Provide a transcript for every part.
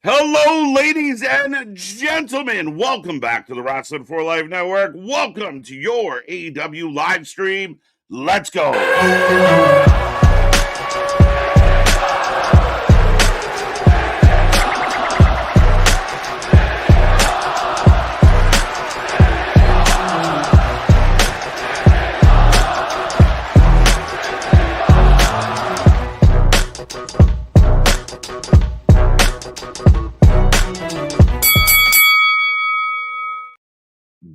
Hello, ladies and gentlemen. Welcome back to the Wrestling for Life Network. Welcome to your AEW live stream. Let's go.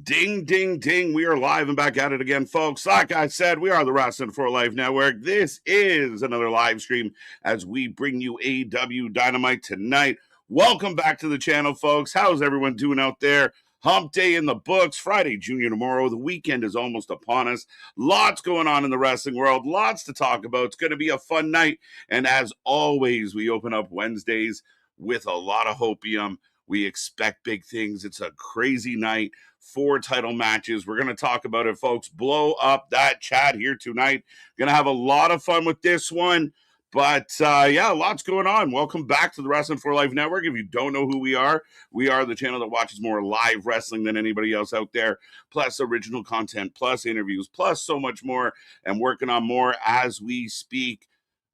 Ding, ding, ding. We are live and back at it again, folks. Like I said, we are the Wrestling for Life Network. This is another live stream as we bring you AEW Dynamite tonight. Welcome back to the channel, folks. How's everyone doing out there? Hump day in the books, Friday, Junior tomorrow. The weekend is almost upon us. Lots going on in the wrestling world, lots to talk about. It's going to be a fun night. And as always, we open up Wednesdays with a lot of hopium. We expect big things. It's a crazy night. 4 title matches. We're going to talk about it, folks. Blow up that chat here tonight. Going to have a lot of fun with this one. But yeah, lots going on. Welcome back to the Wrestling for Life Network. If you don't know who we are the channel that watches more live wrestling than anybody else out there, plus original content, plus interviews, plus so much more, and working on more as we speak.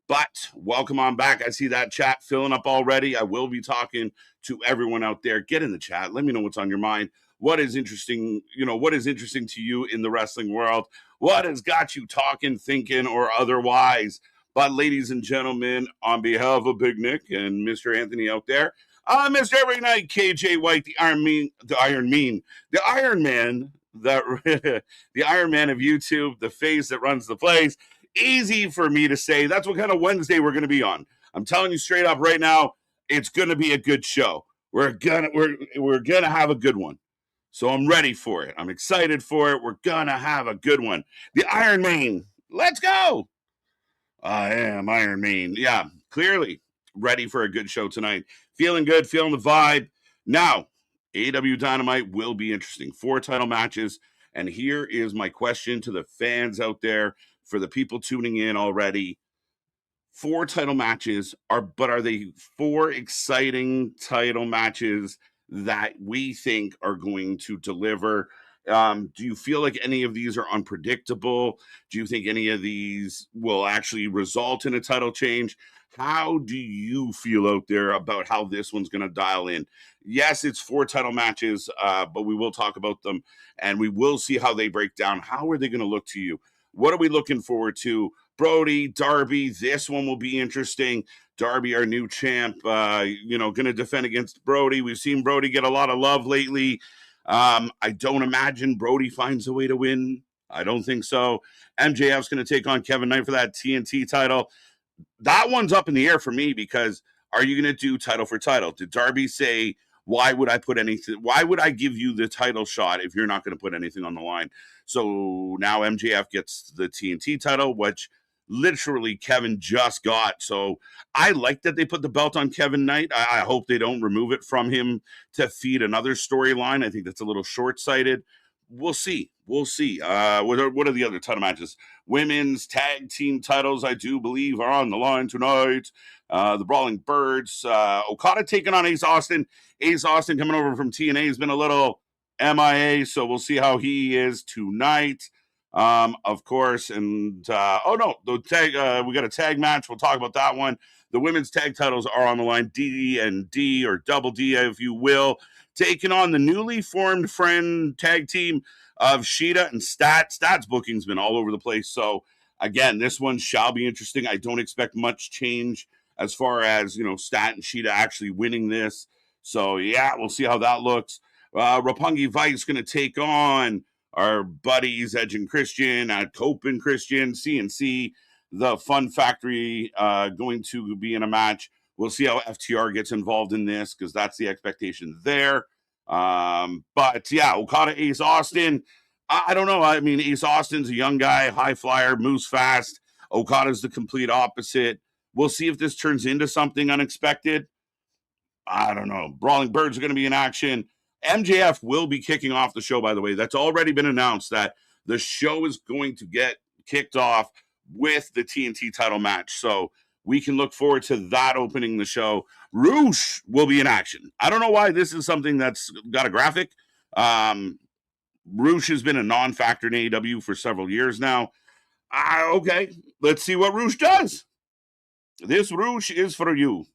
But welcome on back. I see that chat filling up already. I will be talking to everyone out there. Get in the chat. Let me know what's on your mind. What is interesting, what is interesting to you in the wrestling world? What has got you talking, thinking, or otherwise? But ladies and gentlemen, on behalf of Big Nick and Mr. Anthony out there, Mr. Every Night, KJ White, the Iron Man, the Iron Man of YouTube, the face that runs the place. Easy for me to say. That's what kind of Wednesday we're going to be on. I'm telling you straight up right now, it's going to be a good show. We're gonna have a good one. So I'm ready for it. I'm excited for it. We're gonna have a good one. The Iron Man. Let's go. I am Iron Man. Yeah, clearly ready for a good show tonight. Feeling good, feeling the vibe. Now, AEW Dynamite will be interesting. 4 title matches. And here is my question to the fans out there, for the people tuning in already. 4 title matches are they 4 exciting title matches that we think are going to deliver? Do you feel like any of these are unpredictable? Do you think any of these will actually result in a title change? How do you feel out there about how this one's going to dial in? Yes, it's 4 title matches, but we will talk about them and we will see how they break down. How are they going to look to you? What are we looking forward to? Brody, Darby, this one will be interesting. Darby, our new champ, going to defend against Brody. We've seen Brody get a lot of love lately. I don't imagine Brody finds a way to win. I don't think so. MJF's going to take on Kevin Knight for that TNT title. That one's up in the air for me, because are you going to do title for title? Did Darby say, why would I give you the title shot if you're not going to put anything on the line? So now MJF gets the TNT title, which literally Kevin just got. So I like that they put the belt on Kevin Knight. I hope they don't remove it from him to feed another storyline. I think that's a little short-sighted. We'll see. What are the other title matches? Women's tag team titles, I do believe, are on the line tonight. The Brawling Birds, Okada taking on Ace Austin. Ace Austin, coming over from TNA, has been a little MIA, so we'll see how he is tonight. Of course, and oh no, the tag. We got a tag match. We'll talk about that one. The women's tag titles are on the line. D and D, or Double D, if you will, taking on the newly formed friend tag team of Sheeta and Stat. Stat's booking's been all over the place. So again, this one shall be interesting. I don't expect much change as far as, Stat and Sheeta actually winning this. So yeah, we'll see how that looks. Roppongi Vice going to take on our buddies Edge and Christian, Cope and Christian, CNC. The Fun Factory going to be in a match. We'll see how FTR gets involved in this, because that's the expectation there. But yeah, Okada, Ace Austin. I don't know. I mean, Ace Austin's a young guy, high flyer, moves fast. Okada's the complete opposite. We'll see if this turns into something unexpected. I don't know. Brawling Birds are going to be in action. MJF will be kicking off the show, by the way. That's already been announced, that the show is going to get kicked off with the TNT title match. So we can look forward to that opening the show. Roosh will be in action. I don't know why this is something that's got a graphic. Roosh has been a non-factor in AEW for several years now. Okay, let's see what Roosh does. This Roosh is for you.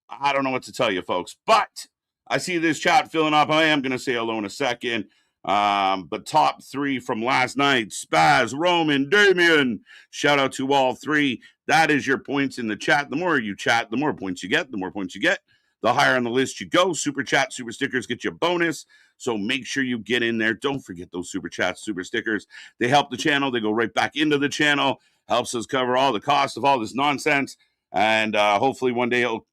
I don't know what to tell you, folks, but I see this chat filling up. I am going to say hello in a second. But top three from last night: Spaz, Roman, Damien. Shout out to all three. That is your points in the chat. The more you chat, the more points you get. The more points you get, the higher on the list you go. Super chat, super stickers get you a bonus. So make sure you get in there. Don't forget those super chats, super stickers. They help the channel. They go right back into the channel. Helps us cover all the cost of all this nonsense. And hopefully one day it'll,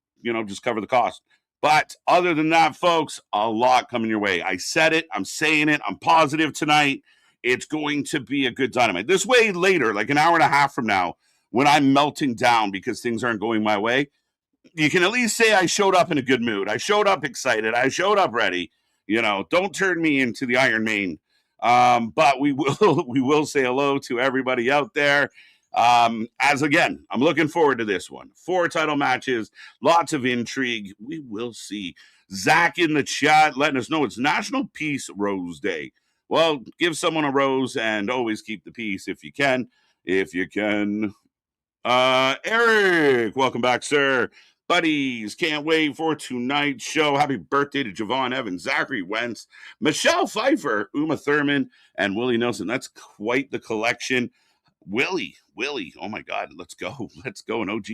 just cover the cost. But other than that, folks, a lot coming your way. I said it. I'm saying it. I'm positive tonight. It's going to be a good Dynamite. This way later, like an hour and a half from now, when I'm melting down because things aren't going my way, you can at least say I showed up in a good mood. I showed up excited. I showed up ready. Don't turn me into the Iron Maiden. But we will say hello to everybody out there. As again, I'm looking forward to this one. 4 title matches, lots of intrigue. We will see. Zach in the chat letting us know it's National Peace Rose Day. Well, give someone a rose and always keep the peace if you can. If you can. Eric, welcome back, sir. Buddies, can't wait for tonight's show. Happy birthday to Javon Evans, Zachary Wentz, Michelle Pfeiffer, Uma Thurman, and Willie Nelson. That's quite the collection. Willie, oh my God, let's go, an OG.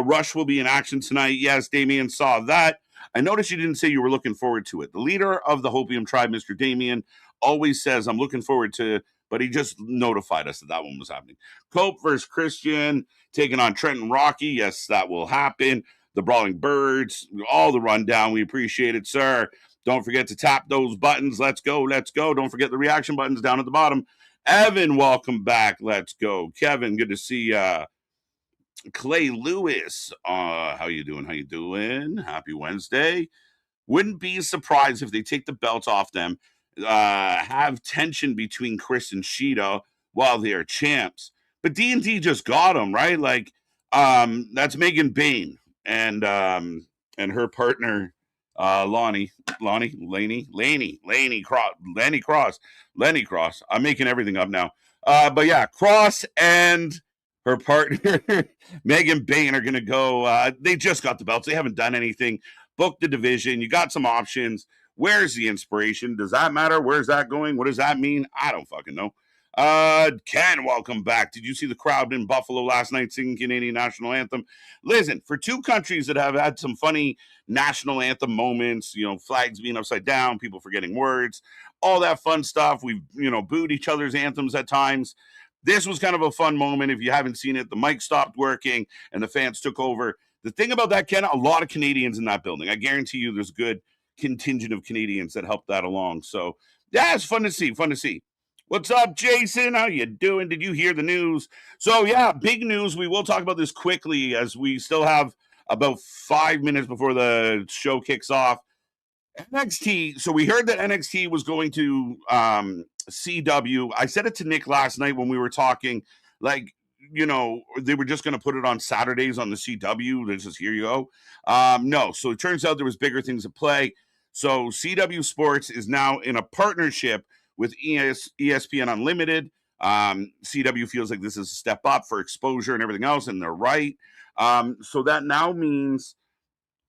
Rush will be in action tonight. Yes, Damien saw that. I noticed you didn't say you were looking forward to it. The leader of the Hopium tribe, Mr. Damien, always says, I'm looking forward to, but he just notified us that one was happening. Cope versus Christian, taking on Trenton Rocky. Yes, that will happen. The Brawling Birds, all the rundown. We appreciate it, sir. Don't forget to tap those buttons. Let's go. Don't forget the reaction buttons down at the bottom. Evan, welcome back. Let's go. Kevin, good to see Clay Lewis. How you doing? Happy Wednesday. Wouldn't be surprised if they take the belts off them, have tension between Chris and Sheeta while they're champs. But D&D just got them, right? Like, that's Megan Bain and her partner, Lenny Cross. I'm making everything up now. But yeah, Cross and her partner, Megan Bain, are going to go. They just got the belts. They haven't done anything. Book the division. You got some options. Where's the inspiration? Does that matter? Where's that going? What does that mean? I don't fucking know. Ken, welcome back. Did you see the crowd in Buffalo last night singing Canadian national anthem? Listen, for two countries that have had some funny national anthem moments, flags being upside down, people forgetting words, all that fun stuff. We've, booed each other's anthems at times. This was kind of a fun moment. If you haven't seen it, the mic stopped working and the fans took over. The thing about that, Ken, a lot of Canadians in that building. I guarantee you there's a good contingent of Canadians that helped that along. So, yeah, it's fun to see. What's up, Jason? How you doing? Did you hear the news? So, yeah, big news. We will talk about this quickly as we still have about 5 minutes before the show kicks off. NXT. So we heard that NXT was going to CW. I said it to Nick last night when we were talking, like, they were just going to put it on Saturdays on the CW. They just, here you go. No. So it turns out there was bigger things at play. So CW Sports is now in a partnership with ESPN Unlimited. CW feels like this is a step up for exposure and everything else, and they're right. So that now means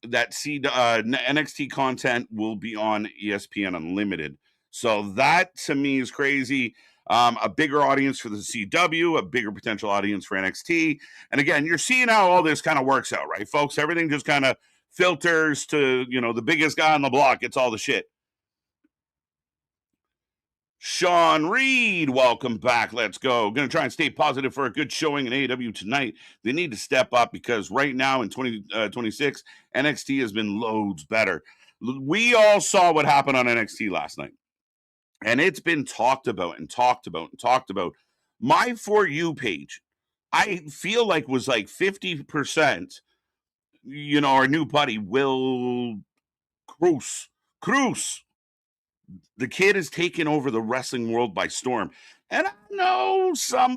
that NXT content will be on ESPN Unlimited. So that to me is crazy. A bigger audience for the CW, a bigger potential audience for NXT. And again, you're seeing how all this kind of works out, right, folks? Everything just kind of filters to, the biggest guy on the block gets all the shit. Sean Reed, welcome back. Let's go. Going to try and stay positive for a good showing in AEW tonight. They need to step up because right now in 2026, NXT has been loads better. We all saw what happened on NXT last night, and it's been talked about. My For You page, I feel like was like 50%, our new buddy, Will Cruz. The kid has taken over the wrestling world by storm. And I know some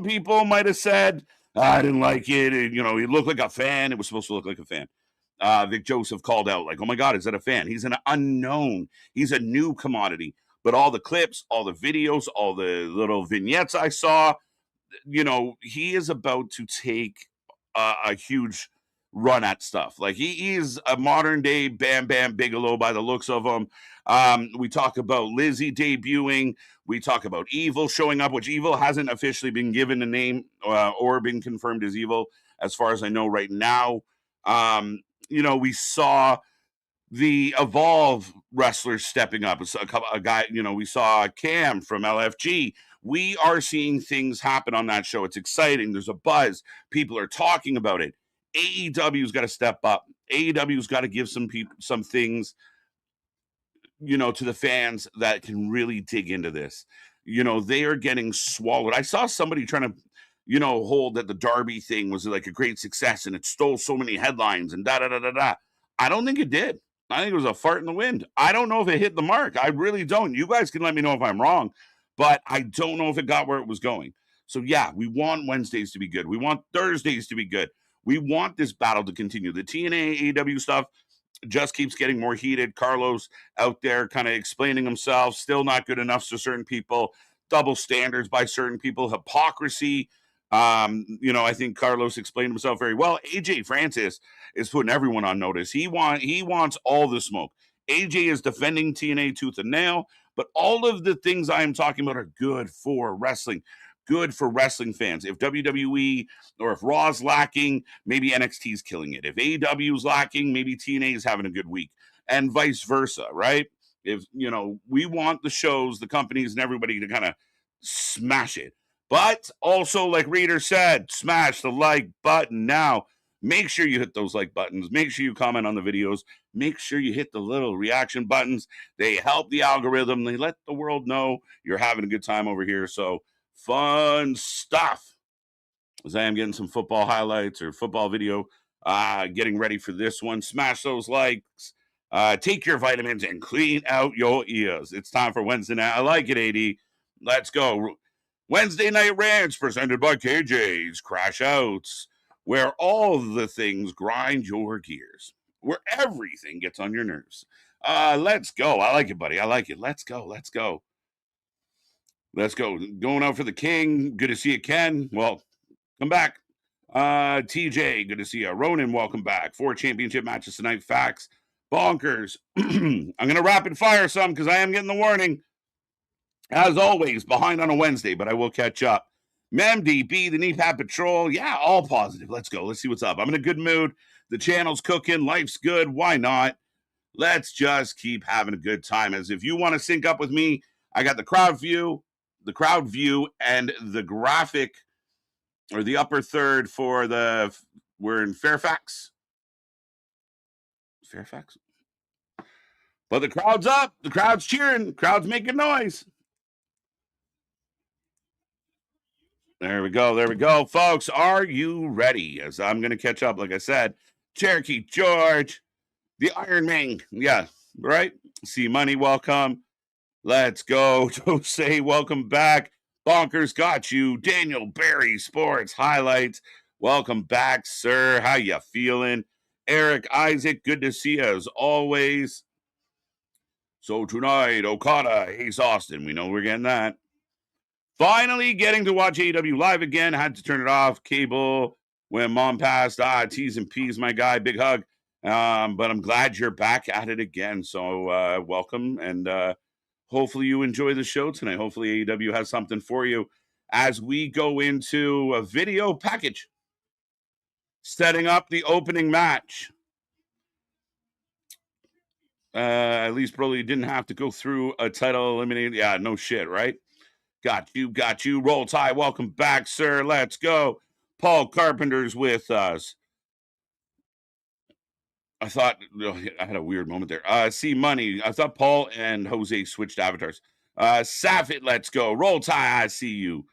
people might have said, I didn't like it. And, you know, he looked like a fan. It was supposed to look like a fan. Vic Joseph called out, like, oh my God, is that a fan? He's an unknown. He's a new commodity. But all the clips, all the videos, all the little vignettes I saw, you know, he is about to take a huge run at stuff. Like he is a modern day Bam Bam Bigelow by the looks of him. We talk about Lizzie debuting. We talk about Evil showing up, which Evil hasn't officially been given a name or been confirmed as Evil, as far as I know right now. You know, we saw the Evolve wrestlers stepping up. It's a guy, you know, we saw Cam from LFG. We are seeing things happen on that show. It's exciting. There's a buzz. People are talking about it. AEW's got to step up. AEW's got to give some people some things, you know, to the fans that can really dig into this. You know, they are getting swallowed. I saw somebody trying to, you know, hold that the Darby thing was like a great success and it stole so many headlines and da da da da da. I don't think it did. I think it was a fart in the wind. I don't know if it hit the mark. I really don't. You guys can let me know if I'm wrong, but I don't know if it got where it was going. So yeah, we want Wednesdays to be good. We want Thursdays to be good. We want this battle to continue. The TNA AEW stuff just keeps getting more heated. Carlos out there kind of explaining himself, still not good enough to certain people, double standards by certain people, hypocrisy. You know, I think Carlos explained himself very well. AJ Francis is putting everyone on notice. He wants all the smoke. AJ is defending TNA tooth and nail, but all of the things I am talking about are good for wrestling, good for wrestling fans. If WWE or if Raw's lacking, maybe NXT's killing it. If AEW's lacking, maybe TNA is having a good week, and vice versa, right? If, you know, we want the shows, the companies, and everybody to kind of smash it. But also, like Reader said, smash the like button now. Make sure you hit those like buttons. Make sure you comment on the videos. Make sure you hit the little reaction buttons. They help the algorithm. They let the world know you're having a good time over here. So, fun stuff. As I am getting some football highlights or football video, getting ready for this one. Smash those likes. Take your vitamins and clean out your ears. It's time for Wednesday night. I like it, AD. Let's go. Wednesday Night Rants presented by KJ's Crash Outs, where all the things grind your gears, where everything gets on your nerves. Let's go. I like it, buddy. I like it. Let's go. Let's go. Let's go. Going out for the king. Good to see you, Ken. Well, come back. TJ, good to see you. Ronan, welcome back. 4 championship matches tonight. Facts. Bonkers. I'm going to rapid fire some because I am getting the warning. As always, behind on a Wednesday, but I will catch up. MemDB, the Knee Pad Patrol. Yeah, all positive. Let's go. Let's see what's up. I'm in a good mood. The channel's cooking. Life's good. Why not? Let's just keep having a good time. As if you want to sync up with me, I got the crowd view, and the graphic or the upper third for we're in Fairfax. But the crowd's up. The crowd's cheering. The crowd's making noise. There we go. There we go. Folks, are you ready? As I'm going to catch up, like I said, Cherokee George, the Iron Man. Yeah, right? See Money, welcome. Let's go. Jose, welcome back. Bonkers got you. Daniel Barry, Sports Highlights. Welcome back, sir. How you feeling? Eric Isaac, good to see you as always. So tonight, Okada, Ace Austin. We know we're getting that. Finally getting to watch AEW live again. Had to turn it off. Cable when mom passed. T's and P's, my guy. Big hug. But I'm glad you're back at it again. So welcome. And hopefully you enjoy the show tonight. Hopefully AEW has something for you as we go into a video package. Setting up the opening match. At least Broly didn't have to go through a title eliminated. Yeah, no shit, right? Got you. Roll Tide, welcome back, sir. Let's go. Paul Carpenter's with us. I thought I had a weird moment there. See Money. I thought Paul and Jose switched avatars. Safit, let's go. Roll Tide, I see you.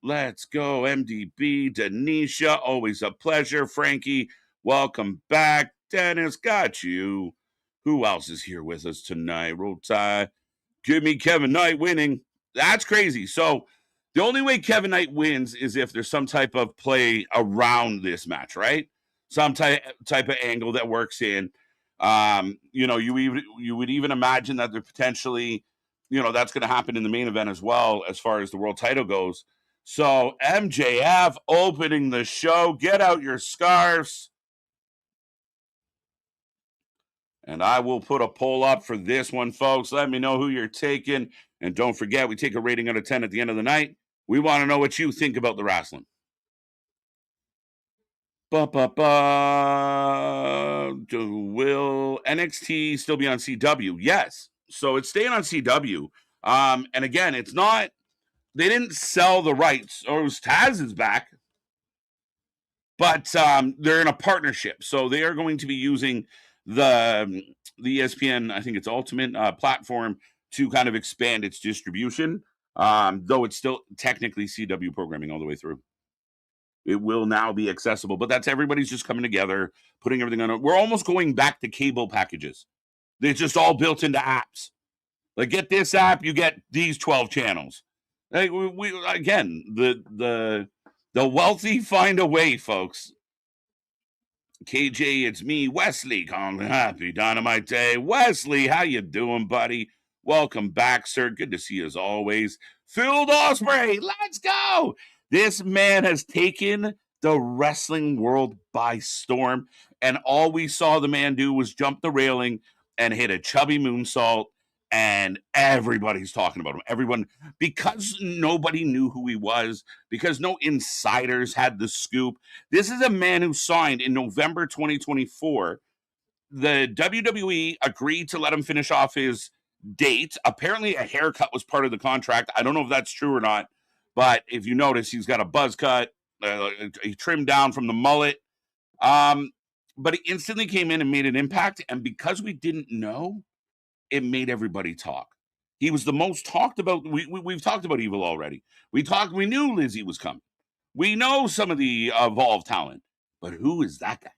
Let's go. MDB, Denisha, always a pleasure. Frankie, welcome back. Dennis, got you. Who else is here with us tonight? Roll Tide. Give me Kevin Knight winning. That's crazy. So The only way Kevin Knight wins is if there's some type of play around this match, right? Some type of angle that works in. You would even imagine that there potentially, that's going to happen in the main event as well, as far as the world title goes. So MJF opening the show. Get out your scarves. And I will put a poll up for this one, folks. Let me know who you're taking. And don't forget, we take a rating out of 10 at the end of the night. We want to know what you think about the wrestling. Will NXT still be on CW? Yes. So it's staying on CW. And again, it's not, they didn't sell the rights, or it was Taz is back, but they're in a partnership. So they are going to be using the ESPN, I think it's Ultimate platform, to kind of expand its distribution, though it's still technically CW programming all the way through. It will now be accessible, but that's everybody's just coming together, putting everything on. We're almost going back to cable packages. They're just all built into apps. Like, get this app, you get these 12 channels. Like, again, the wealthy find a way, folks. KJ, it's me, Wesley, calling happy Dynamite Day. Wesley, how you doing, buddy? Welcome back, sir. Good to see you as always. Phil Ospreay, let's go. This man has taken the wrestling world by storm, and all we saw the man do was jump the railing and hit a chubby moonsault, and everybody's talking about him. Everyone, because nobody knew who he was, because no insiders had the scoop. This is a man who signed in November 2024. The WWE agreed to let him finish off his date. Apparently, a haircut was part of the contract. I don't know if that's true or not, but if you notice, he's got a buzz cut. He trimmed down from the mullet. But he instantly came in and made an impact. And because we didn't know, it made everybody talk. He was the most talked about. We've talked about Evil already. We knew Lizzie was coming. We know some of the Evolve talent. But who is that guy?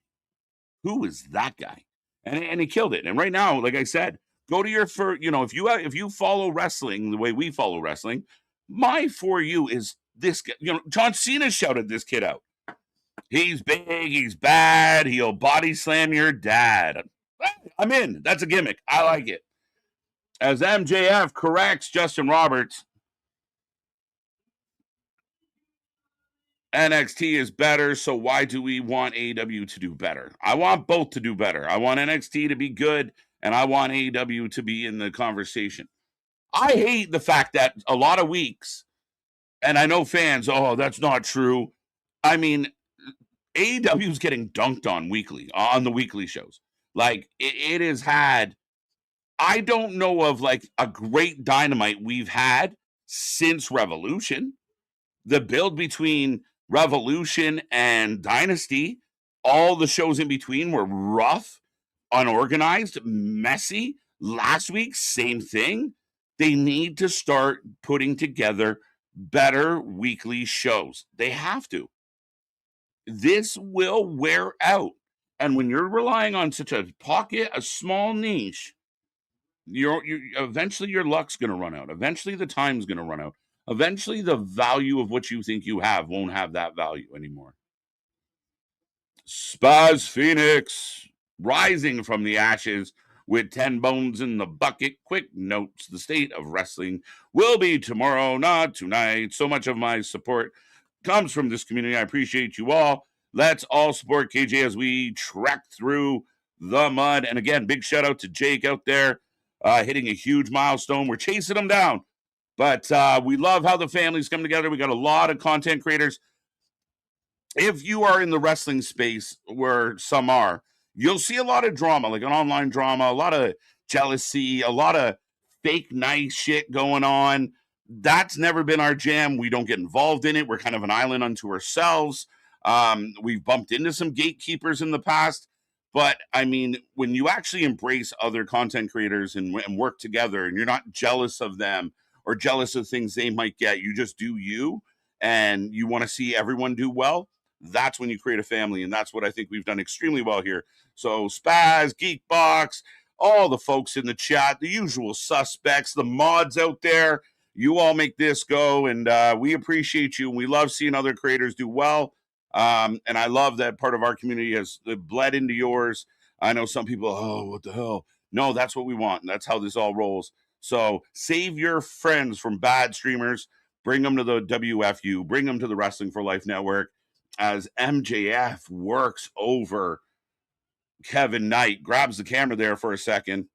Who is that guy? And he killed it. And right now, like I said, go to your if you follow wrestling the way we follow wrestling, my For You is this guy. John Cena shouted this kid out. He's big, he's bad, he'll body slam your dad. I'm in. That's a gimmick. I like it. As MJF corrects Justin Roberts, NXT is better, so why do we want AEW to do better? I want both to do better. I want NXT to be good, and I want AEW to be in the conversation. I hate the fact that a lot of weeks, and I know fans, that's not true. I mean, AEW is getting dunked on weekly, on the weekly shows. Like, it has had, I don't know of like a great Dynamite we've had since Revolution. The build between Revolution and Dynasty, all the shows in between were rough, unorganized, messy. Last week, same thing. They need to start putting together better weekly shows. They have to. This will wear out. And when you're relying on such a pocket, a small niche, you eventually your luck's going to run out. Eventually the time's going to run out. Eventually the value of what you think you have won't have that value anymore. Spaz Phoenix rising from the ashes with 10 bones in the bucket. Quick notes: the state of wrestling will be tomorrow, not tonight. So much of my support comes from this community. I appreciate you all. Let's all support KJ as we trek through the mud. And again, big shout out to Jake out there, hitting a huge milestone. We're chasing him down, but we love how the families come together. We got a lot of content creators. If you are in the wrestling space, where some are, you'll see a lot of drama, like an online drama, a lot of jealousy, a lot of fake nice shit going on. That's never been our jam. We don't get involved in it. We're kind of an island unto ourselves. We've bumped into some gatekeepers in the past, but I mean, when you actually embrace other content creators and work together, and you're not jealous of them or jealous of things they might get, you just do you, and you want to see everyone do well. That's when you create a family, and that's what I think we've done extremely well here. So Spaz, Geekbox, all the folks in the chat, the usual suspects, the mods out there, You all make this go, and we appreciate you. And we love seeing other creators do well. And I love that part of our community has bled into yours. I know some people, oh, what the hell? No, that's what we want. And that's how this all rolls. So save your friends from bad streamers. Bring them to the WFU. Bring them to the Wrestling for Life Network as MJF works over Kevin Knight. Grabs the camera there for a second.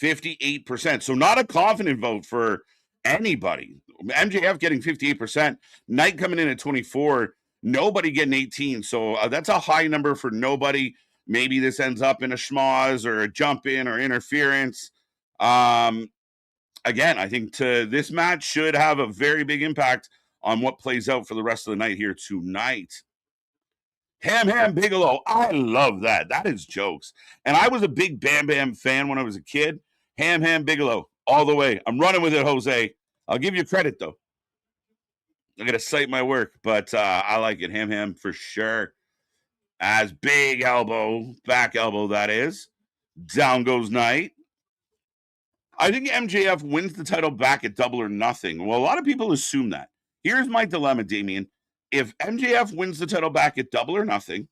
58%. So not a confident vote for anybody. MJF getting 58%. Knight coming in at 24. Nobody getting 18. So that's a high number for nobody. Maybe this ends up in a schmoz or a jump in or interference. Again, I think this match should have a very big impact on what plays out for the rest of the night here tonight. Ham Bigelow. I love that. That is jokes. And I was a big Bam Bam fan when I was a kid. Ham Bigelow all the way. I'm running with it, Jose. I'll give you credit, though. I got to cite my work, but I like it. Ham for sure. As big elbow, back elbow, that is. Down goes Knight. I think MJF wins the title back at Double or Nothing. Well, a lot of people assume that. Here's my dilemma, Damien. If MJF wins the title back at Double or Nothing,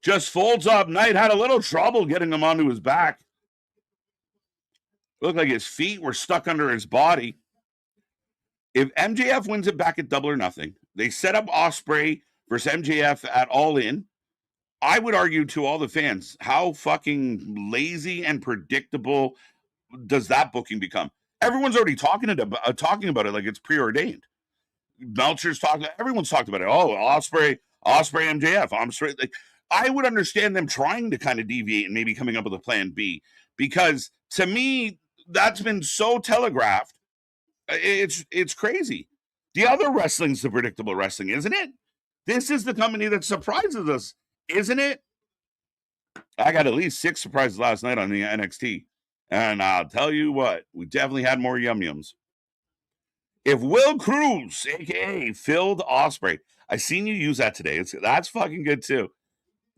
just folds up. Knight had a little trouble getting him onto his back. Looked like his feet were stuck under his body. If MJF wins it back at Double or Nothing, they set up Ospreay versus MJF at All In. I would argue to all the fans, how fucking lazy and predictable does that booking become? Everyone's already talking about it like it's preordained. Meltzer's talking. Everyone's talked about it. Oh, Ospreay, MJF. I'm straight. Like, I would understand them trying to kind of deviate and maybe coming up with a plan B, because to me that's been so telegraphed. It's crazy. The other wrestling's the predictable wrestling, isn't it? This is the company that surprises us, isn't it? I got at least 6 surprises last night on the NXT, and I'll tell you what, we definitely had more yum-yums. If Will Cruz, a.k.a. Phil Ospreay, I seen you use that today. That's fucking good, too.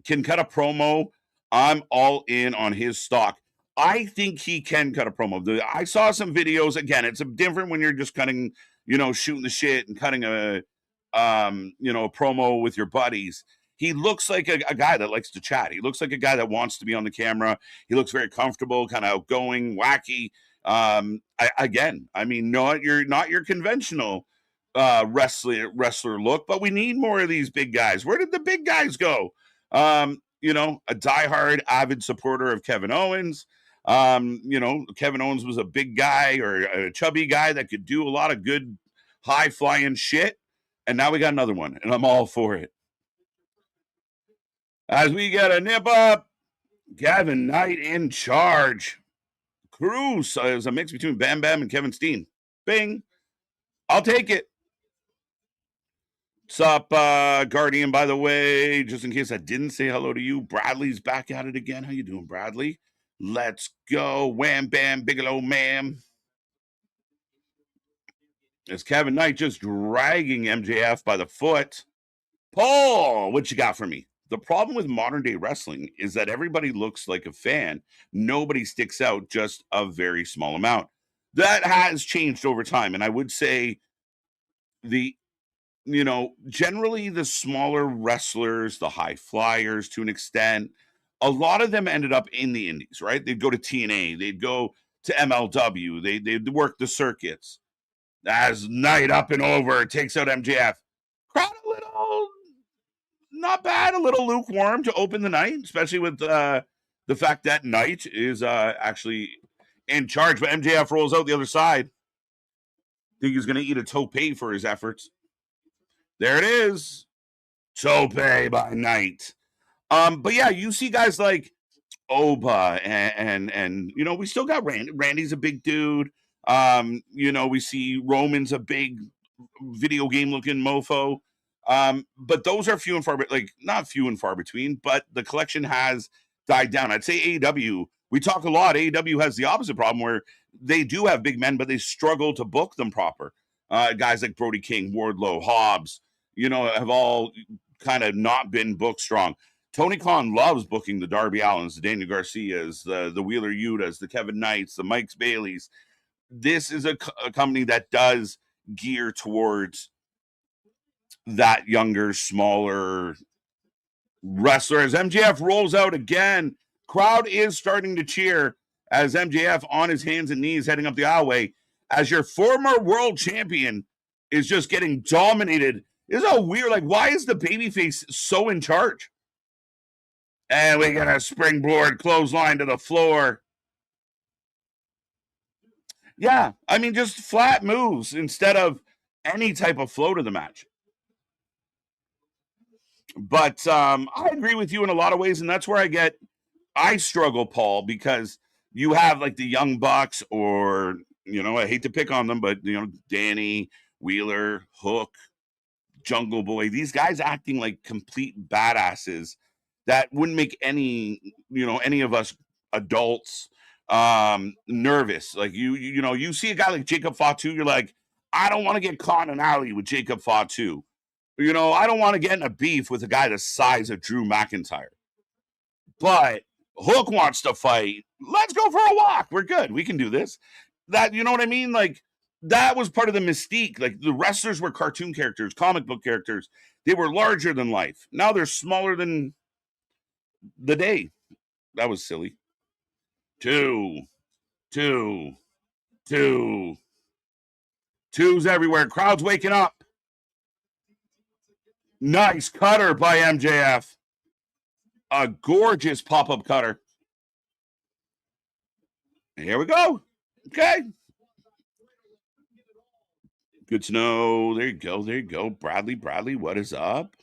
Can cut a promo. I'm all in on his stock. I think he can cut a promo. I saw some videos. Again, it's different when you're just cutting, shooting the shit and cutting a promo with your buddies. He looks like a guy that likes to chat. He looks like a guy that wants to be on the camera. He looks very comfortable, kind of outgoing, wacky. Not your conventional wrestler look, but we need more of these big guys. Where did the big guys go? A diehard, avid supporter of Kevin Owens. Kevin Owens was a big guy or a chubby guy that could do a lot of good high flying shit. And now we got another one, and I'm all for it. As we get a nip up, Kevin Knight in charge. Cruz is a mix between Bam Bam and Kevin Steen. Bing. I'll take it. What's up, Guardian, by the way? Just in case I didn't say hello to you, Bradley's back at it again. How you doing, Bradley? Let's go. Wham, bam, Bigelow, ma'am. It's Kevin Knight just dragging MJF by the foot. Paul, what you got for me? The problem with modern day wrestling is that everybody looks like a fan. Nobody sticks out, just a very small amount. That has changed over time. And I would say generally the smaller wrestlers, the high flyers to an extent, a lot of them ended up in the indies, right? They'd go to TNA, they'd go to MLW, they'd work the circuits. As Knight up and over, takes out MJF. Crowd a little, not bad, a little lukewarm to open the night, especially with the fact that Knight is actually in charge, but MJF rolls out the other side. Think he's going to eat a tope for his efforts. There it is. Tope by Knight. But yeah, you see guys like Oba and we still got Randy. Randy's a big dude. We see Roman's a big video game looking mofo. But those are few and far, not few and far between, but the collection has died down. I'd say AEW, we talk a lot. AEW has the opposite problem where they do have big men, but they struggle to book them proper. Guys like Brody King, Wardlow, Hobbs, have all kind of not been booked strong. Tony Khan loves booking the Darby Allins, the Daniel Garcias, the Wheeler Yutas, the Kevin Knights, the Mike's Baileys. This is a company that does gear towards that younger, smaller wrestler. As MJF rolls out again, crowd is starting to cheer as MJF on his hands and knees heading up the aisleway as your former world champion is just getting dominated. This is a weird, like, why is the babyface so in charge? And we got a springboard clothesline to the floor. Yeah, I mean, just flat moves instead of any type of flow to the match. But I agree with you in a lot of ways, and that's where I struggle, Paul, because you have like the Young Bucks, or I hate to pick on them, but Danny, Wheeler, Hook, Jungle Boy, these guys acting like complete badasses that wouldn't make any of us adults nervous. Like you see a guy like Jacob Fatu, you're like, I don't want to get caught in an alley with Jacob Fatu. I don't want to get in a beef with a guy the size of Drew McIntyre. But Hook wants to fight. Let's go for a walk. We're good. We can do this. That, you know what I mean? Like, that was part of the mystique. Like, the wrestlers were cartoon characters, comic book characters. They were larger than life. Now they're smaller than the day. That was silly. Twos everywhere. Crowd's waking up. Nice cutter by MJF. A gorgeous pop-up cutter. Here we go. Okay. Good to know. There you go. Bradley, what is up?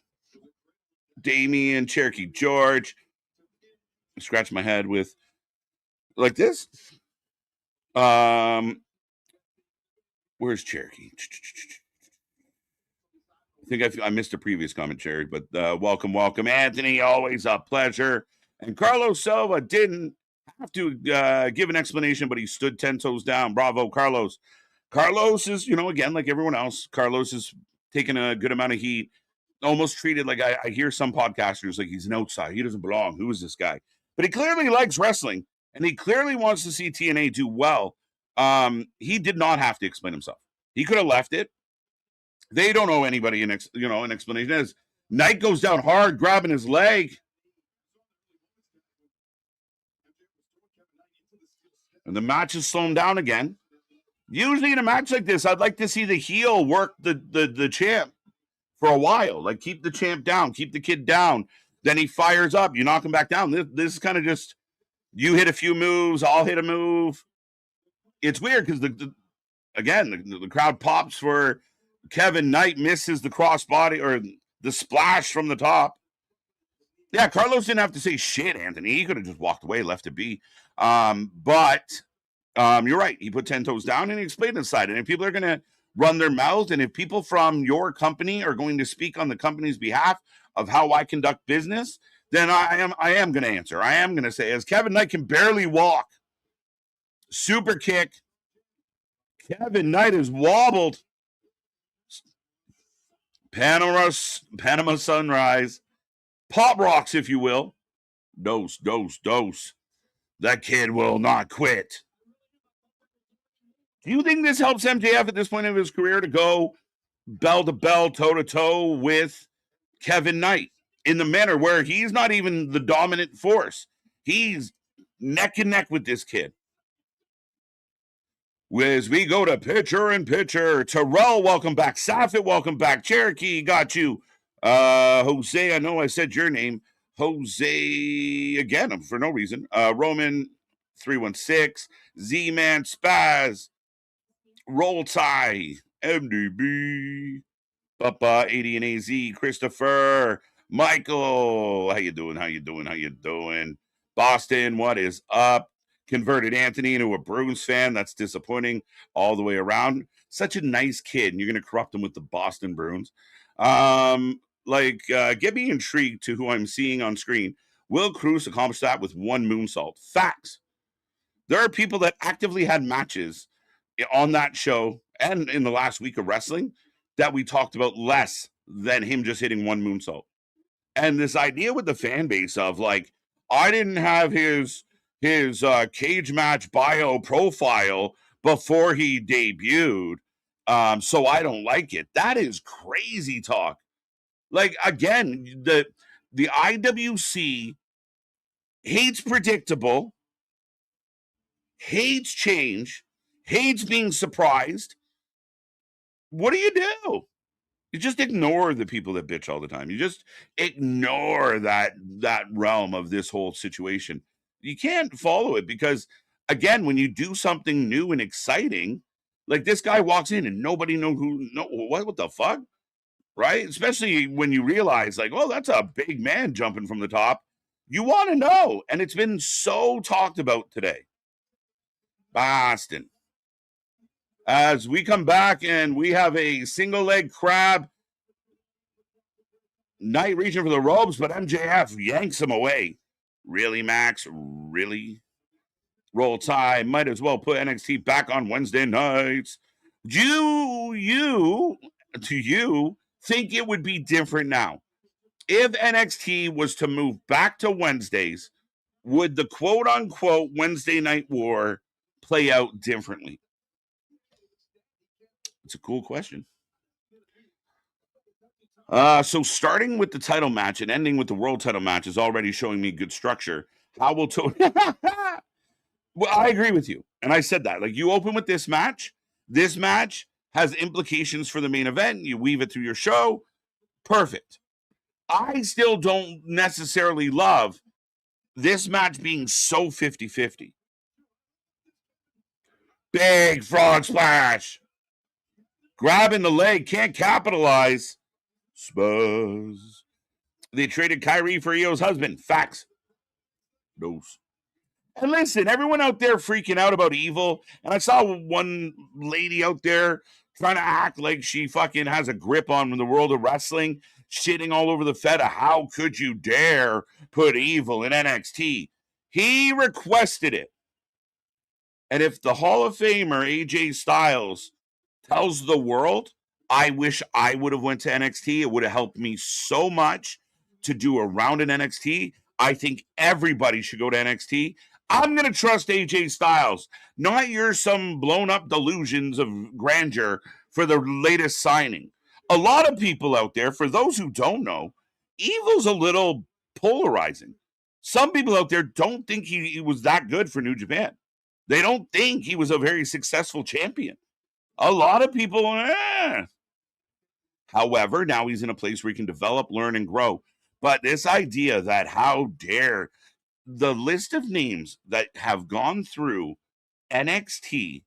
Damian, Cherokee George. Scratch my head with like this. Where's Cherokee? I think I missed a previous commentary, but welcome, Anthony. Always a pleasure. And Carlos Silva didn't have to give an explanation, but he stood 10 toes down. Bravo, Carlos. Carlos is, again, like everyone else, Carlos is taking a good amount of heat, almost treated like I hear some podcasters like he's an outsider. He doesn't belong. Who is this guy? But he clearly likes wrestling, and he clearly wants to see TNA do well. He did not have to explain himself. He could have left it. They don't owe anybody an explanation. As Knight goes down hard, grabbing his leg. And the match is slowing down again. Usually in a match like this, I'd like to see the heel work the champ for a while. Like, keep the champ down, keep the kid down. Then he fires up. You knock him back down. This is kind of just, you hit a few moves, I'll hit a move. It's weird because the crowd pops for Kevin Knight, misses the crossbody or the splash from the top. Yeah, Carlos didn't have to say shit, Anthony. He could have just walked away, left it be. But you're right. He put 10 toes down and he explained his side. And if people are going to run their mouth, and if people from your company are going to speak on the company's behalf of how I conduct business, then I am going to answer. I am going to say, as Kevin Knight can barely walk, super kick. Kevin Knight is wobbled. Panama Sunrise. Pop rocks, if you will. Dose. That kid will not quit. Do you think this helps MJF at this point of his career to go bell to bell, toe to toe with Kevin Knight in the manner where he's not even the dominant force? He's neck and neck with this kid. As we go to pitcher and pitcher, Terrell, welcome back. Saffet, welcome back. Cherokee, got you. Jose, I know I said your name. Jose, again, for no reason. Roman, 316. Z-Man, Spaz. Roll Tie, MDB. Papa, 80 and AZ. Christopher. Michael, how you doing? Boston, what is up? Converted Anthony into a Bruins fan. That's disappointing all the way around. Such a nice kid, and you're going to corrupt him with the Boston Bruins. Get me intrigued to who I'm seeing on screen. Will Cruz accomplished that with one moonsault. Facts. There are people that actively had matches on that show and in the last week of wrestling that we talked about less than him just hitting one moonsault. And this idea with the fan base of like, I didn't have his cage match bio profile before he debuted, so I don't like it. That is crazy talk. Like again, the IWC hates predictable, hates change, hates being surprised. What do? You just ignore the people that bitch all the time. You just ignore that realm of this whole situation. You can't follow it because again, when you do something new and exciting, like this guy walks in and nobody knows what the fuck, right? Especially when you realize like, oh, that's a big man jumping from the top. You want to know, and it's been so talked about today. Boston. As we come back and we have a single leg crab Knight reaching for the ropes, but MJF yanks him away. Really, Max? Really? Roll Tide might as well put NXT back on Wednesday nights. Do you think it would be different now? If NXT was to move back to Wednesdays, would the quote unquote Wednesday night war play out differently? It's a cool question. So starting with the title match and ending with the world title match is already showing me good structure. How will Tony? Well, I agree with you, and I said that. Like you open with this match. This match has implications for the main event. You weave it through your show. Perfect. I still don't necessarily love this match being so 50-50. Big frog splash. Grabbing the leg, can't capitalize. Spurs. They traded Kyrie for Io's husband. Facts. Those. And listen, everyone out there freaking out about Evil, and I saw one lady out there trying to act like she fucking has a grip on the world of wrestling, shitting all over the feta. How could you dare put Evil in NXT? He requested it. And if the Hall of Famer AJ Styles tells the world, I wish I would have went to NXT, it would have helped me so much to do a round in NXT. I think everybody should go to NXT. I'm going to trust AJ Styles, not your some blown up delusions of grandeur for the latest signing. A lot of people out there, for those who don't know, Evil's a little polarizing. Some people out there don't think he was that good for New Japan. They don't think he was a very successful champion. A lot of people, However, now he's in a place where he can develop, learn, and grow. But this idea that how dare the list of names that have gone through NXT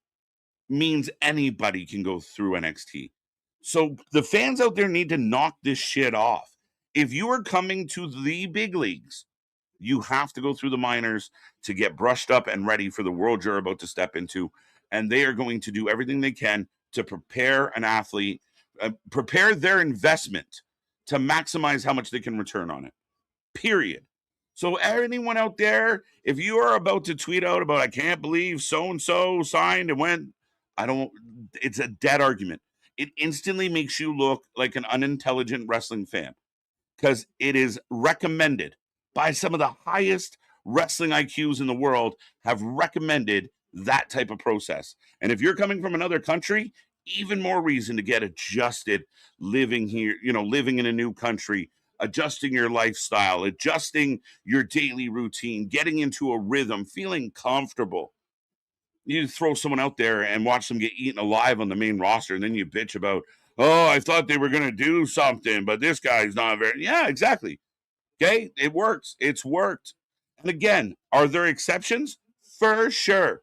means anybody can go through NXT. So the fans out there need to knock this shit off. If you are coming to the big leagues, you have to go through the minors to get brushed up and ready for the world you're about to step into. And they are going to do everything they can to prepare an athlete, prepare their investment to maximize how much they can return on it. Period. So anyone out there, if you are about to tweet out about, I can't believe so-and-so signed and went, it's a dead argument. It instantly makes you look like an unintelligent wrestling fan because it is recommended by some of the highest wrestling IQs in the world have recommended that type of process. And if you're coming from another country, even more reason to get adjusted living here, living in a new country, adjusting your lifestyle, adjusting your daily routine, getting into a rhythm, feeling comfortable. You throw someone out there and watch them get eaten alive on the main roster, and then you bitch about, oh, I thought they were going to do something, but this guy's not very. Yeah, exactly. Okay, it works. It's worked. And again, are there exceptions? For sure.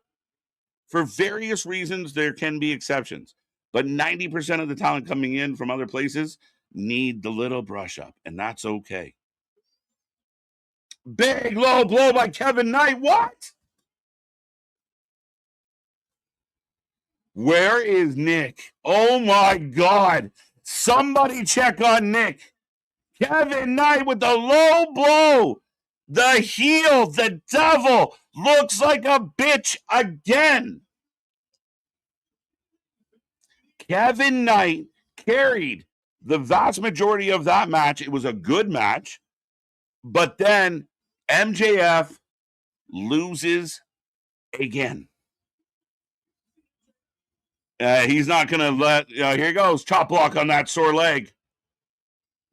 For various reasons, there can be exceptions. But 90% of the talent coming in from other places need the little brush up, and that's okay. Big low blow by Kevin Knight. What? Where is Nick? Oh my God. Somebody check on Nick. Kevin Knight with the low blow. The heel, the devil, looks like a bitch again. Kevin Knight carried the vast majority of that match. It was a good match. But then MJF loses again. He's not going to let, here he goes, chop block on that sore leg.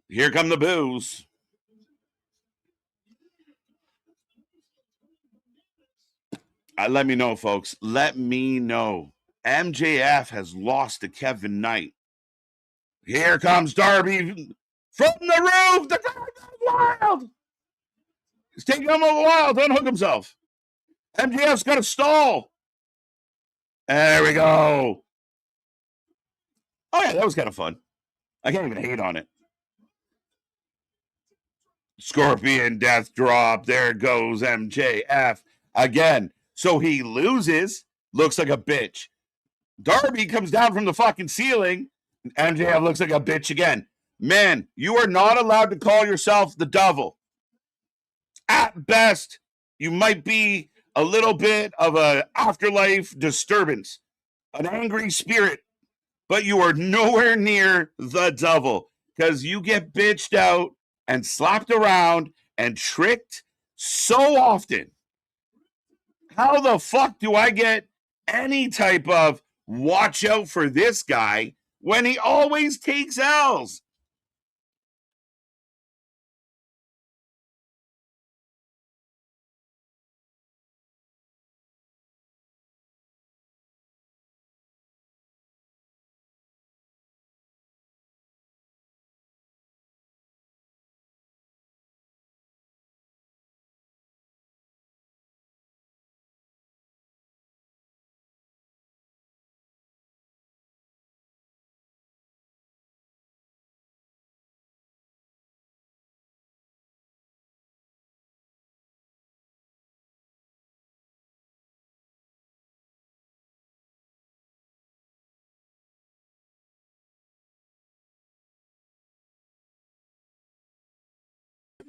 Here come the boos. Let me know, folks. Let me know. MJF has lost to Kevin Knight. Here comes Darby from the roof. The crowd goes wild. He's taking him a while to unhook himself. MJF's got a stall. There we go. Oh, yeah, that was kind of fun. I can't even hate on it. Scorpion death drop. There goes MJF again. So he loses. Looks like a bitch. Darby comes down from the fucking ceiling. MJF looks like a bitch again. Man, you are not allowed to call yourself the devil. At best, you might be a little bit of an afterlife disturbance, an angry spirit, but you are nowhere near the devil because you get bitched out and slapped around and tricked so often. How the fuck do I get any type of watch out for this guy when he always takes L's?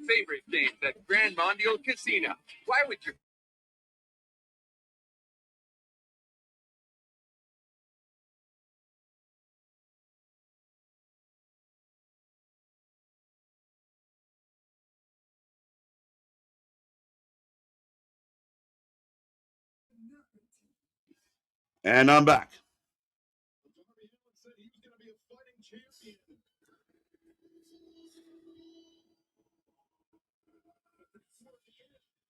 Favorite things at Grand Mondial Casino. Why would you? And I'm back.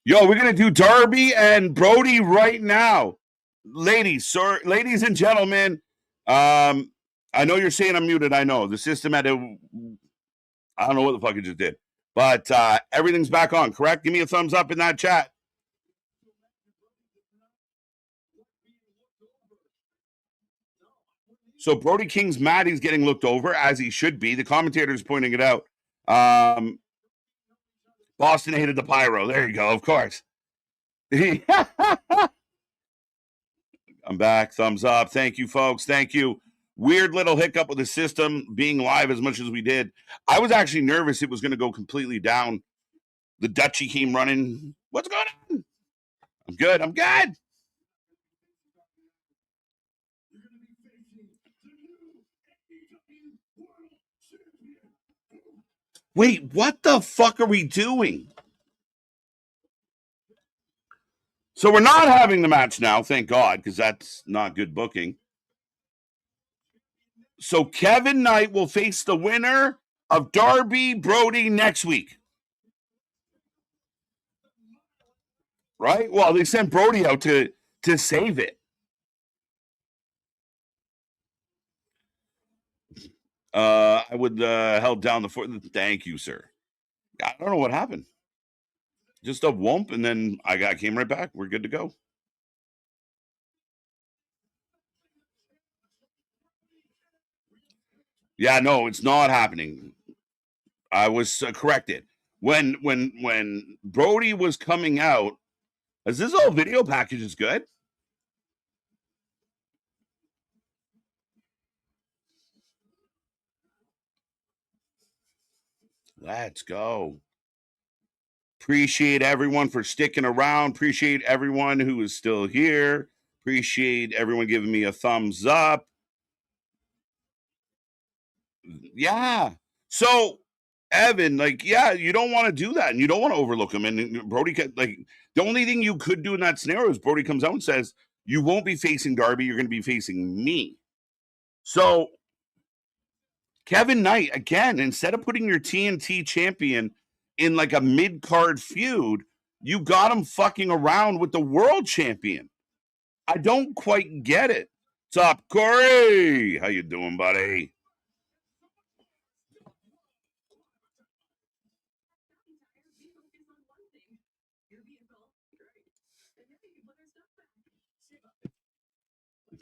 Yo, we're gonna do Darby and Brody right now, ladies and gentlemen. I know you're saying I'm muted. I know the system had to. I don't know what the fuck it just did, but everything's back on. Correct? Give me a thumbs up in that chat. So Brody King's mad he's getting looked over, as he should be. The commentator's pointing it out. Boston hated the pyro. There you go. Of course. I'm back. Thumbs up. Thank you, folks. Thank you. Weird little hiccup with the system being live as much as we did. I was actually nervous it was going to go completely down. The Dutchie came running. What's going on? I'm good. I'm good. Wait, what the fuck are we doing? So we're not having the match now, thank God, because that's not good booking. So Kevin Knight will face the winner of Darby Brody next week. Right? Well, they sent Brody out to save it. I would held down the fort. Thank you, sir. I don't know what happened. Just a whoomp, and then I came right back. We're good to go. Yeah, no, it's not happening. I was corrected. When Brody was coming out, is this whole video package is good? Let's go. Appreciate everyone for sticking around. Appreciate everyone who is still here. Appreciate everyone giving me a thumbs up. Yeah. So Evan, like, yeah, you don't want to do that, and you don't want to overlook him. And Brody, like, the only thing you could do in that scenario is Brody comes out and says, "You won't be facing Darby. You're going to be facing me." So Kevin Knight, again, instead of putting your TNT champion in like a mid card feud, you got him fucking around with the world champion. I don't quite get it. What's up, Corey? How you doing, buddy?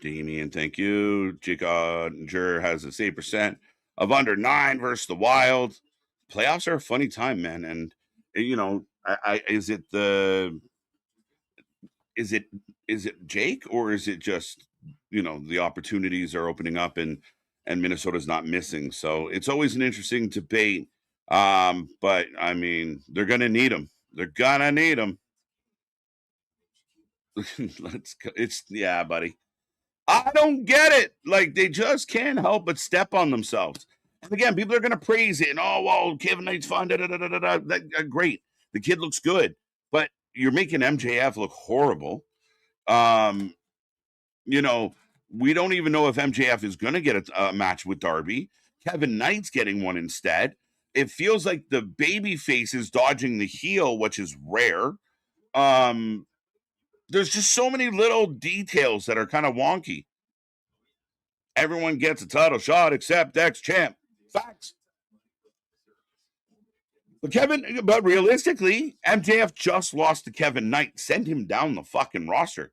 Damien, thank you. Jigger has a save percent of under 9 versus the Wild. Playoffs are a funny time, man. And you know, is it is it Jake, or is it just, the opportunities are opening up and Minnesota's not missing? So it's always an interesting debate. But I mean, they're gonna need them. They're gonna need them. Let's go. It's yeah, buddy. I don't get it. Like, they just can't help but step on themselves. And again, people are going to praise it. And, oh, well, Kevin Knight's fun. Da, da, da, da, da. Great. The kid looks good. But you're making MJF look horrible. Um, you know, we don't even know if MJF is going to get a match with Darby. Kevin Knight's getting one instead. It feels like the baby face is dodging the heel, which is rare. Um, there's just so many little details that are kind of wonky. Everyone gets a title shot except ex champ. Facts. But realistically, MJF just lost to Kevin Knight. Send him down the fucking roster,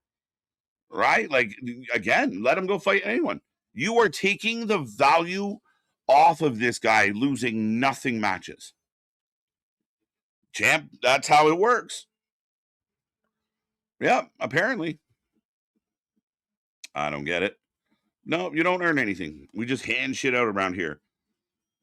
right? Like, again, let him go fight anyone. You are taking the value off of this guy losing nothing matches. Champ, that's how it works. Yeah, apparently. I don't get it. No, you don't earn anything. We just hand shit out around here.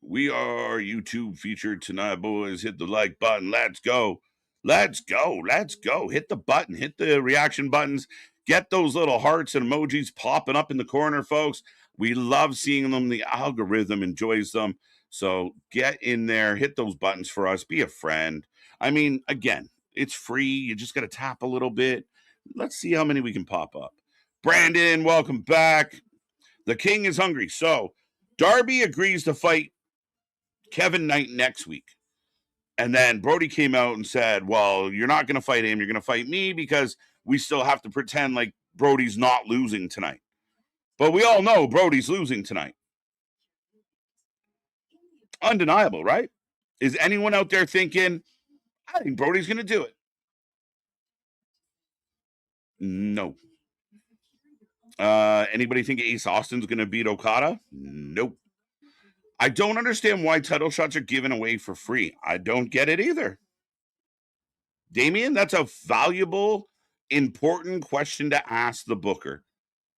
We are YouTube featured tonight, boys. Hit the like button. Let's go. Let's go. Let's go. Hit the button. Hit the reaction buttons. Get those little hearts and emojis popping up in the corner, folks. We love seeing them. The algorithm enjoys them. So get in there. Hit those buttons for us. Be a friend. I mean, again, it's free. You just got to tap a little bit. Let's see how many we can pop up. Brandon, welcome back. The king is hungry. So Darby agrees to fight Kevin Knight next week. And then Brody came out and said, well, you're not going to fight him. You're going to fight me because we still have to pretend like Brody's not losing tonight. But we all know Brody's losing tonight. Undeniable, right? Is anyone out there thinking, I think Brody's going to do it? No. Anybody think Ace Austin's going to beat Okada? Nope. I don't understand why title shots are given away for free. I don't get it either. Damien, that's a valuable, important question to ask the booker.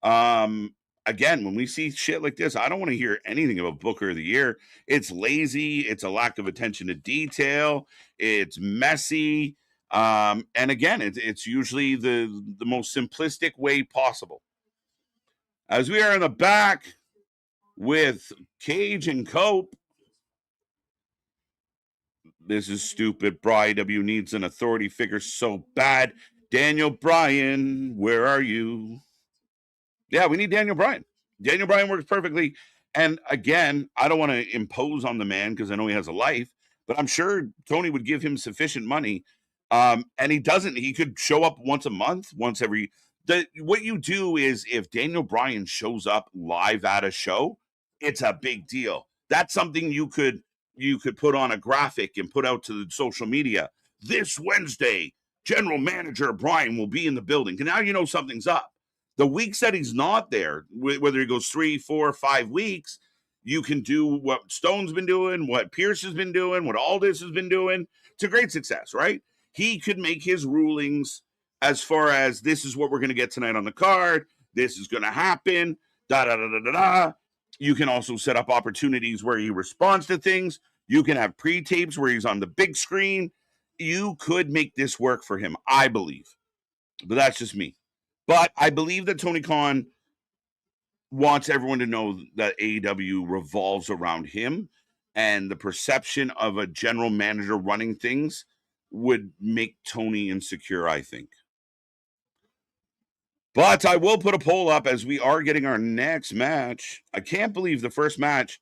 Again, when we see shit like this, I don't want to hear anything about Booker of the Year. It's lazy. It's a lack of attention to detail. It's messy. And again, it's usually the most simplistic way possible. As we are in the back with Cage and Cope. This is stupid. W needs an authority figure so bad. Daniel Bryan, where are you? Yeah, we need Daniel Bryan. Daniel Bryan works perfectly. And again, I don't want to impose on the man because I know he has a life, but I'm sure Tony would give him sufficient money. And he doesn't. He could show up once a month, once every. What you do is if Daniel Bryan shows up live at a show, it's a big deal. That's something you could put on a graphic and put out to the social media. This Wednesday, General Manager Bryan will be in the building. And now you know something's up. The weeks that he's not there, whether he goes 3, 4, 5 weeks, you can do what Stone's been doing, what Pierce has been doing, what Aldis has been doing. It's a great success, right? He could make his rulings as far as this is what we're going to get tonight on the card. This is going to happen. Da da da da da da. You can also set up opportunities where he responds to things. You can have pre-tapes where he's on the big screen. You could make this work for him, I believe. But that's just me. But I believe that Tony Khan wants everyone to know that AEW revolves around him and the perception of a general manager running things would make Tony insecure, I think. But I will put a poll up as we are getting our next match. I can't believe the first match.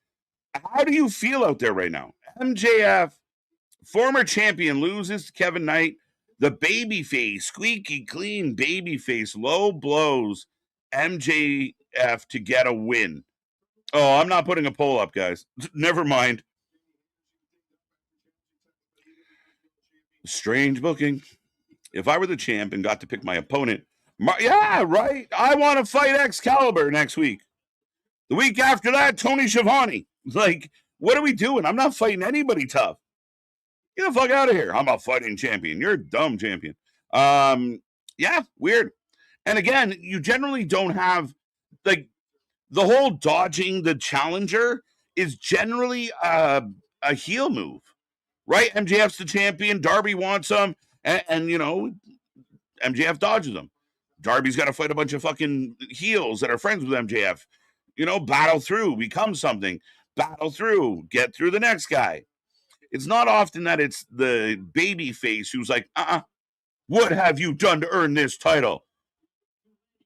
How do you feel out there right now? MJF, former champion, loses to Kevin Knight. The babyface, squeaky clean babyface, low blows MJF to get a win. Oh, I'm not putting a poll up, guys. Never mind. Strange booking. If I were the champ and got to pick my opponent, yeah, right. I want to fight Excalibur next week. The week after that, Tony Schiavone. Like, what are we doing? I'm not fighting anybody tough. Get the fuck out of here. I'm a fighting champion. You're a dumb champion. Yeah, weird. And again, you generally don't have, like, the whole dodging the challenger is generally a heel move, right? MJF's the champion. Darby wants him. And you know, MJF dodges him. Darby's got to fight a bunch of fucking heels that are friends with MJF. You know, battle through, become something. Battle through, get through the next guy. It's not often that it's the baby face who's like, what have you done to earn this title?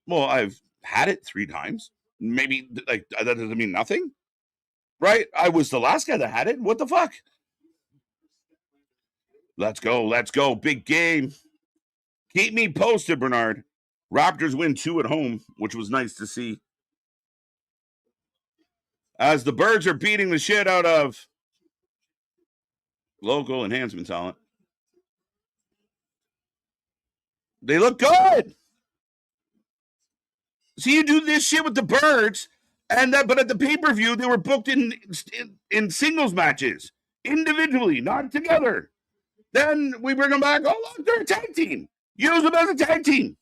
Well, I've had it 3 times. Maybe, like, that doesn't mean nothing, right? I was the last guy that had it. What the fuck? Let's go. Big game. Keep me posted, Bernard. Raptors win 2 at home, which was nice to see. As the Birds are beating the shit out of local enhancement talent. They look good. See, you do this shit with the Birds, but at the pay-per-view, they were booked in singles matches, individually, not together. Then we bring them back. Oh, look, they're a tag team. Use them as a tag team.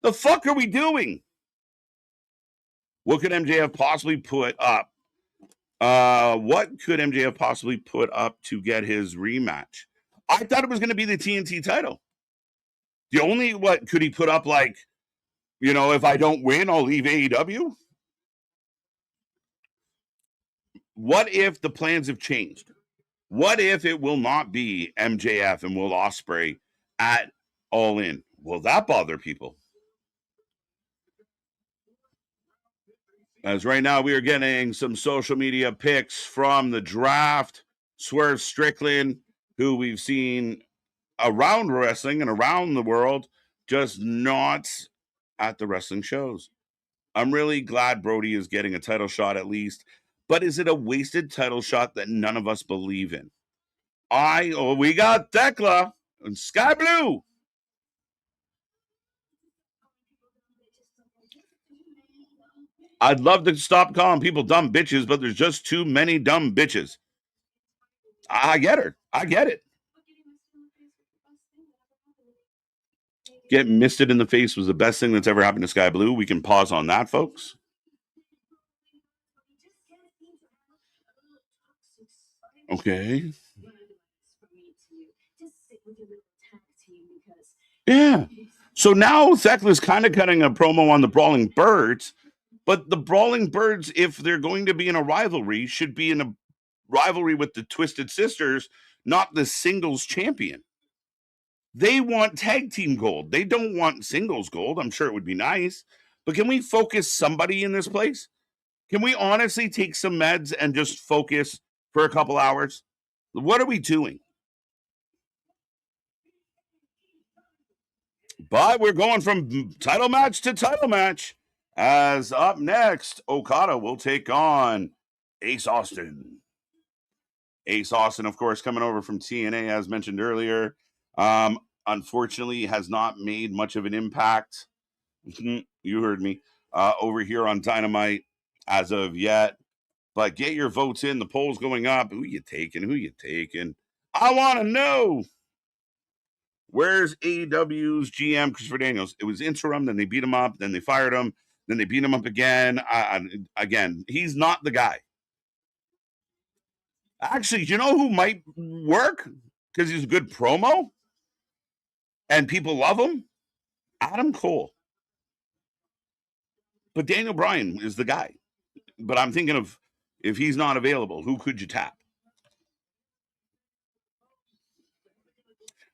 The fuck are we doing? What could MJF possibly put up? What could MJF possibly put up to get his rematch? I thought it was going to be the TNT title. The only, what could he put up, like, you know, if I don't win, I'll leave AEW? What if the plans have changed? What if it will not be MJF and Will Ospreay at All In? Will that bother people? As right now we are getting some social media pics from the draft. Swerve Strickland, who we've seen around wrestling and around the world, just not at the wrestling shows. I'm really glad Brody is getting a title shot at least, but is it a wasted title shot that none of us believe in? We got Thekla and Sky Blue. I'd love to stop calling people dumb bitches, but there's just too many dumb bitches. I get her. I get it. Get misted in the face was the best thing that's ever happened to Sky Blue. We can pause on that, folks. Okay. Yeah. So now Thekla's kind of cutting a promo on the Brawling Birds, but the Brawling Birds, if they're going to be in a rivalry, should be in a rivalry with the Twisted Sisters, not the singles champion. They want tag team gold. They don't want singles gold. I'm sure it would be nice, but can we focus somebody in this place? Can we honestly take some meds and just focus for a couple hours? What are we doing? But we're going from title match to title match. As up next, Okada will take on Ace Austin. Ace Austin, of course, coming over from TNA, as mentioned earlier. Unfortunately, has not made much of an impact. You heard me. Over here on Dynamite as of yet. But get your votes in. The poll's going up. Who you taking? Who you taking? I want to know. Where's AEW's GM, Christopher Daniels? It was interim. Then they beat him up. Then they fired him. Then they beat him up again. Again, he's not the guy. Actually, you know who might work? Because he's a good promo and people love him? Adam Cole. But Daniel Bryan is the guy. But I'm thinking of If he's not available, who could you tap?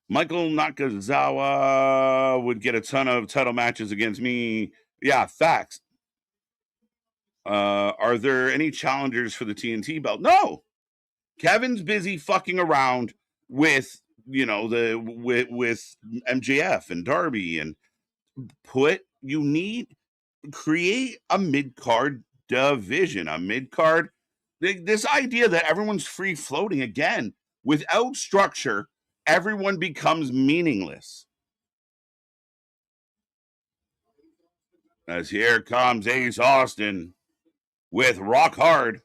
Michael Nakazawa would get a ton of title matches against me. Yeah, facts. Are there any challengers for the TNT belt? No. Kevin's busy fucking around with with MJF and Darby, and create a mid-card division, a mid-card. This idea that everyone's free floating again without structure, everyone becomes meaningless. As here comes Ace Austin with Rock Hard.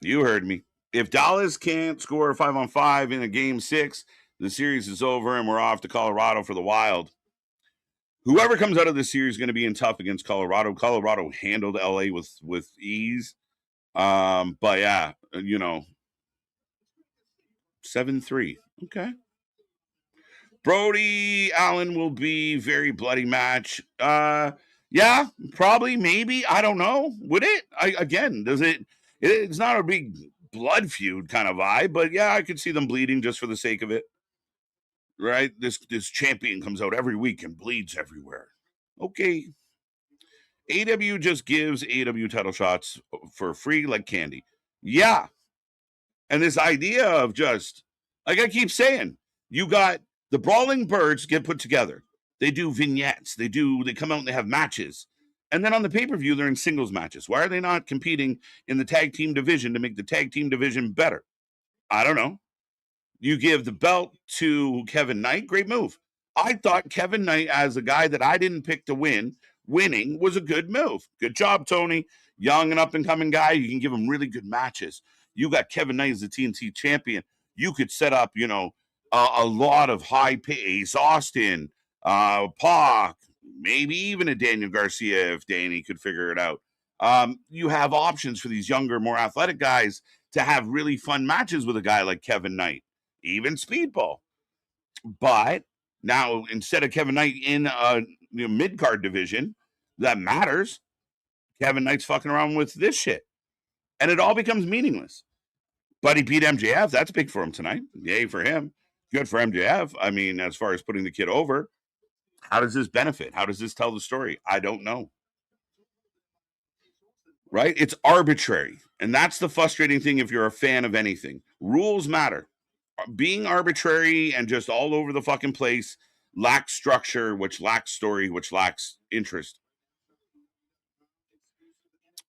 You heard me. If Dallas can't score 5-on-5 in a game 6, the series is over and we're off to Colorado for the Wild. Whoever comes out of this series is going to be in tough against Colorado. Colorado handled LA with ease. But yeah, 7-3. Okay. Brody Allen will be very bloody match. Yeah, probably, maybe. I don't know. Would it? It's not a big blood feud kind of vibe, but yeah, I could see them bleeding just for the sake of it. Right? This champion comes out every week and bleeds everywhere. Okay. AEW just gives AEW title shots for free like candy. Yeah. And this idea of just, like I keep saying, you got the Brawling Birds get put together. They do vignettes. They come out and they have matches. And then on the pay-per-view, they're in singles matches. Why are they not competing in the tag team division to make the tag team division better? I don't know. You give the belt to Kevin Knight. Great move. I thought Kevin Knight, as a guy that I didn't pick to winning was a good move. Good job, Tony. Young and up-and-coming guy. You can give him really good matches. You got Kevin Knight as the TNT champion. You could set up, a lot of high pay. Ace Austin, Pac, maybe even a Daniel Garcia if Danny could figure it out. You have options for these younger, more athletic guys to have really fun matches with a guy like Kevin Knight, even Speedball. But now, instead of Kevin Knight in a mid-card division that matters, Kevin Knight's fucking around with this shit. And it all becomes meaningless. But he beat MJF. That's big for him tonight. Yay for him. Good for MJF. I mean, as far as putting the kid over, how does this benefit? How does this tell the story? I don't know. Right? It's arbitrary. And that's the frustrating thing if you're a fan of anything. Rules matter. Being arbitrary and just all over the fucking place lacks structure, which lacks story, which lacks interest.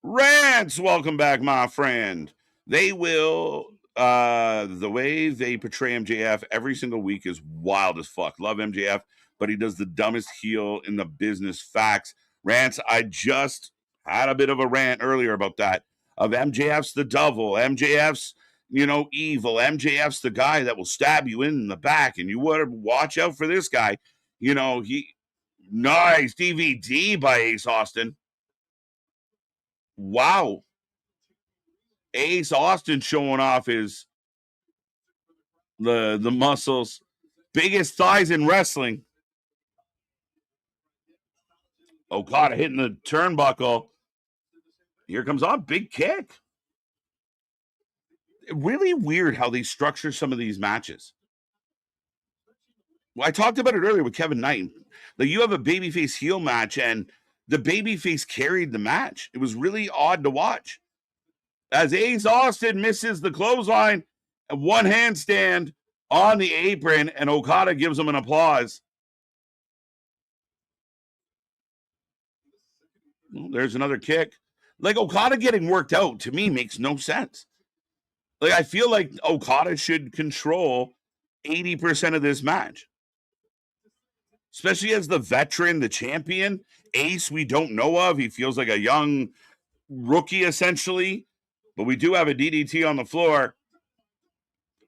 Rants, welcome back, my friend. They will, the way they portray MJF every single week is wild as fuck. Love MJF, but he does the dumbest heel in the business. Facts. Rants, I just had a bit of a rant earlier about that. Of MJF's the devil, MJF's, evil. MJF's the guy that will stab you in the back, and you want to watch out for this guy. Nice DVD by Ace Austin. Wow. Ace Austin showing off his the muscles. Biggest thighs in wrestling. Okada hitting the turnbuckle. Here comes on. Big kick. Really weird how they structure some of these matches. Well, I talked about it earlier with Kevin Knight. Like, you have a babyface heel match, and the babyface carried the match. It was really odd to watch. As Ace Austin misses the clothesline, and one handstand on the apron, and Okada gives him an applause. Well, there's another kick. Like, Okada getting worked out, to me, makes no sense. Like, I feel like Okada should control 80% of this match. Especially as the veteran, the champion. Ace, we don't know of. He feels like a young rookie, essentially. But we do have a DDT on the floor.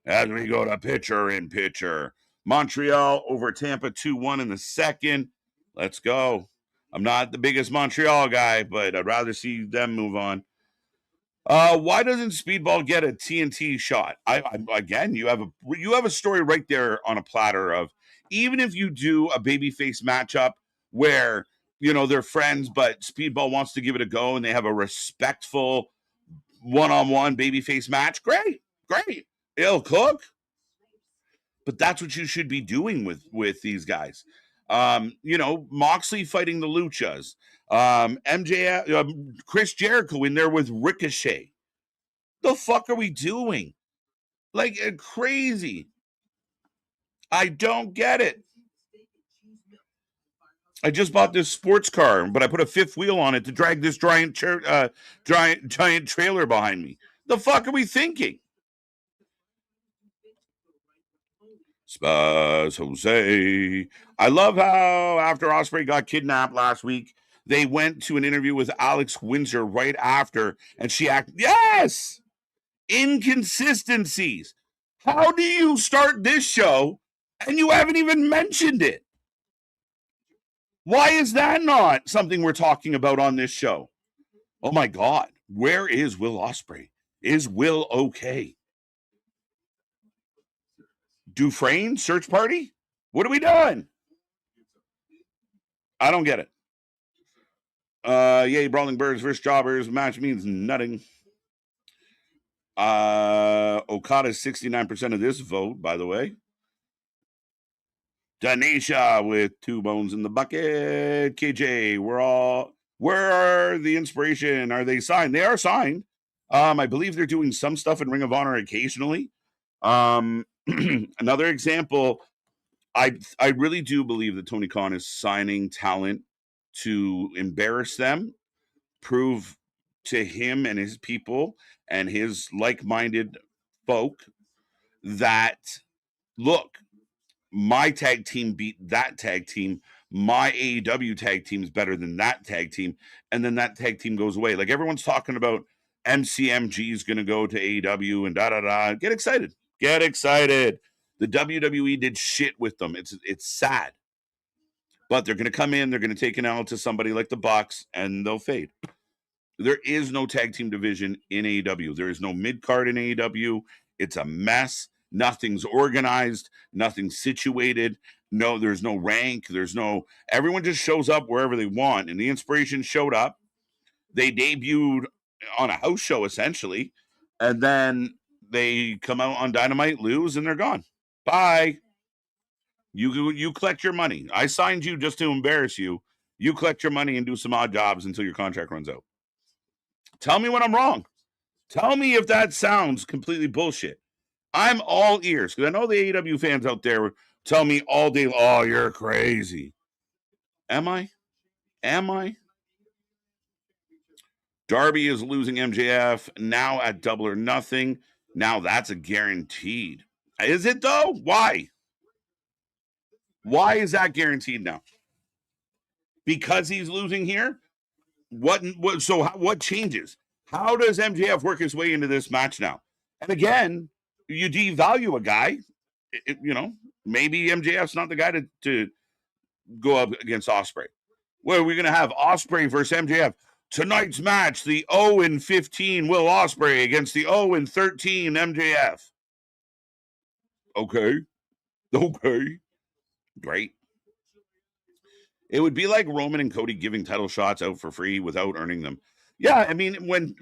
As we go to pitcher. Montreal over Tampa 2-1 in the second. Let's go. I'm not the biggest Montreal guy, but I'd rather see them move on. Why doesn't Speedball get a TNT shot? Again, you have a story right there on a platter of, even if you do a babyface matchup where they're friends, but Speedball wants to give it a go, and they have a respectful one-on-one babyface match. Great. It'll cook. But that's what you should be doing with these guys. Moxley fighting the Luchas. Chris Jericho in there with Ricochet. The fuck are we doing? Like crazy. I don't get it. I just bought this sports car, but I put a fifth wheel on it to drag this giant trailer behind me. The fuck are we thinking? Spaz Jose. I love how after Ospreay got kidnapped last week, they went to an interview with Alex Windsor right after, and she acted. Yes! Inconsistencies. How do you start this show and you haven't even mentioned it? Why is that not something we're talking about on this show? Oh my God. Where is Will Ospreay? Is Will okay? Dufresne search party? What are we doing? I don't get it. Yay, Brawling Birds versus Jobbers. Match means nothing. Okada's 69% of this vote, by the way. Danisha with 2 bones in the bucket. KJ, where are the Inspiration? Are they signed? They are signed. I believe they're doing some stuff in Ring of Honor occasionally. Another example, I really do believe that Tony Khan is signing talent to embarrass them, prove to him and his people and his like-minded folk that, look, my tag team beat that tag team. My AEW tag team is better than that tag team. And then that tag team goes away. Like everyone's talking about MCMG is going to go to AEW and da-da-da. Get excited. The WWE did shit with them. It's sad. But they're going to come in. They're going to take an L to somebody like the Bucks, and they'll fade. There is no tag team division in AEW. There is no mid-card in AEW. It's a mess. Nothing's organized. Nothing's situated. No, there's no rank. Everyone just shows up wherever they want. And the Inspiration showed up. They debuted on a house show, essentially. And then they come out on Dynamite, lose, and they're gone. Bye. You collect your money. I signed you just to embarrass you. You collect your money and do some odd jobs until your contract runs out. Tell me when I'm wrong. Tell me if that sounds completely bullshit. I'm all ears because I know the AEW fans out there tell me all day, oh, you're crazy. Am I? Darby is losing MJF now at Double or Nothing. Now that's a guaranteed. Is it though? Why? Why is that guaranteed now? Because he's losing here? What changes? How does MJF work his way into this match now? And again, you devalue a guy. Maybe MJF's not the guy to go up against Ospreay. Well, are we going to have Ospreay versus MJF? Tonight's match, the 0-15 Will Ospreay against the 0-13 MJF. Okay. Great. It would be like Roman and Cody giving title shots out for free without earning them. Yeah, I mean, when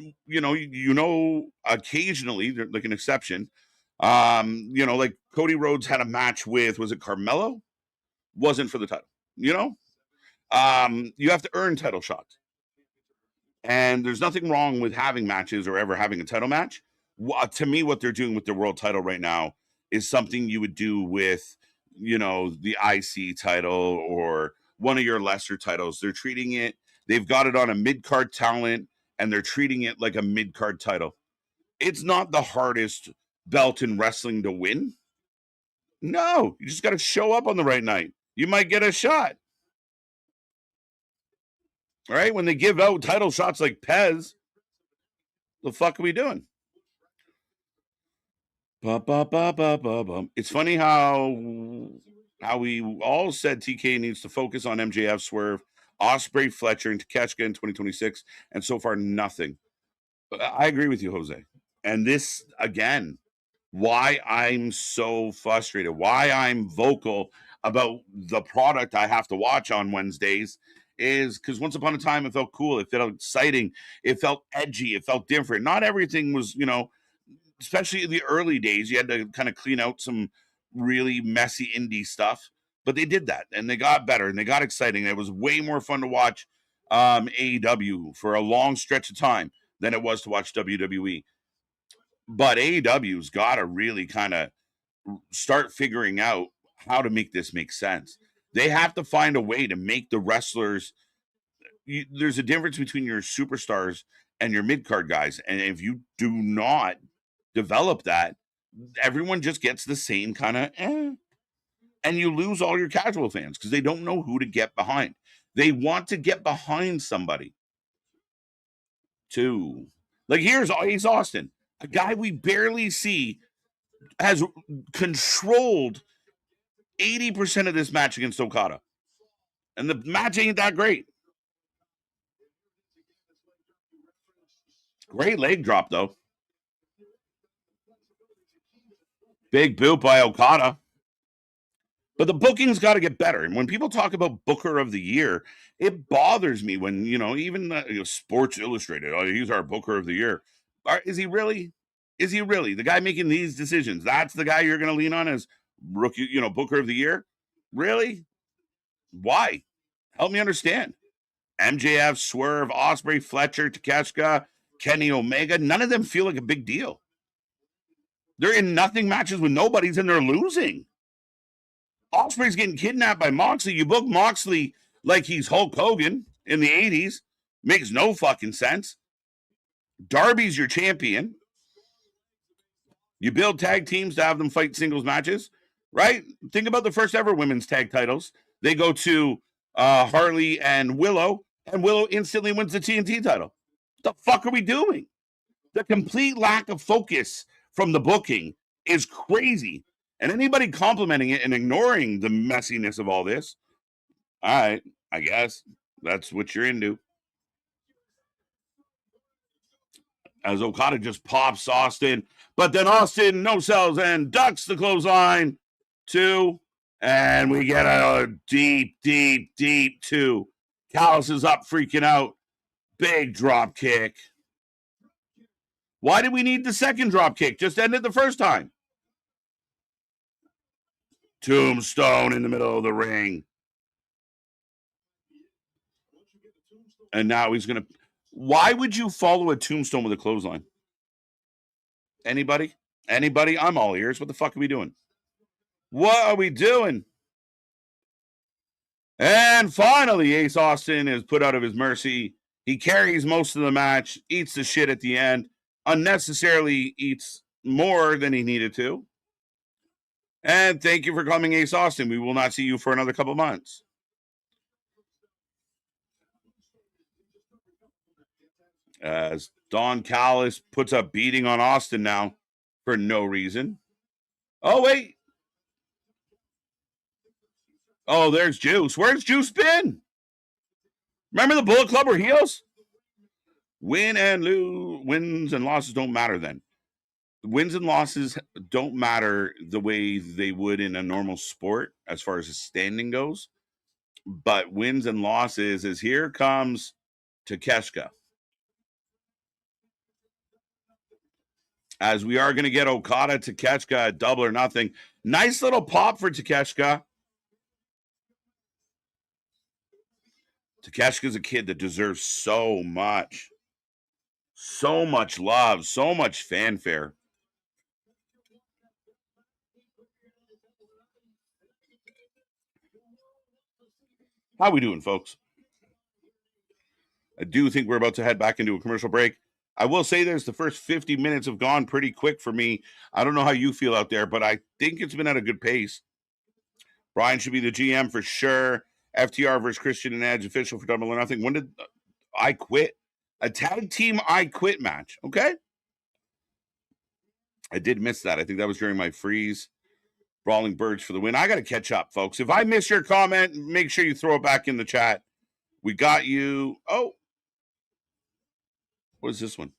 occasionally, like an exception, like Cody Rhodes had a match with, was it Carmelo? Wasn't for the title. You have to earn title shots. And there's nothing wrong with having matches or ever having a title match. To me, what they're doing with the world title right now is something you would do with, the IC title or one of your lesser titles. They've got it on a mid-card talent, and they're treating it like a mid-card title. It's not the hardest belt in wrestling to win. No, you just got to show up on the right night. You might get a shot. All right, when they give out title shots like Pez, the fuck are we doing? It's funny how we all said TK needs to focus on MJF, Swerve, Ospreay, Fletcher, and Takeshita in 2026, and so far nothing. I agree with you, Jose. And this, again, why I'm so frustrated, why I'm vocal about the product I have to watch on Wednesdays is because once upon a time it felt cool, it felt exciting, it felt edgy, it felt different. Not everything was, especially in the early days, you had to kind of clean out some really messy indie stuff. But they did that and they got better and they got exciting. It was way more fun to watch AEW for a long stretch of time than it was to watch WWE. But AEW's got to really kind of start figuring out how to make this make sense. They have to find a way to make the wrestlers. There's a difference between your superstars and your mid card guys, and if you do not develop that, everyone just gets the same kind of and you lose all your casual fans because they don't know who to get behind. They want to get behind somebody too. Like here's Ace Austin, a guy we barely see, has controlled 80% of this match against Okada. And the match ain't that great. Great leg drop, though. Big boot by Okada. But the booking's got to get better. And when people talk about Booker of the Year, it bothers me when, even Sports Illustrated, he's our Booker of the Year. Is he really? Is he really? The guy making these decisions, that's the guy you're going to lean on as rookie, Booker of the Year? Really? Why? Help me understand. MJF, Swerve, Ospreay, Fletcher, Takeshita, Kenny Omega, none of them feel like a big deal. They're in nothing matches with nobodies and they're losing. Ospreay's getting kidnapped by Moxley. You book Moxley like he's Hulk Hogan in the 80s. Makes no fucking sense. Darby's your champion. You build tag teams to have them fight singles matches, right? Think about the first ever women's tag titles. They go to Harley and Willow instantly wins the TNT title. What the fuck are we doing? The complete lack of focus from the booking is crazy. And anybody complimenting it and ignoring the messiness of all this, all right, I guess that's what you're into. As Okada just pops Austin, but then Austin no sells and ducks the clothesline. 2, and we get a deep 2. Callis is up, freaking out. Big drop kick. Why did we need the second drop kick? Just end it the first time. Tombstone in the middle of the ring. And now he's going to... Why would you follow a tombstone with a clothesline? Anybody? I'm all ears. What the fuck are we doing? What are we doing? And finally, Ace Austin is put out of his mercy. He carries most of the match, eats the shit at the end, unnecessarily eats more than he needed to. And thank you for coming, Ace Austin. We will not see you for another couple months. As Don Callis puts a beating on Austin now for no reason. Oh, wait. Oh, there's Juice. Where's Juice been? Remember the Bullet Club were heels? Wins and losses don't matter then. Wins and losses don't matter the way they would in a normal sport as far as the standing goes. But wins and losses is here comes Takeshita. As we are going to get Okada Takeshita at Double or Nothing. Nice little pop for Takeshita. Takeshita's a kid that deserves so much love, so much fanfare. How we doing, folks? I do think we're about to head back into a commercial break. I will say this, the first 50 minutes have gone pretty quick for me. I don't know how you feel out there, but I think it's been at a good pace. Brian should be the GM for sure. FTR versus Christian and Edge, official for Double or Nothing. When did I quit? A tag team I quit match, okay? I did miss that. I think that was during my freeze. Brawling Birds for the win. I got to catch up, folks. If I miss your comment, make sure you throw it back in the chat. We got you. Oh. What is this one?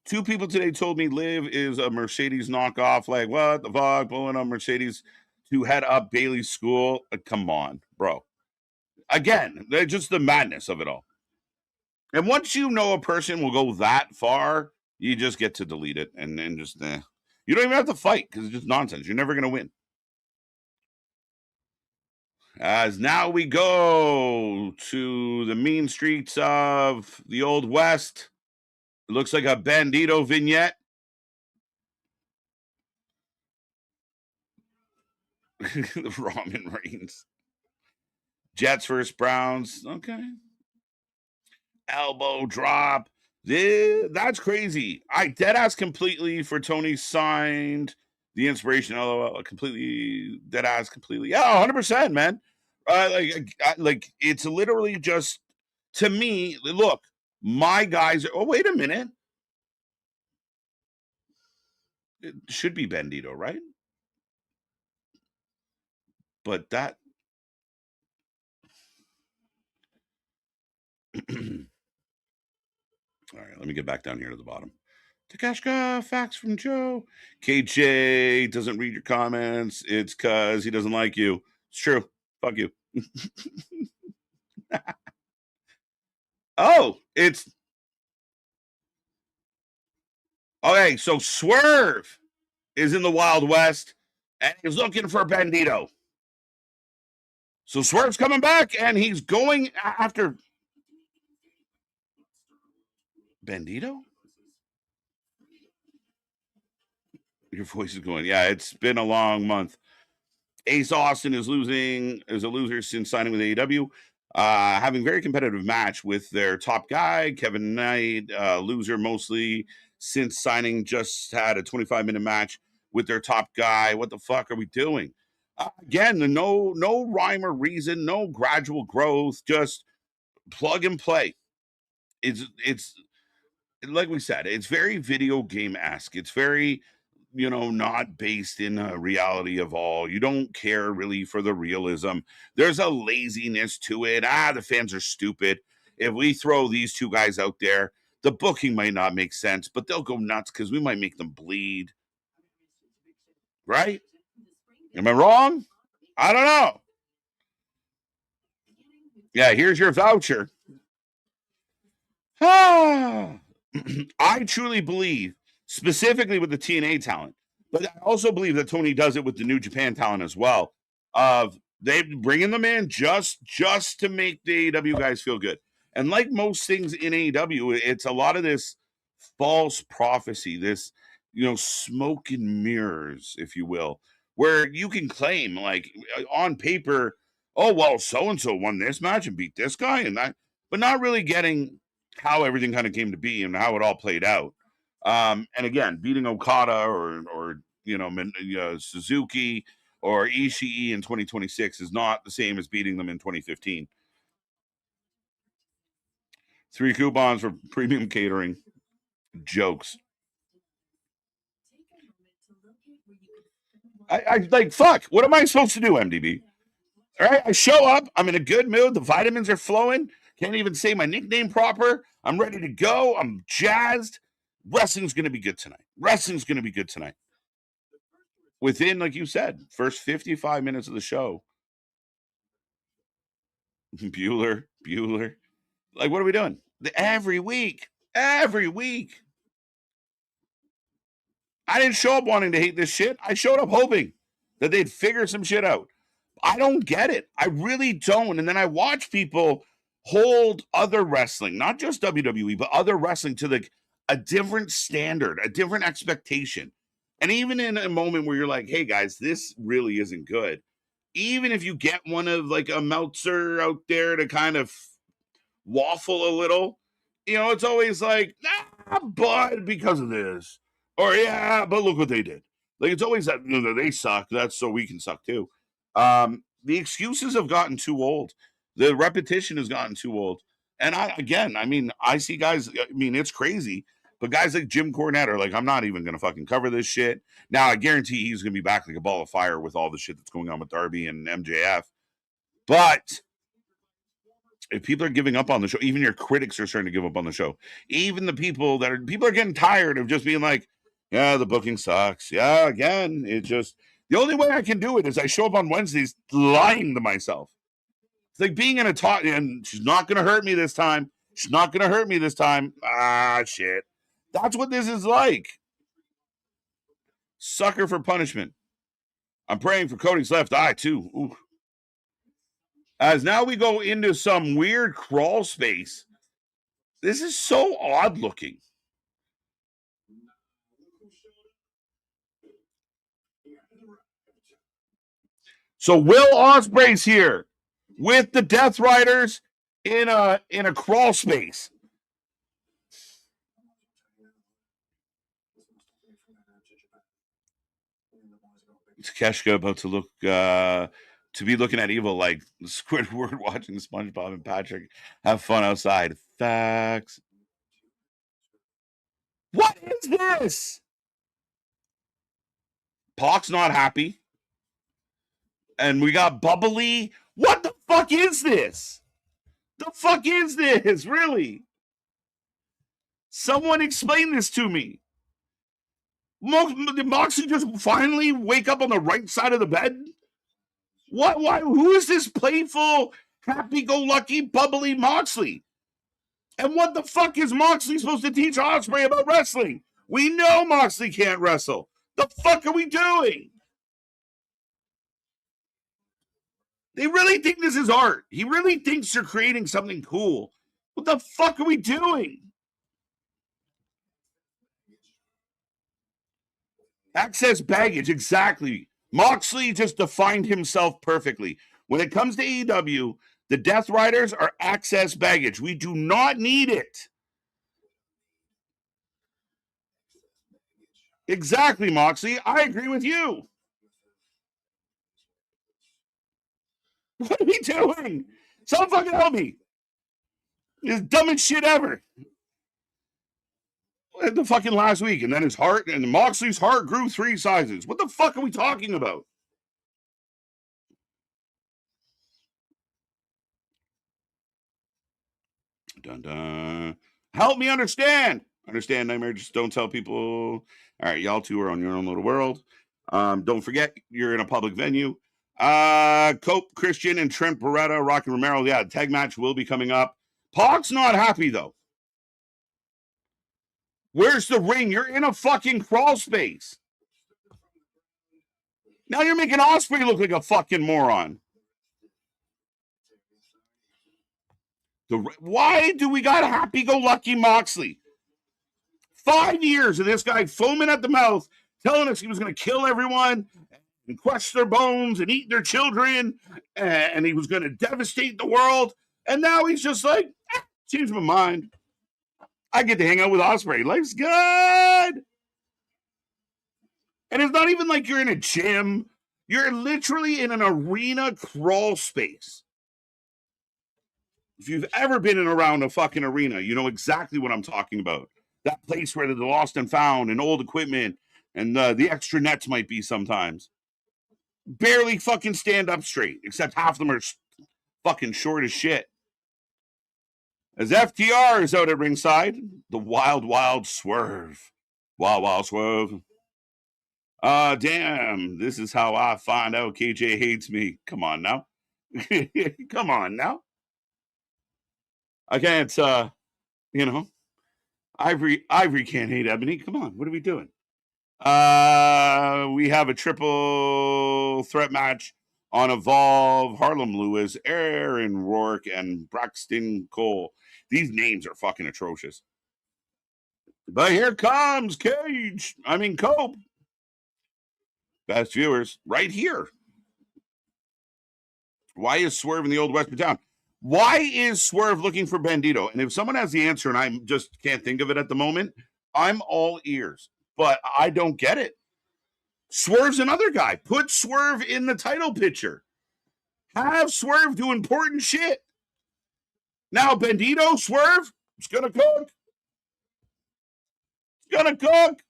2 people today told me Liv is a Mercedes knockoff. Like, what the fuck? Pulling up Mercedes to head up Bailey's school. Come on, bro. Again, just the madness of it all. And once you know a person will go that far, you just get to delete it and just you don't even have to fight because it's just nonsense. You're never going to win. As now we go to the mean streets of the Old West. It looks like a Bandito vignette. The Roman Reigns. Jets versus Browns. Okay. Elbow drop. That's crazy. I deadass completely for Tony signed the inspiration. Completely deadass completely. Yeah, 100%, man. Like it's literally just to me. Look, my guys. Oh, wait a minute. It should be Bandito, right? But that. All right, let me get back down here to the bottom. Takashka, facts from Joe. KJ doesn't read your comments. It's because he doesn't like you. It's true. Fuck you. Oh, it's. Okay, so Swerve is in the Wild West and he's looking for Bandito. So Swerve's coming back and he's going after Bandito? Your voice is going. Yeah, it's been a long month. Ace Austin is a loser since signing with AEW. Having very competitive match with their top guy, Kevin Knight, loser mostly since signing, just had a 25-minute match with their top guy. What the fuck are we doing? Again, no rhyme or reason, no gradual growth, just plug and play. It's like we said, it's very video game-esque. It's very not based in a reality of all. You don't care really for the realism. There's a laziness to it. The fans are stupid. If we throw these two guys out there, the booking might not make sense, but they'll go nuts because we might make them bleed. Right? Am I wrong? I don't know. Yeah, here's your voucher. I truly believe, specifically with the TNA talent, but I also believe that Tony does it with the New Japan talent as well. Of they bringing them in just to make the AEW guys feel good. And like most things in AEW, it's a lot of this false prophecy, this smoke and mirrors, if you will, where you can claim like on paper, oh well, so and so won this match and beat this guy and that, but not really getting how everything kind of came to be and how it all played out. And again, beating Okada or Suzuki or Ishii in 2026 is not the same as beating them in 2015. 3 coupons for premium catering. Jokes. I like, fuck. What am I supposed to do, MDB? All right, I show up. I'm in a good mood. The vitamins are flowing. Can't even say my nickname proper. I'm ready to go. I'm jazzed. Wrestling's going to be good tonight. Within, like you said, first 55 minutes of the show. Bueller. Like, what are we doing? Every week. I didn't show up wanting to hate this shit. I showed up hoping that they'd figure some shit out. I don't get it. I really don't. And then I watch people hold other wrestling, not just WWE, but other wrestling to like a different standard, a different expectation. And even in a moment where you're like, hey guys, this really isn't good. Even if you get one of like a Meltzer out there to kind of waffle a little, it's always like, but because of this. Or yeah, but look what they did. Like it's always that they suck. That's so we can suck too. The excuses have gotten too old. The repetition has gotten too old. And I see guys, it's crazy, but guys like Jim Cornette are like, I'm not even going to fucking cover this shit. Now, I guarantee he's going to be back like a ball of fire with all the shit that's going on with Darby and MJF. But if people are giving up on the show, even your critics are starting to give up on the show. Even the people are getting tired of just being like, yeah, the booking sucks. Yeah, again, it's just the only way I can do it is I show up on Wednesdays lying to myself. like being in a talk, and she's not going to hurt me this time. She's not going to hurt me this time. Ah, shit. That's what this is like. Sucker for punishment. I'm praying for Cody's left eye, too. Ooh. As now we go into some weird crawl space. This is so odd looking. So Will Ospreay's here with the Death Riders in a crawl space. Takeshita about to look to be looking at evil like Squidward watching SpongeBob and Patrick have fun outside. Facts. What is this? Pac's not happy. And we got Bubbly. What the fuck is this? The fuck is this? Really? Someone explain this to me. Did Moxley just finally wake up on the right side of the bed? What? Why? Who is this playful, happy-go-lucky, bubbly Moxley? And what the fuck is Moxley supposed to teach Ospreay about wrestling? We know Moxley can't wrestle. The fuck are we doing? They really think this is art. He really thinks they're creating something cool. What the fuck are we doing? Access baggage, exactly. Moxley just defined himself perfectly. When it comes to AEW, the Death Riders are access baggage. We do not need it. Exactly, Moxley. I agree with you. What are we doing? Someone fucking help me. It's the dumbest shit ever. The fucking last week, and then his heart, and Moxley's heart grew 3 sizes. What the fuck are we talking about? Dun dun. Help me understand. Understand, Nightmare. Just don't tell people. All right, y'all two are on your own little world. Don't forget, you're in a public venue. Cope, Christian, and Trent Beretta, Rocky Romero. Yeah, the tag match will be coming up. Pac's not happy, though. Where's the ring? You're in a fucking crawl space. Now you're making Ospreay look like a fucking moron. Why do we got happy-go-lucky Moxley? 5 years of this guy foaming at the mouth, telling us he was going to kill everyone and crush their bones and eat their children, and he was going to devastate the world. And now he's just like, changed my mind. I get to hang out with Ospreay. Life's good. And it's not even like you're in a gym. You're literally in an arena crawl space. If you've ever been in around a fucking arena, you know exactly what I'm talking about. That place where the lost and found and old equipment and the extra nets might be sometimes. Barely fucking stand up straight, except half of them are fucking short as shit. As FTR is out at ringside, the wild, wild swerve. Wild, wild swerve. Damn, this is how I find out KJ hates me. Come on now. Come on now. I can't, Ivory can't hate Ebony. Come on, what are we doing? We have a triple threat match on Evolve, Harlem Lewis, Aaron Rourke, and Braxton Cole. These names are fucking atrocious. But here comes Cope. Best viewers, right here. Why is Swerve in the old Western town? Why is Swerve looking for Bandito? And if someone has the answer and I just can't think of it at the moment, I'm all ears. But I don't get it. Swerve's another guy. Put Swerve in the title picture. Have Swerve do important shit. Now, Bandito, Swerve, it's going to cook. It's going to cook.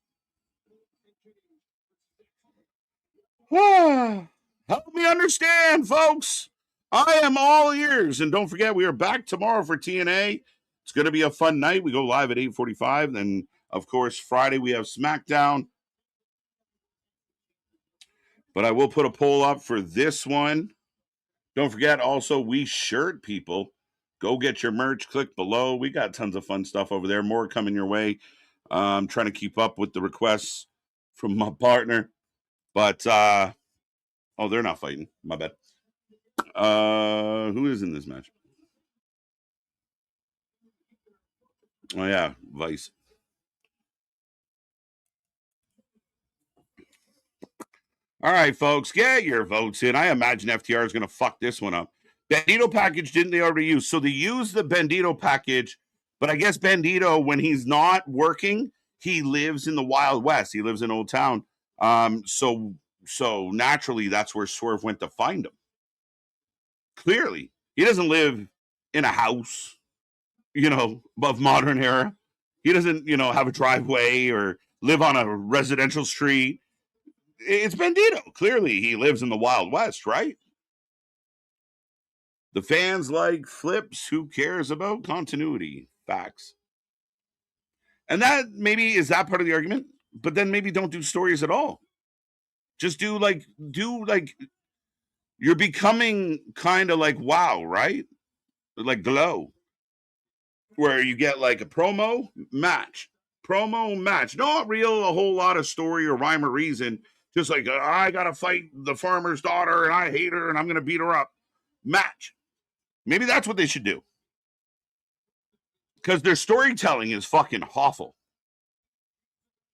Help me understand, folks. I am all ears. And don't forget, we are back tomorrow for TNA. It's going to be a fun night. We go live at 8:45. Then, of course, Friday we have SmackDown. But I will put a poll up for this one. Don't forget, also, we shirt people. Go get your merch. Click below. We got tons of fun stuff over there. More coming your way. I'm trying to keep up with the requests from my partner. But, oh, they're not fighting. My bad. Who is in this match? Oh, yeah, Vice. All right, folks, get your votes in. I imagine FTR is going to fuck this one up. Bandito package didn't they already use? So they used the Bandito package, but I guess Bandito, when he's not working, he lives in the Wild West. He lives in Old Town. So naturally, that's where Swerve went to find him. Clearly, he doesn't live in a house, of modern era. He doesn't, have a driveway or live on a residential street. It's Bandito. Clearly, he lives in the Wild West, right? The fans like flips. Who cares about continuity? Facts. And that maybe is that part of the argument, but then maybe don't do stories at all. Just do like you're becoming kind of like WoW, right? Like Glow, where you get like a promo match, not real a whole lot of story or rhyme or reason. Just like I gotta fight the farmer's daughter and I hate her and I'm gonna beat her up. Match. Maybe that's what they should do. Because their storytelling is fucking awful.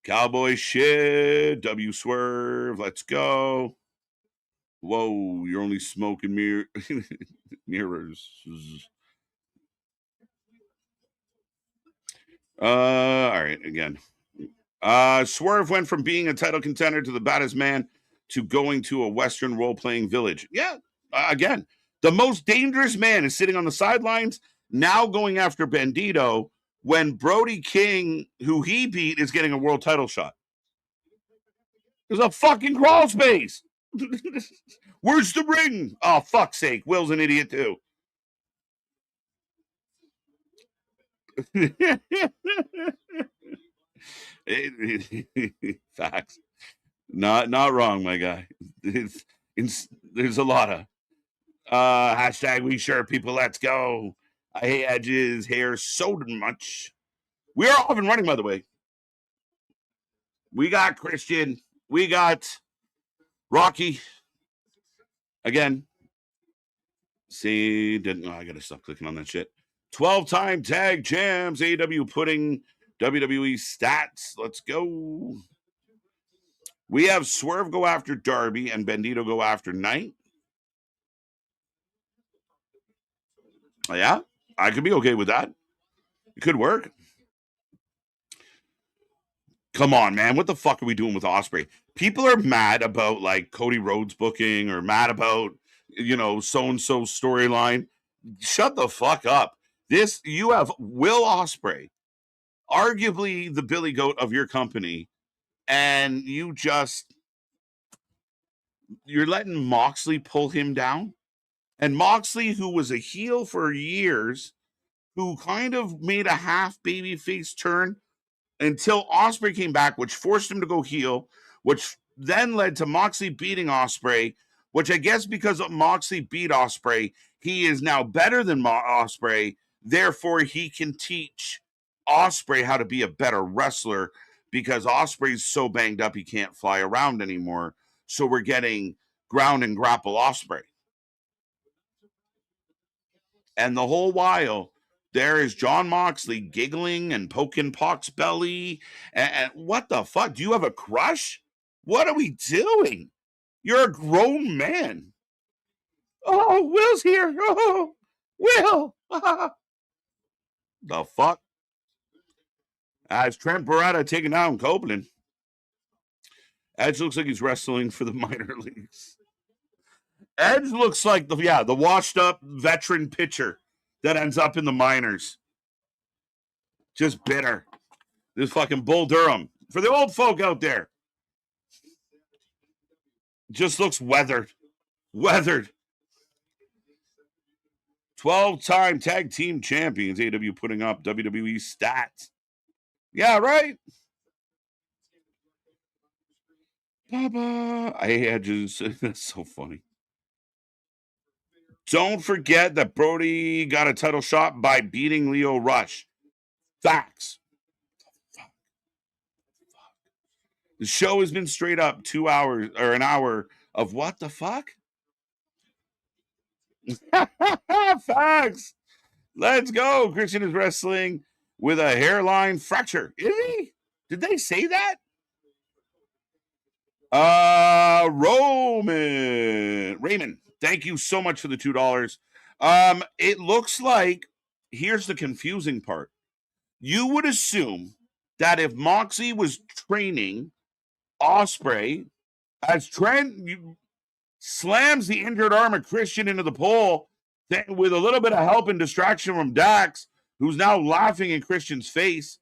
Cowboy shit. W Swerve. Let's go. Whoa, you're only smoking mirrors. All right, again. Swerve went from being a title contender to the baddest man to going to a Western role-playing village. Yeah, again, the most dangerous man is sitting on the sidelines, now going after Bandito, when Brody King, who he beat, is getting a world title shot. There's a fucking crawl space. Where's the ring? Oh, fuck's sake. Will's an idiot, too. Facts. Not wrong, my guy. There's a lot of hashtag we sure people, let's go. I hate Edge's hair so much. We are off and running, by the way. We got Christian. We got Rocky. Again. See, I gotta stop clicking on that shit. 12-time tag champs. AEW putting WWE stats. Let's go. We have Swerve go after Darby and Bandito go after Knight. Yeah, I could be okay with that. It could work. Come on, man. What the fuck are we doing with Ospreay? People are mad about like Cody Rhodes booking or mad about, so-and-so storyline. Shut the fuck up. You have Will Ospreay, arguably the Billy Goat of your company, and you're letting Moxley pull him down. And Moxley, who was a heel for years, who kind of made a half babyface turn until Ospreay came back, which forced him to go heel, which then led to Moxley beating Ospreay, which I guess because Moxley beat Ospreay, he is now better than Ospreay. Therefore, he can teach Ospreay how to be a better wrestler because Ospreay's so banged up he can't fly around anymore. So we're getting ground and grapple Ospreay. And the whole while, there is John Moxley giggling and poking Pac's belly. And what the fuck? Do you have a crush? What are we doing? You're a grown man. Oh, Will's here. Oh, Will. The fuck? As Trent Beretta taking down Copeland. Edge looks like he's wrestling for the minor leagues. Edge looks like the washed up veteran pitcher that ends up in the minors. Just bitter. This fucking Bull Durham. For the old folk out there. Just looks weathered. 12-time tag team champions. AEW putting up WWE stats. Yeah, right? Baba. I Edges. That's so funny. Don't forget that Brody got a title shot by beating Leo Rush. Facts. The show has been straight up 2 hours or an hour of what the fuck? Facts. Let's go. Christian is wrestling with a hairline fracture. Is he? Did they say that? Raymond, thank you so much for the $2. It looks like, here's the confusing part. You would assume that if Moxie was training Osprey as Trent slams the injured arm of Christian into the pole, then with a little bit of help and distraction from Dax, who's now laughing in Christian's face.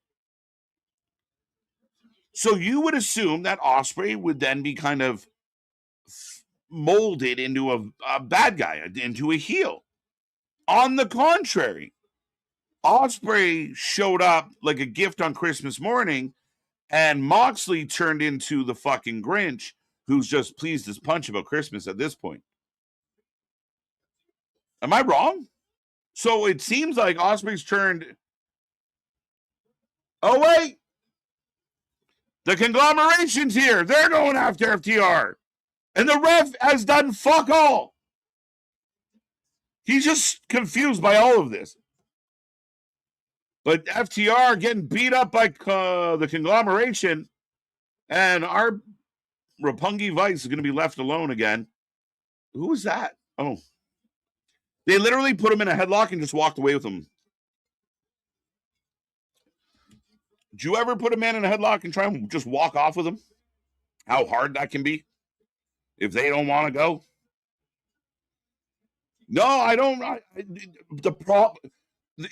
So you would assume that Osprey would then be kind of molded into a bad guy, into a heel. On the contrary, Osprey showed up like a gift on Christmas morning, and Moxley turned into the fucking Grinch, who's just pleased as punch about Christmas at this point. Am I wrong? So it seems like Osprey's turned. Oh, wait. The conglomeration's here. They're going after FTR. And the ref has done fuck all. He's just confused by all of this. But FTR getting beat up by the conglomeration, and our Roppongi Vice is going to be left alone again. Who was that? Oh. They literally put him in a headlock and just walked away with him. Did you ever put a man in a headlock and try and just walk off with him? How hard that can be if they don't want to go? No, I don't. The problem,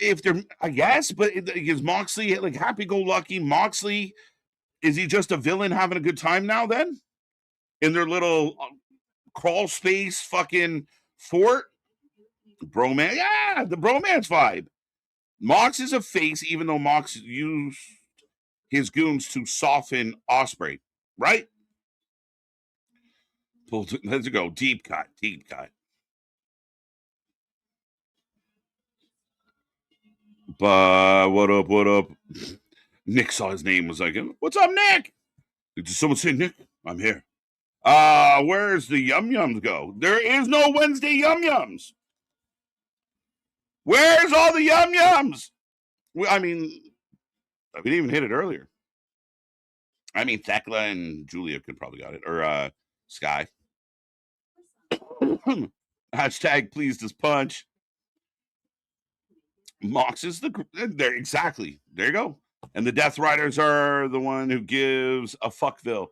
if they're, I guess, but is Moxley like happy-go-lucky? Moxley, is he just a villain having a good time now then? In their little crawl space fucking fort? Bromance, yeah, the bromance vibe. Mox is a face, even though Mox used his goons to soften Osprey, right? Let's go. Deep cut. But what up? Nick saw his name, was like, what's up, Nick? Did someone say Nick? I'm here. Where's the Yum Yums go? There is no Wednesday Yum Yums. Where's all the Yum Yums? I mean, we didn't even hit it earlier. I mean, Thekla and Julia could probably got it. Or Sky. Hashtag pleased as punch. Mox is there, exactly. There you go. And the Death Riders are the one who gives a fuckville.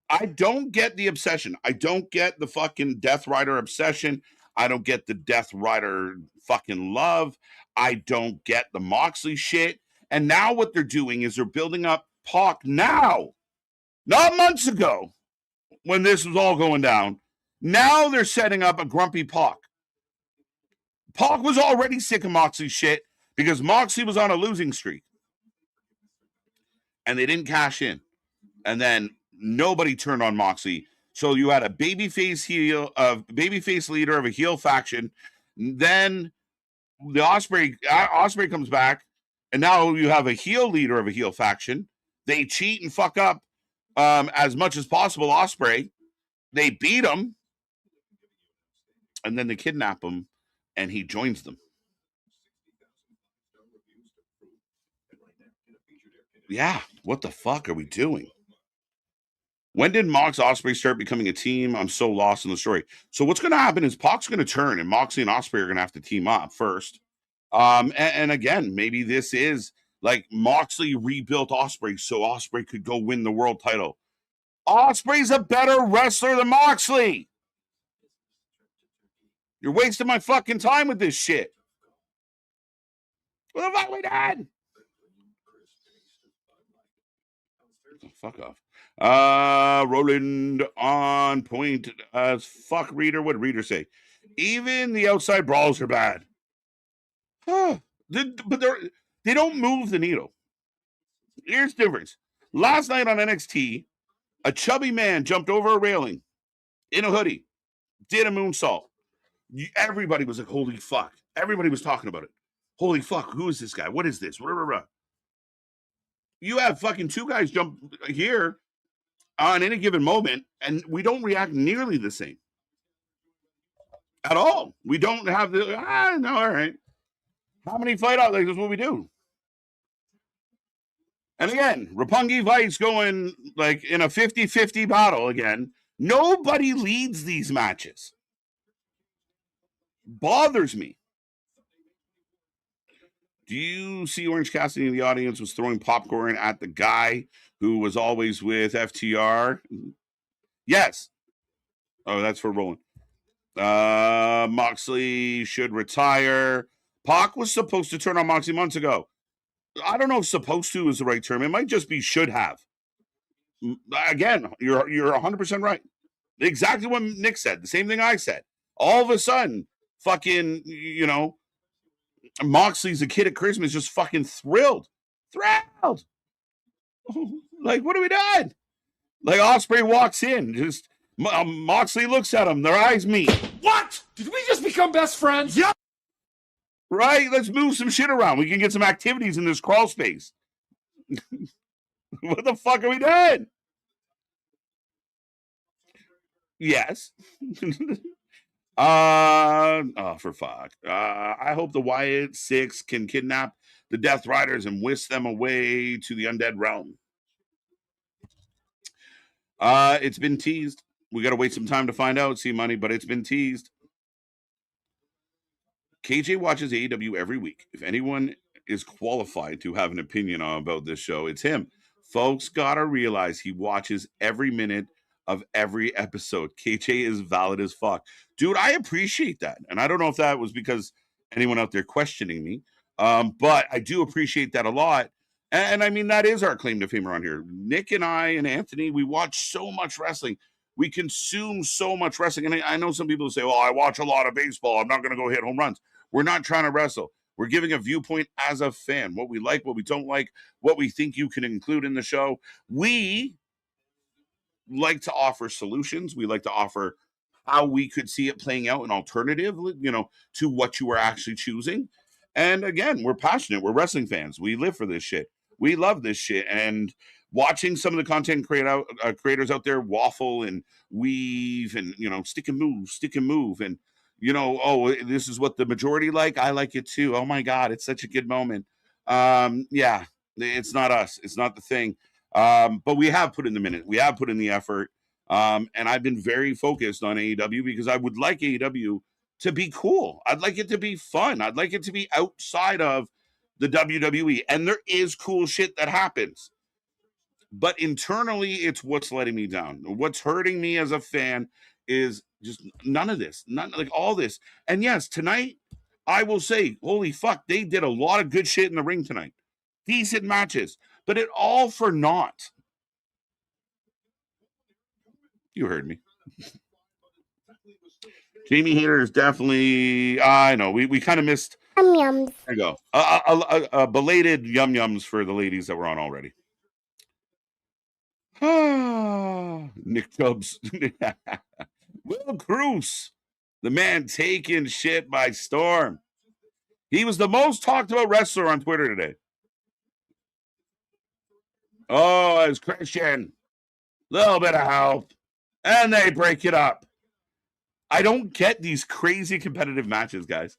I don't get the obsession. I don't get the fucking Death Rider obsession. I don't get the Death Rider fucking love. I don't get the Moxley shit. And now what they're doing is they're building up Pac now, not months ago when this was all going down. Now they're setting up a grumpy Pac. Pac was already sick of Moxley's shit because Moxley was on a losing streak. And they didn't cash in. And then nobody turned on Moxley. So you had a babyface leader of a heel faction. Then the Osprey comes back, and now you have a heel leader of a heel faction. They cheat and fuck up as much as possible. Osprey, they beat him, and then they kidnap him, and he joins them. Yeah, what the fuck are we doing? When did Mox Osprey start becoming a team? I'm so lost in the story. So what's going to happen is Pac's going to turn, and Moxley and Osprey are going to have to team up first. And again, maybe this is like Moxley rebuilt Osprey so Osprey could go win the world title. Osprey's a better wrestler than Moxley. You're wasting my fucking time with this shit. What the fuck we done? Fuck off. Roland on point as fuck. Reader, what did Reader say? Even the outside brawls are bad. But they don't move the needle. Here's the difference. Last night on NXT, a chubby man jumped over a railing in a hoodie, did a moonsault. Everybody was like, holy fuck. Everybody was talking about it. Holy fuck, who is this guy? What is this? You have fucking two guys jump here on any given moment, and we don't react nearly the same at all. We don't have the, no, all right. How many fight out? Like, this is what we do. And again, Roppongi Vice going like in a 50-50 battle again. Nobody leads these matches. Bothers me. Do you see Orange Cassidy in the audience was throwing popcorn at the guy who was always with FTR? Yes. Oh, that's for Roland. Moxley should retire. Pac was supposed to turn on Moxley months ago. I don't know if supposed to is the right term. It might just be should have. Again, you're 100% right. Exactly what Nick said. The same thing I said. All of a sudden, fucking, Moxley's a kid at Christmas, just fucking thrilled. Like, what have we done? Like, Ospreay walks in, just Moxley looks at him. Their eyes meet. What? Did we just become best friends? Yep. Right? Let's move some shit around. We can get some activities in this crawl space. What the fuck are we doing? Yes. For fuck. I hope the Wyatt Six can kidnap the Death Riders and whisk them away to the undead realm. It's been teased. We got to wait some time to find out, see money, but it's been teased. KJ watches AEW every week. If anyone is qualified to have an opinion about this show, it's him. Folks gotta realize he watches every minute of every episode. KJ is valid as fuck. Dude, I appreciate that. And I don't know if that was because anyone out there questioning me, but I do appreciate that a lot. And I mean, that is our claim to fame around here. Nick and I and Anthony, we watch so much wrestling. We consume so much wrestling. And I know some people say, well, I watch a lot of baseball. I'm not going to go hit home runs. We're not trying to wrestle. We're giving a viewpoint as a fan, what we like, what we don't like, what we think you can include in the show. We like to offer solutions. We like to offer how we could see it playing out, an alternative, to what you are actually choosing. And again, we're passionate. We're wrestling fans. We live for this shit. We love this shit. And watching some of the content creators out there waffle and weave and, stick and move. And, this is what the majority like. I like it too. Oh my God, it's such a good moment. Yeah, it's not us. It's not the thing. But we have put in the minute. We have put in the effort. And I've been very focused on AEW because I would like AEW to be cool. I'd like it to be fun. I'd like it to be outside of the WWE. And there is cool shit that happens. But internally, it's what's letting me down. What's hurting me as a fan is just none of this. None, like all this. And yes, tonight, I will say, holy fuck, they did a lot of good shit in the ring tonight. Decent matches. But it all for naught. You heard me. Jamie Hayter is definitely, I know, we kind of missed. Yum-yums. There you go. A belated yum-yums for the ladies that were on already. Nick Chubbs. Will Cruz, the man taking shit by storm. He was the most talked about wrestler on Twitter today. Oh, it's Christian. Little bit of help. And they break it up. I don't get these crazy competitive matches, guys.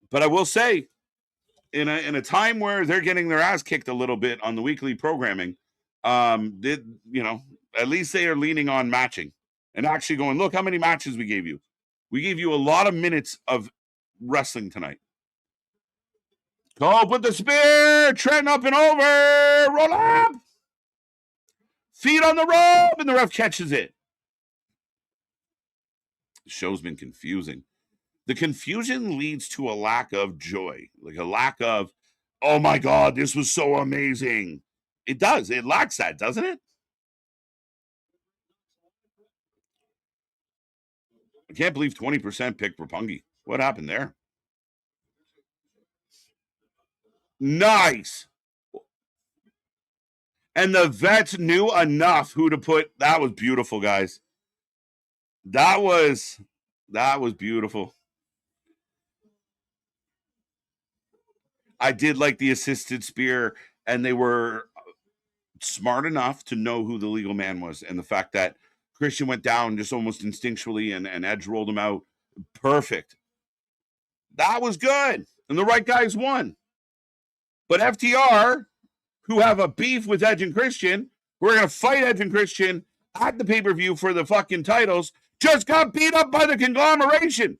But I will say, in a time where they're getting their ass kicked a little bit on the weekly programming, at least they are leaning on matching and actually going, look how many matches we gave you. We gave you a lot of minutes of wrestling tonight. Go with the spear, Trent up and over, roll up. Feet on the rope, and the ref catches it. The show's been confusing. The confusion leads to a lack of joy, like a lack of, oh my God, this was so amazing. It does. It lacks that, doesn't it? I can't believe 20% picked Roppongi. What happened there? Nice. And the vets knew enough who to put. That was beautiful, guys. That was That was beautiful. I did like the assisted spear, and they were smart enough to know who the legal man was, and the fact that Christian went down just almost instinctually, and Edge rolled him out. Perfect. That was good, and the right guys won. But FTR, who have a beef with Edge and Christian, who are going to fight Edge and Christian at the pay-per-view for the fucking titles, just got beat up by the conglomeration.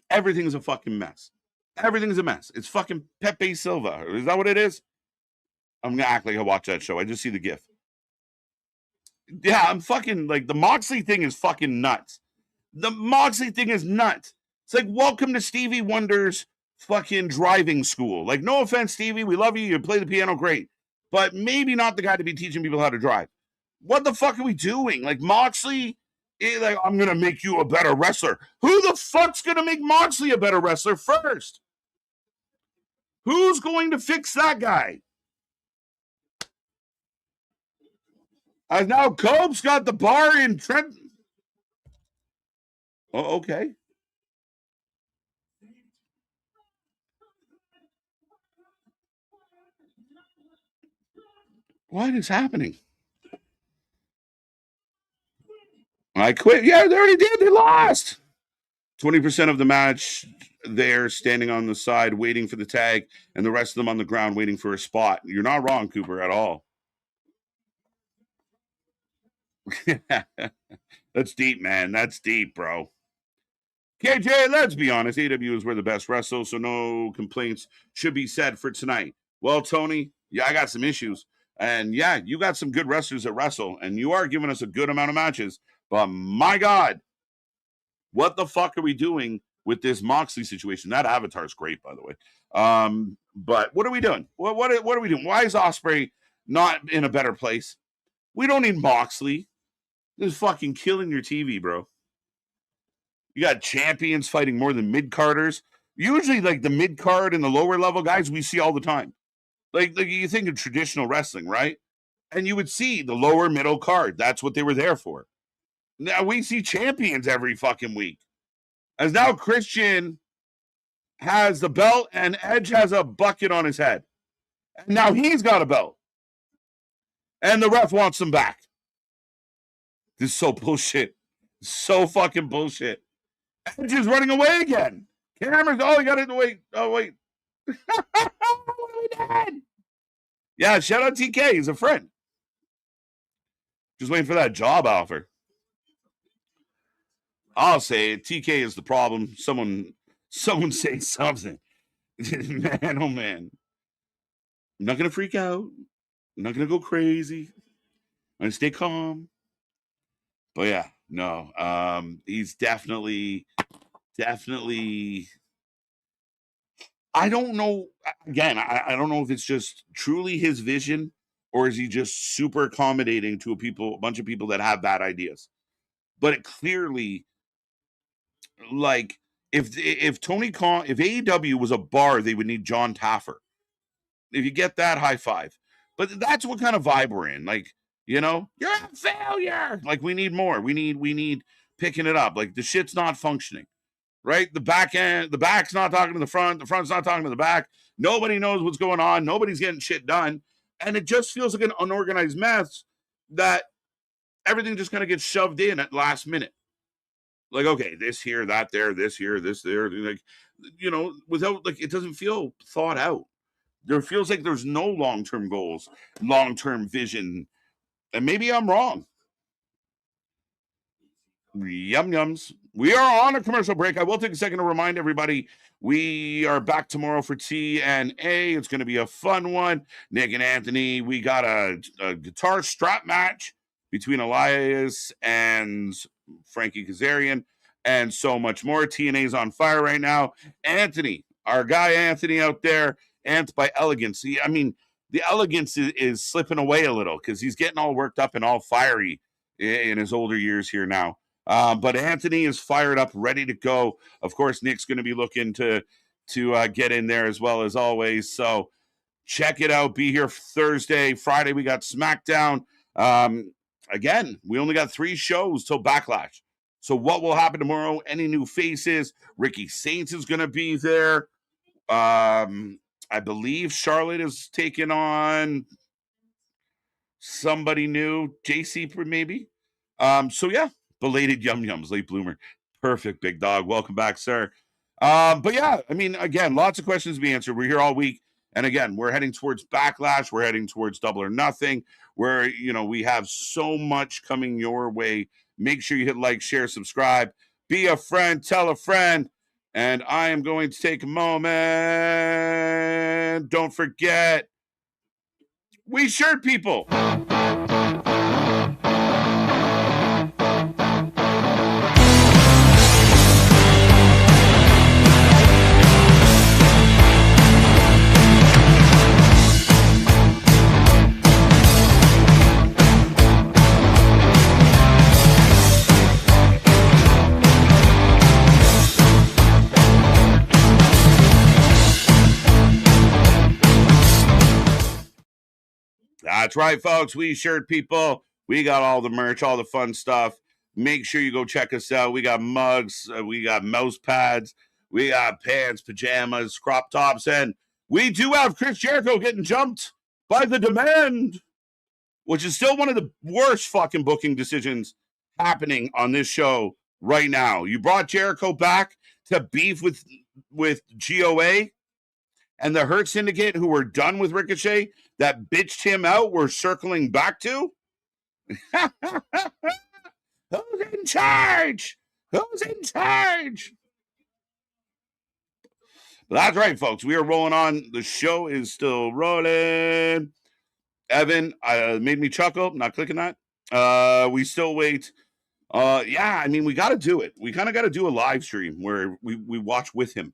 Everything's a fucking mess. Everything's a mess. It's fucking Pepe Silva. Is that what it is? I'm going to act like I watch that show. I just see the GIF. Yeah, I'm fucking, like, the Moxley thing is fucking nuts. The Moxley thing is nuts. It's like, welcome to Stevie Wonder's fucking driving school. Like, no offense, Stevie. We love you. You play the piano great. But maybe not the guy to be teaching people how to drive. What the fuck are we doing? Like, Moxley, like, I'm going to make you a better wrestler. Who the fuck's going to make Moxley a better wrestler first? Who's going to fix that guy? And now Cope's got the bar in Trent. Oh, okay. What is happening? I quit. Yeah, they already did. They lost. 20% of the match, they're standing on the side waiting for the tag, and the rest of them on the ground waiting for a spot. You're not wrong, Cooper, at all. That's deep, man. That's deep, bro. KJ, let's be honest. AEW is where the best wrestle, so no complaints should be said for tonight. Well, Tony, yeah, I got some issues. And yeah, you got some good wrestlers that wrestle, and you are giving us a good amount of matches. But my God, what the fuck are we doing with this Moxley situation? That avatar's great, by the way. But what are we doing? What are we doing? Why is Ospreay not in a better place? We don't need Moxley. This is fucking killing your TV, bro. You got champions fighting more than mid-carders. Usually, like, the mid-card and the lower level guys we see all the time. Like you think of traditional wrestling, right? And you would see the lower middle card. That's what they were there for. Now we see champions every fucking week. As now Christian has the belt and Edge has a bucket on his head. And now he's got a belt. And the ref wants him back. This is so bullshit. So fucking bullshit. Edge is running away again. Cameras, oh, you got to wait. Oh, wait. What are we doing? Yeah, shout out TK. He's a friend. Just waiting for that job offer. I'll say it. TK is the problem. Someone say something. Man, oh man. I'm not going to freak out. I'm not going to go crazy. I'm going to stay calm. But yeah, no. He's definitely I don't know. Again, I don't know if it's just truly his vision, or is he just super accommodating to a bunch of people that have bad ideas. But it clearly, like, if Tony Khan, if AEW was a bar, they would need John Taffer. If you get that, high five. But that's what kind of vibe we're in. Like, you're a failure. Like, we need more. We need picking it up. Like, the shit's not functioning. Right? The back's not talking to the front's not talking to the back. Nobody knows what's going on. Nobody's getting shit done. And it just feels like an unorganized mess that everything just kind of gets shoved in at last minute. Like, okay, this here, that there, this here, this there. Like, without, like, it doesn't feel thought out. There feels like there's no long-term goals, long-term vision. And maybe I'm wrong. Yum yums. We are on a commercial break. I will take a second to remind everybody we are back tomorrow for TNA. It's going to be a fun one. Nick and Anthony, we got a guitar strap match between Elias and Frankie Kazarian and so much more. TNA's on fire right now. Anthony, our guy Anthony out there, Anth by Elegance. I mean, the Elegance is slipping away a little because he's getting all worked up and all fiery in his older years here now. But Anthony is fired up, ready to go. Of course, Nick's going to be looking to get in there as well as always. So check it out. Be here Thursday. Friday, we got SmackDown. again, we only got 3 shows till Backlash. So what will happen tomorrow? Any new faces? Ricky Saints is going to be there. I believe Charlotte is taking on somebody new, JC maybe. So yeah, belated yums, late bloomer. Perfect, big dog. Welcome back, sir. But yeah, I mean, again, lots of questions to be answered. We're here all week. And again, we're heading towards Backlash. We're heading towards Double or Nothing, where, we have so much coming your way. Make sure you hit like, share, subscribe. Be a friend, tell a friend. And I am going to take a moment. Don't forget, we shirt people. That's right, folks. We shirt people. We got all the merch, all the fun stuff. Make sure you go check us out. We got mugs. We got mouse pads. We got pants, pajamas, crop tops. And we do have Chris Jericho getting jumped by the Demand, which is still one of the worst fucking booking decisions happening on this show right now. You brought Jericho back to beef with GOA and the Hurt Syndicate, who were done with Ricochet, that bitched him out, we're circling back to? Who's in charge? Who's in charge? That's right, folks. We are rolling on. The show is still rolling. Evan made me chuckle. Not clicking that. We still wait. Yeah, I mean, we got to do it. We kind of got to do a live stream where we watch with him.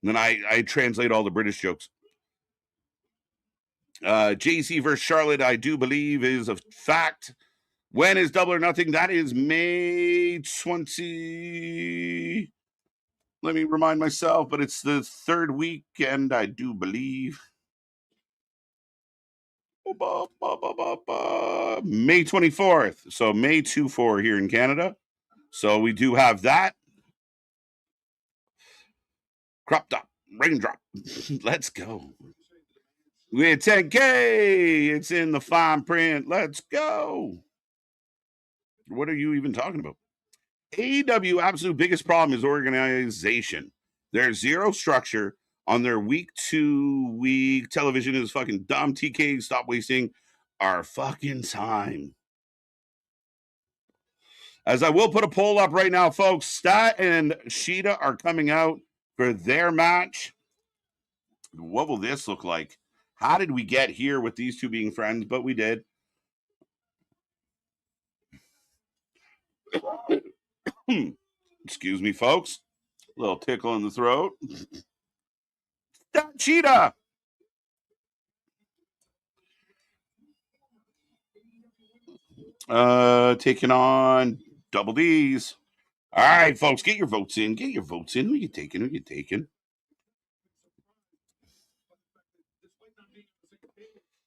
And then I translate all the British jokes. JC versus Charlotte, I do believe, is a fact. When is Double or Nothing? That is May 20. Let me remind myself, but it's the third weekend, I do believe. May 24th. So May 24 here in Canada. So we do have that. Cropped up. Raindrop. Let's go. We had 10K. It's in the fine print. Let's go. What are you even talking about? AEW absolute biggest problem is organization. There's zero structure on their week-to-week television is fucking dumb. TK, stop wasting our fucking time. As I will put a poll up right now, folks. Stat and Sheeta are coming out for their match. What will this look like? How did we get here with these two being friends? But we did. Excuse me, folks. A little tickle in the throat. That Cheetah. Taking on Double D's. All right, folks, get your votes in. Get your votes in. Who you taking? Who you taking?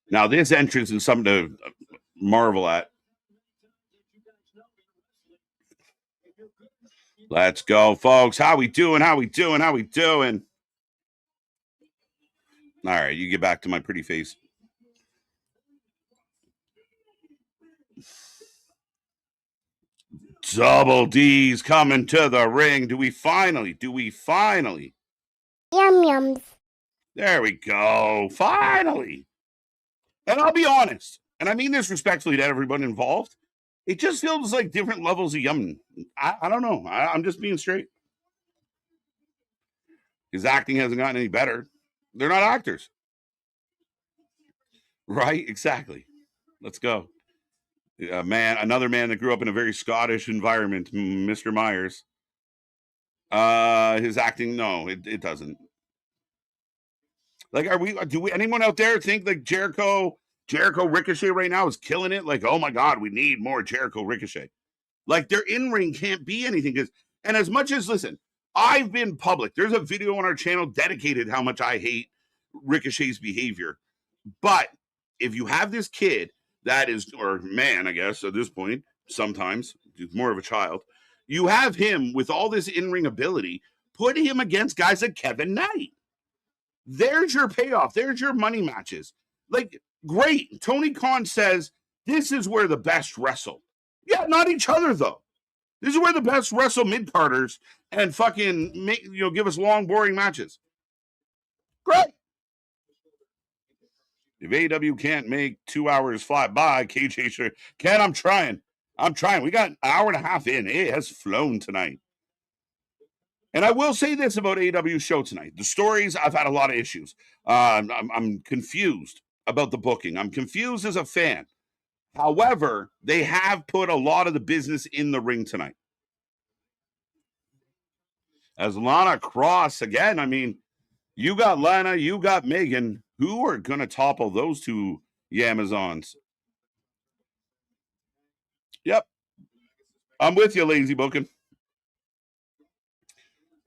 Now, this entrance is something to marvel at. Let's go, folks. How we doing? How we doing? How we doing? All right, you get back to my pretty face. Double D's coming to the ring. Do we finally? Yum yums. There we go. Finally. And I'll be honest, and I mean this respectfully to everyone involved, it just feels like different levels of yum. I don't know. I'm just being straight. His acting hasn't gotten any better. They're not actors. Right? Exactly. Let's go. Another man that grew up in a very Scottish environment, Mr. Myers. His acting, no, it doesn't. Like, anyone out there think like Jericho Ricochet right now is killing it? Like, oh my God, we need more Jericho Ricochet. Like, their in-ring can't be anything. And as much as, listen, I've been public. There's a video on our channel dedicated how much I hate Ricochet's behavior. But if you have this kid that is, or man, I guess at this point, sometimes he's more of a child. You have him with all this in-ring ability. Put him against guys like Kevin Knight. There's your payoff. There's your money matches. Like, great. Tony Khan says this is where the best wrestle. Yeah, not each other though. This is where the best wrestle mid-carders and fucking make, give us long, boring matches. Great. If AEW can't make 2 hours fly by, KJ sure can. I'm trying. We got an hour and a half in. It has flown tonight. And I will say this about AEW's show tonight. The stories, I've had a lot of issues. I'm confused about the booking. I'm confused as a fan. However, they have put a lot of the business in the ring tonight. As Lana Cross, again, I mean, you got Lana, you got Megan. Who are going to topple those two Amazons? Yep. I'm with you, lazy booking.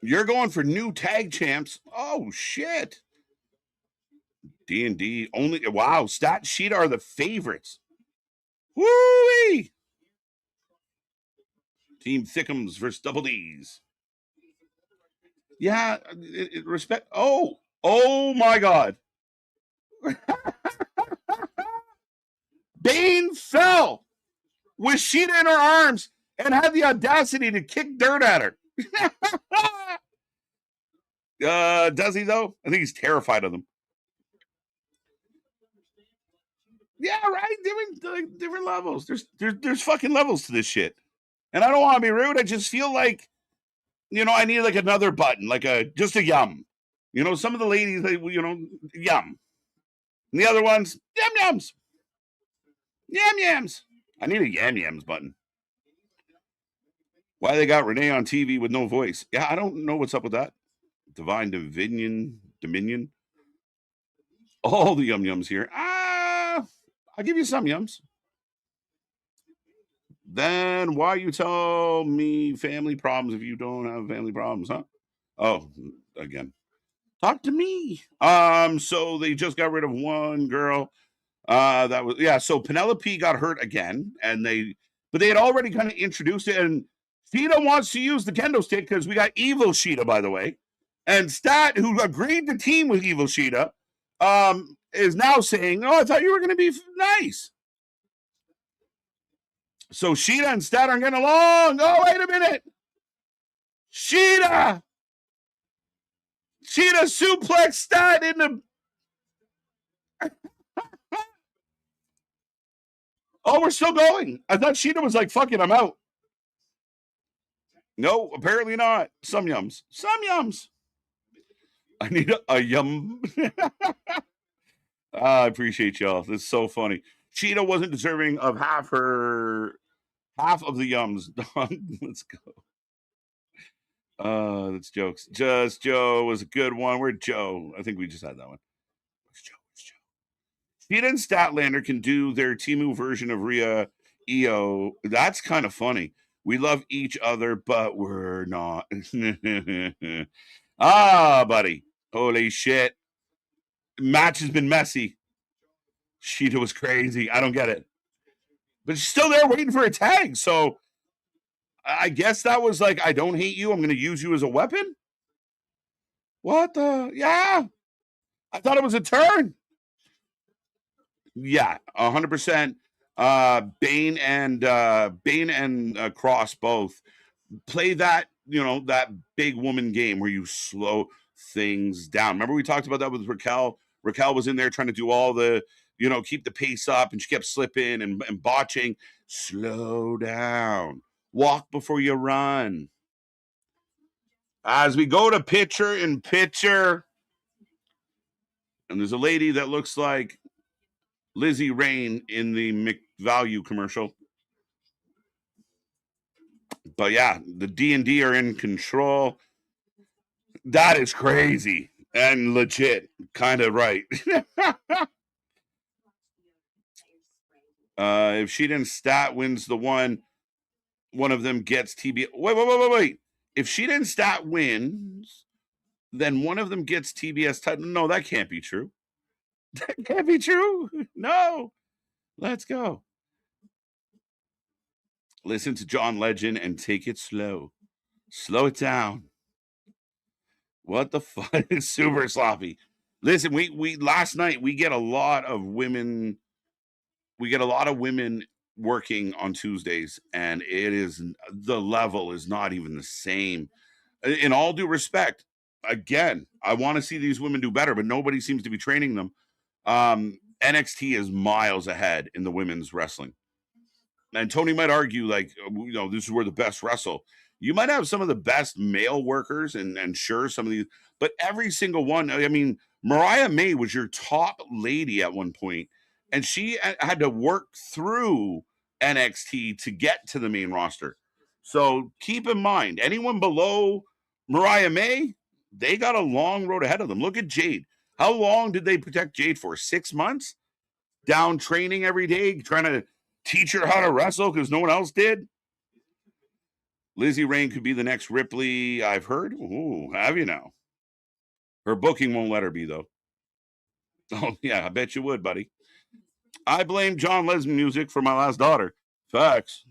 You're going for new tag champs. Oh, shit. D&D only. Wow, Stat Sheet are the favorites. Woo-wee! Team Thickums versus Double D's. Yeah, respect. Oh my God. Bane fell with Sheeta in her arms and had the audacity to kick dirt at her. Does he though? I think he's terrified of them. Yeah, right. Different levels. There's fucking levels to this shit. And I don't want to be rude. I just feel like, I need like another button, like just a yum. Some of the ladies, yum. And the other ones, yum-yums. Yum-yums. I need a yum-yums button. Why they got Renee on TV with no voice? Yeah, I don't know what's up with that. Divine Dominion. All the yum-yums here. I'll give you some yums. Then why you tell me family problems if you don't have family problems, huh? Oh, again. Talk to me. So they just got rid of one girl. So Penelope got hurt again, but they had already kind of introduced it, and Sheeta wants to use the kendo stick because we got Evil Sheeta, by the way. And Stat, who agreed to team with Evil Sheeta, is now saying, "Oh, I thought you were going to be nice." So Sheeta and Stat aren't getting along. Oh, wait a minute. Sheeta suplex Stat in the... Oh, we're still going. I thought Sheeta was like, fuck it, I'm out. No, apparently not. Some yums. I need a yum. I appreciate y'all. This is so funny. Sheeta wasn't deserving of half of the yums. Let's go. That's jokes. Just Joe was a good one. Where'd Joe? I think we just had that one. Where's Joe? Sheeta and Statlander can do their Timu version of Rhea EO. That's kind of funny. We love each other, but we're not. Buddy. Holy shit. Match has been messy. Sheeta was crazy. I don't get it. But she's still there waiting for a tag. So I guess that was like, I don't hate you. I'm going to use you as a weapon. What the? Yeah. I thought it was a turn. Yeah, 100%. Bane and Cross both play that, that big woman game where you slow things down. Remember we talked about that with Raquel? Raquel was in there trying to do all the, keep the pace up, and she kept slipping and botching. Slow down. Walk before you run. As we go to picture in picture, and there's a lady that looks like Lizzie Rain in the McValue commercial. But yeah, the D&D are in control. That is crazy and legit. Kind of right. If she didn't Stat wins the one of them gets TBS. Wait. If she didn't Stat wins, then one of them gets TBS title. No, that can't be true. That can't be true. No. Let's go. Listen to John Legend and take it slow. Slow it down. What the fuck? Super sloppy. Listen, we last night we get a lot of women. We get a lot of women working on Tuesdays, and it is the level is not even the same. In all due respect, again, I want to see these women do better, but nobody seems to be training them. NXT is miles ahead in the women's wrestling. And Tony might argue, like, this is where the best wrestle. You might have some of the best male workers, and sure, some of these, but every single one. I mean, Mariah May was your top lady at one point, and she had to work through NXT to get to the main roster. So keep in mind, anyone below Mariah May, they got a long road ahead of them. Look at Jade. How long did they protect Jade for? 6 months? Down training every day, trying to teach her how to wrestle because no one else did. Lizzie Rain could be the next Ripley, I've heard. Ooh, have you now? Her booking won't let her be, though. Oh, yeah, I bet you would, buddy. I blame John Legend music for my last daughter. Facts.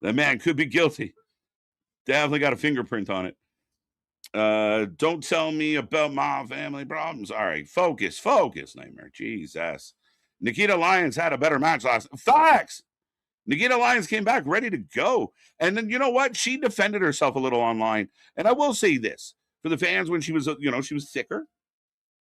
That man could be guilty. Definitely got a fingerprint on it. Don't tell me about my family problems. All right, focus, Nightmare. Jesus. Nikita Lyons had a better match last. Facts. Nikita Lyons came back ready to go. And then you know what? She defended herself a little online. And I will say this for the fans when she was, she was thicker.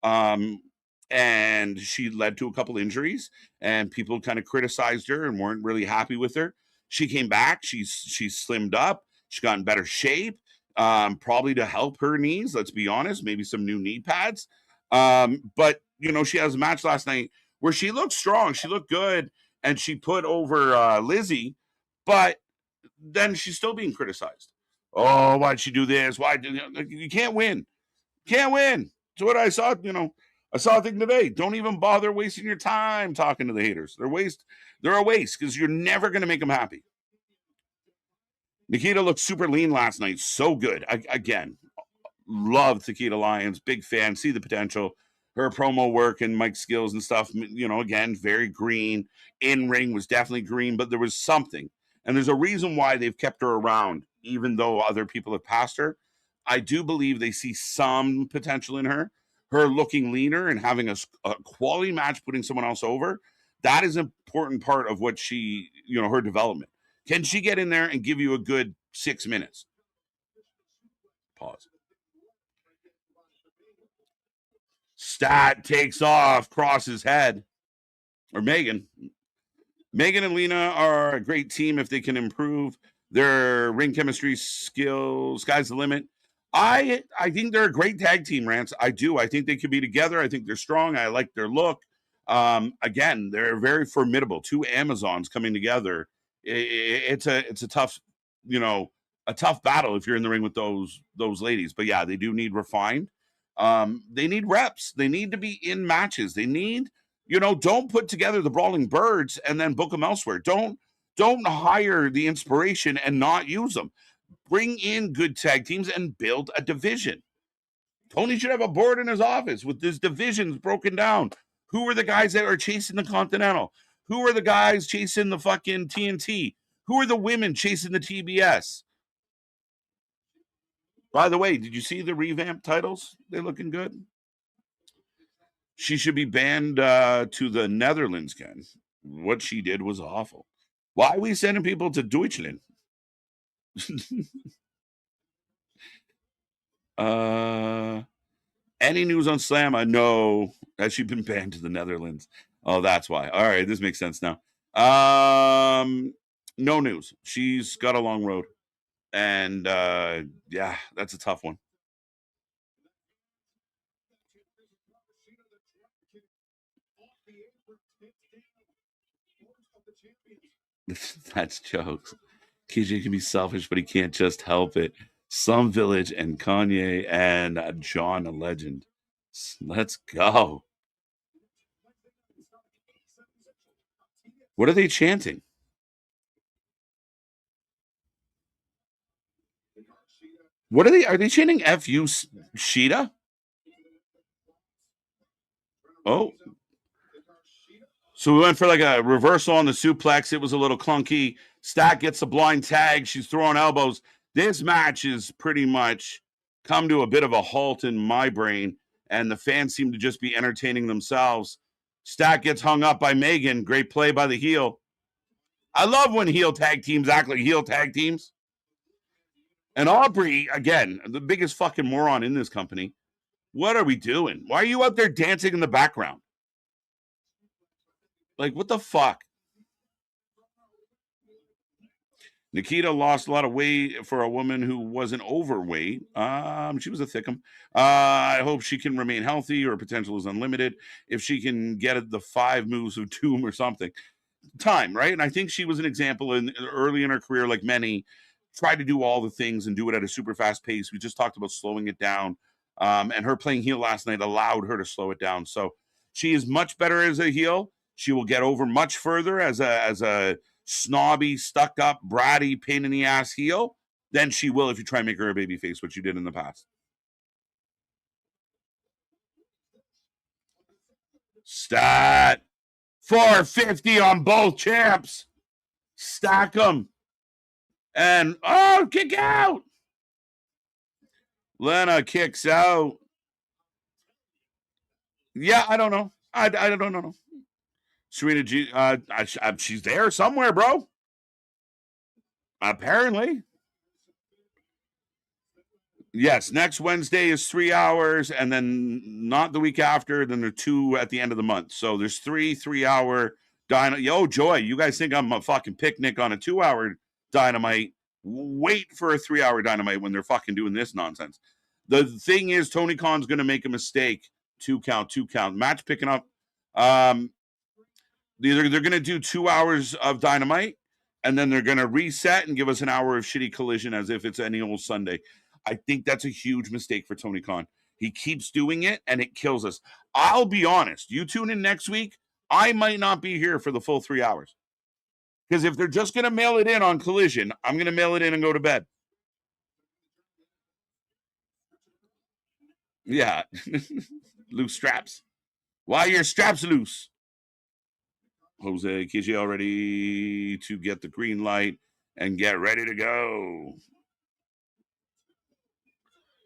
And she led to a couple injuries and people kind of criticized her and weren't really happy with her. She came back. She's slimmed up. She got in better shape. Probably to help her knees. Let's be honest. Maybe some new knee pads. But she has a match last night where she looked strong. She looked good. And she put over Lizzie, but then she's still being criticized. Oh, why'd she do this? Why did you can't win? Can't win. That's what I saw. I saw a thing today. Don't even bother wasting your time talking to the haters. They're a waste because you're never going to make them happy. Nikita looked super lean last night. So good. Again, love Nikita Lyons. Big fan. See the potential. Her promo work and Mike's skills and stuff, again, very green. In ring was definitely green, but there was something. And there's a reason why they've kept her around, even though other people have passed her. I do believe they see some potential in her. Her looking leaner and having a quality match, putting someone else over, that is an important part of what she, her development. Can she get in there and give you a good 6 minutes? Pause. Stat takes off, crosses head. Or Megan. Megan and Lena are a great team if they can improve their ring chemistry skills. Sky's the limit. I think they're a great tag team, Rance. I do. I think they could be together. I think they're strong. I like their look. Again, they're very formidable. Two Amazons coming together. It's a tough, a tough battle if you're in the ring with those ladies. But yeah, they do need refined. They need reps. They need to be in matches. They need, don't put together the Brawling Birds and then book them elsewhere. Don't hire the inspiration and not use them. Bring in good tag teams and build a division. Tony should have a board in his office with his divisions broken down. Who are the guys that are chasing the Continental? Who are the guys chasing the fucking TNT? Who are the women chasing the TBS? By the way, did you see the revamped titles? They're looking good. She should be banned to the Netherlands, Ken. What she did was awful. Why are we sending people to Deutschland? Any news on Slamma? No. Has she been banned to the Netherlands? Oh, that's why. All right, this makes sense now. No news. She's got a long road. And yeah, that's a tough one. That's jokes. KJ can be selfish, but he can't just help it. Some Village and Kanye and John a Legend. Let's go. What are they chanting? What are they chanting? F.U. Sheeta? Oh. So we went for like a reversal on the suplex. It was a little clunky. Stack gets a blind tag. She's throwing elbows. This match is pretty much come to a bit of a halt in my brain, and the fans seem to just be entertaining themselves. Stack gets hung up by Megan. Great play by the heel. I love when heel tag teams act like heel tag teams. And Aubrey, again, the biggest fucking moron in this company. What are we doing? Why are you out there dancing in the background? Like, what the fuck? Nikita lost a lot of weight for a woman who wasn't overweight. She was a thickum. I hope she can remain healthy. Her potential is unlimited. If she can get the 5 moves of doom or something. Time, right? And I think she was an example early in her career, like many, tried to do all the things and do it at a super fast pace. We just talked about slowing it down. And her playing heel last night allowed her to slow it down. So she is much better as a heel. She will get over much further as a snobby, stuck up, bratty, pain in the ass heel than she will if you try and make her a baby face, which you did in the past. Stat 450 on both champs. Stack them. And kick out. Lena kicks out. Yeah, I don't know. I don't know. Serena G, she's there somewhere, bro. Apparently. Yes, next Wednesday is 3 hours, and then not the week after. Then there are 2 at the end of the month. So there's 3 3-hour Dynamite. Yo, Joy, you guys think I'm a fucking picnic on a 2-hour Dynamite? Wait for a 3-hour Dynamite when they're fucking doing this nonsense. The thing is, Tony Khan's going to make a mistake. 2 count. Match picking up. They're going to do 2 hours of Dynamite, and then they're going to reset and give us an hour of shitty Collision as if it's any old Sunday. I think that's a huge mistake for Tony Khan. He keeps doing it, and it kills us. I'll be honest. You tune in next week, I might not be here for the full 3 hours. Because if they're just going to mail it in on Collision, I'm going to mail it in and go to bed. Yeah. Loose straps. Why are your straps loose? Jose Kiji all ready to get the green light and get ready to go.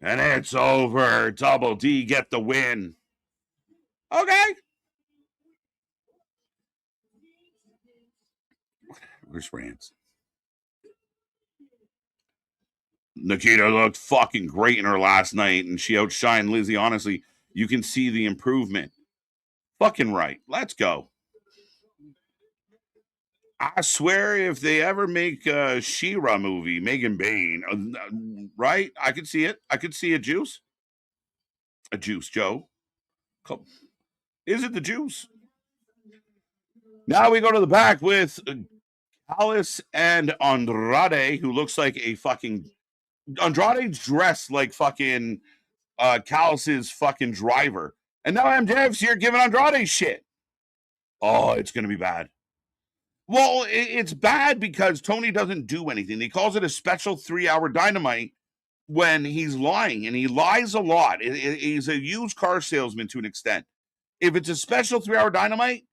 And it's over. Double D get the win. Okay. Where's Rance? Nikita looked fucking great in her last night, and she outshined Lizzie. Honestly, you can see the improvement. Fucking right. Let's go. I swear, if they ever make a She-Ra movie, Megan Bain, right? I could see it. I could see a Juice. A Juice, Joe. Is it the Juice? Now we go to the back with Callis and Andrade, who looks like a fucking... Andrade's dressed like fucking Callis's fucking driver. And now MJF's here giving Andrade shit. Oh, it's going to be bad. Well, it's bad because Tony doesn't do anything. He calls it a special 3-hour Dynamite when he's lying, and he lies a lot. He's a used car salesman to an extent. If it's a special 3-hour Dynamite,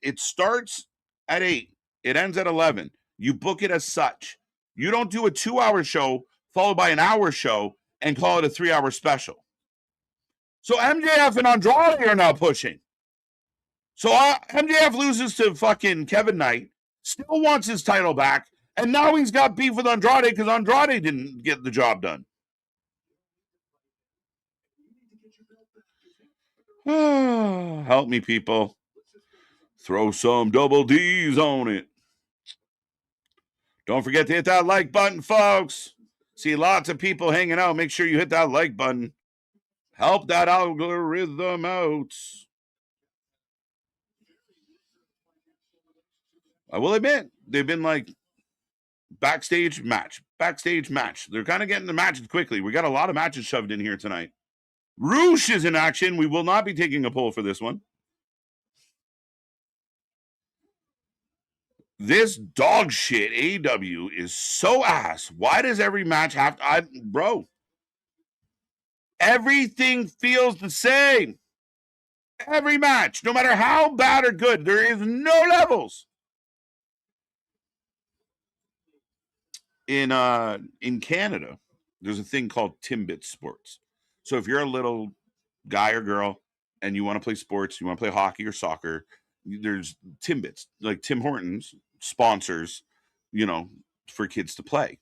it starts at 8. It ends at 11. You book it as such. You don't do a 2-hour show followed by an hour show and call it a 3-hour special. So MJF and Andrade are now pushing. So MJF loses to fucking Kevin Knight, still wants his title back, and now he's got beef with Andrade because Andrade didn't get the job done. Help me, people. Throw some double D's on it. Don't forget to hit that like button, folks. See lots of people hanging out. Make sure you hit that like button. Help that algorithm out. I will admit, they've been like backstage match. They're kind of getting the matches quickly. We got a lot of matches shoved in here tonight. Roosh is in action. We will not be taking a poll for this one. This dog shit AEW is so ass. Why does every match have to... Bro. Everything feels the same. Every match, no matter how bad or good, there is no levels. In Canada, there's a thing called Timbit Sports. So if you're a little guy or girl and you want to play sports, you want to play hockey or soccer, there's Timbits, like Tim Hortons sponsors, for kids to play.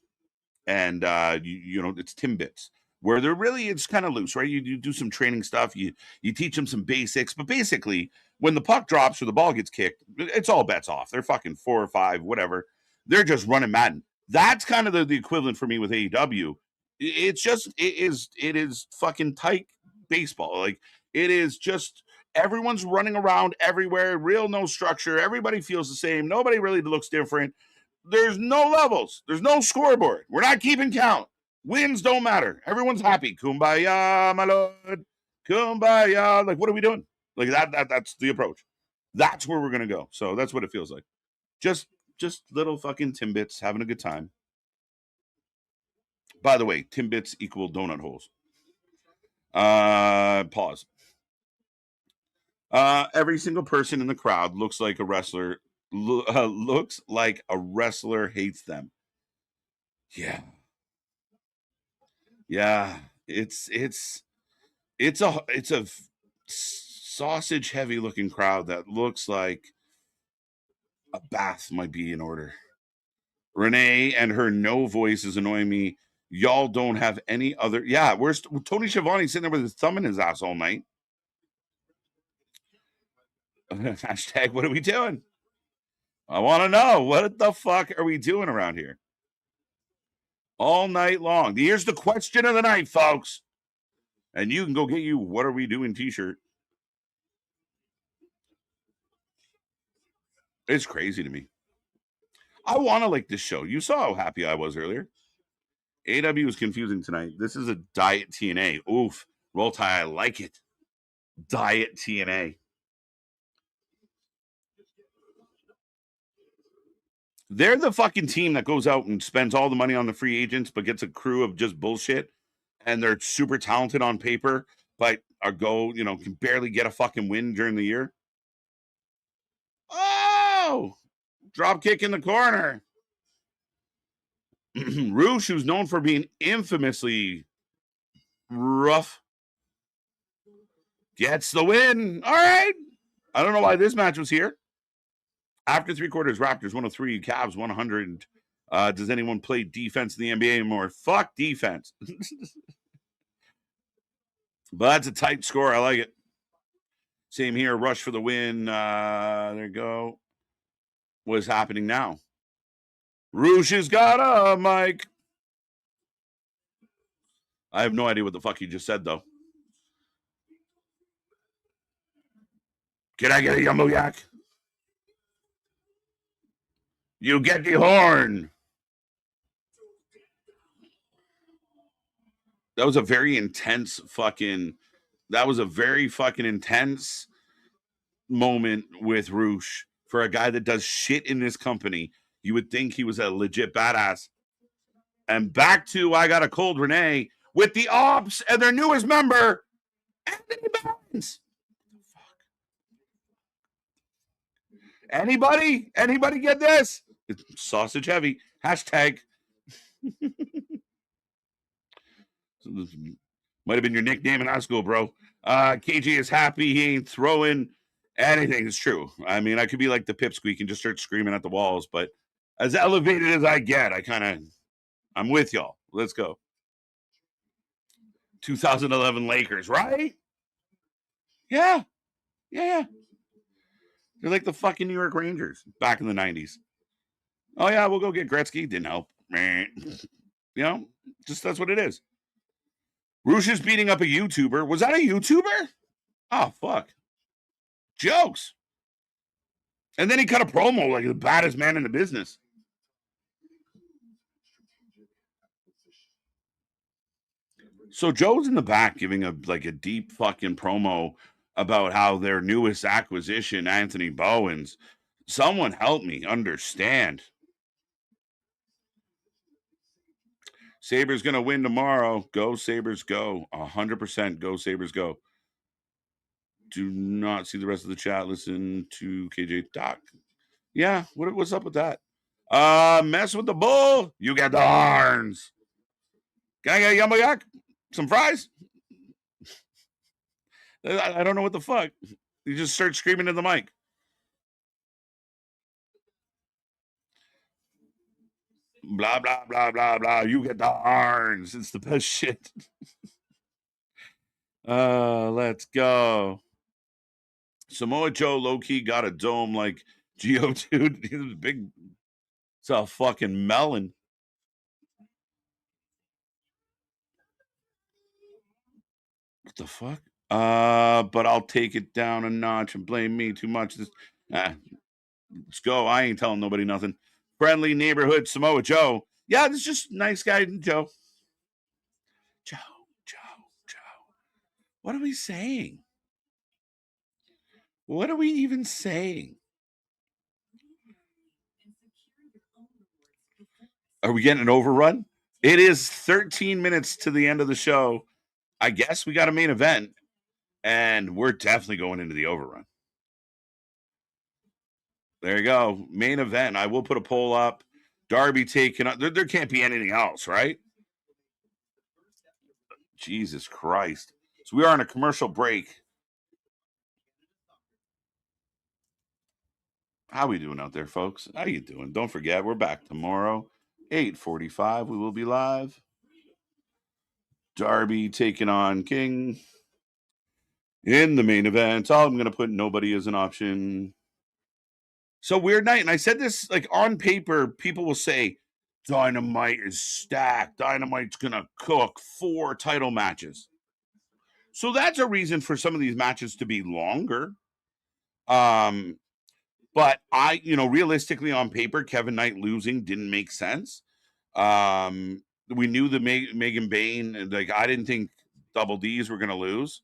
And it's Timbits where they're really, it's kind of loose, right? You do some training stuff, you teach them some basics, but basically when the puck drops or the ball gets kicked, it's all bets off. They're fucking 4 or 5, whatever. They're just running Madden. That's kind of the equivalent for me with AEW. It is fucking tight baseball. Like, it is just everyone's running around everywhere, real no structure. Everybody feels the same. Nobody really looks different. There's no levels. There's no scoreboard. We're not keeping count. Wins don't matter. Everyone's happy. Kumbaya, my lord. Kumbaya. Like, what are we doing? Like, that's the approach. That's where we're gonna go. So that's what it feels like. Just little fucking Timbits having a good time. By the way, Timbits equal donut holes. Pause. Every single person in the crowd looks like a wrestler. Looks like a wrestler hates them. Yeah. Yeah, it's a sausage heavy looking crowd that looks like a bath might be in order. Renee and her no voice is annoying me. Y'all don't have any other. Yeah, where's Tony Schiavone sitting there with his thumb in his ass all night? Hashtag, what are we doing? I want to know, what the fuck are we doing around here? All night long. Here's the question of the night, folks. And you can go get you what are we doing t-shirt. It's crazy to me. I want to like this show. You saw how happy I was earlier. AW is confusing tonight. This is a diet TNA. Oof. Roll Tide, I like it. Diet TNA. They're the fucking team that goes out and spends all the money on the free agents, but gets a crew of just bullshit. And they're super talented on paper, but can barely get a fucking win during the year. Oh! Drop kick in the corner. Roosh, who's known for being infamously rough, gets the win. All right. I don't know why this match was here. After 3 quarters, Raptors 103, Cavs 100. Does anyone play defense in the NBA anymore? Fuck defense. But that's a tight score. I like it. Same here. Rush for the win. There you go. What's happening now? Roosh has got a mic. I have no idea what the fuck he just said, though. Can I get a yumbo yak? You get the horn. That was a very intense moment with Roosh for a guy that does shit in this company. You would think he was a legit badass. And back to I Got a Cold Renee with the Ops and their newest member, Anthony Barnes. Anybody get this? It's sausage heavy. Hashtag. Might have been your nickname in high school, bro. KJ is happy he ain't throwing anything. It's true. I mean, I could be like the pipsqueak and just start screaming at the walls, but as elevated as I get, I'm with y'all. Let's go. 2011 Lakers, right? Yeah. They're like the fucking New York Rangers back in the 90s. Oh, yeah, we'll go get Gretzky. Didn't help. Just that's what it is. Roosh is beating up a YouTuber. Was that a YouTuber? Oh, fuck. Jokes. And then he cut a promo like the baddest man in the business. So Joe's in the back giving a deep fucking promo about how their newest acquisition, Anthony Bowens. Someone help me understand. Sabres going to win tomorrow. Go Sabres, go. 100% go Sabres, go. Do not see the rest of the chat. Listen to KJ talk. Yeah, what's up with that? Mess with the bull, you get the horns. Can I get a yummy some fries? I don't know what the fuck. You just start screaming in the mic. Blah, blah, blah, blah, blah. You get the horns. It's the best shit. Let's go. Samoa Joe low-key got a dome like Geo, dude. He was big. It's a fucking melon. What the fuck? But I'll take it down a notch and blame me too much. Let's go. I ain't telling nobody nothing. Friendly neighborhood Samoa Joe. Yeah, this is just nice guy Joe. Joe. What are we saying? What are we even saying? Are we getting an overrun? It is 13 minutes to the end of the show. I guess we got a main event, and we're definitely going into the overrun. There you go. Main event. I will put a poll up. Darby taking up. There can't be anything else, right? Jesus Christ. So we are on a commercial break. How we doing out there, folks? How you doing? Don't forget, we're back tomorrow, 8:45. We will be live. Darby taking on King in the main event. I'm going to put nobody as an option. So weird night. And I said this like on paper, people will say, Dynamite is stacked. Dynamite's going to cook 4 title matches. So that's a reason for some of these matches to be longer. But realistically on paper, Kevin Knight losing didn't make sense. We knew the Megan Bain, like I didn't think Double D's were going to lose.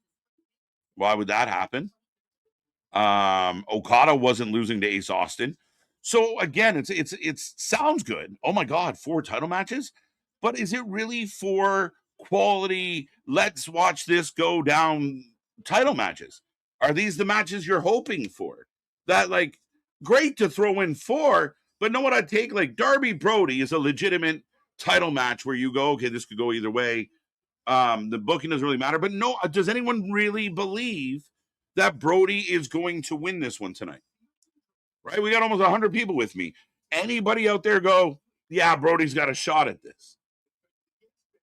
Why would that happen? Okada wasn't losing to Ace Austin. So again, it sounds good. Oh my God, 4 title matches. But is it really for quality? Let's watch this go down title matches. Are these the matches you're hoping for? That like great to throw in 4, but know what I'd take? Like Darby Brody is a legitimate title match where you go, okay, this could go either way. The booking doesn't really matter. But no, does anyone really believe that Brody is going to win this one tonight? Right? We got almost 100 people with me. Anybody out there go, yeah, Brody's got a shot at this?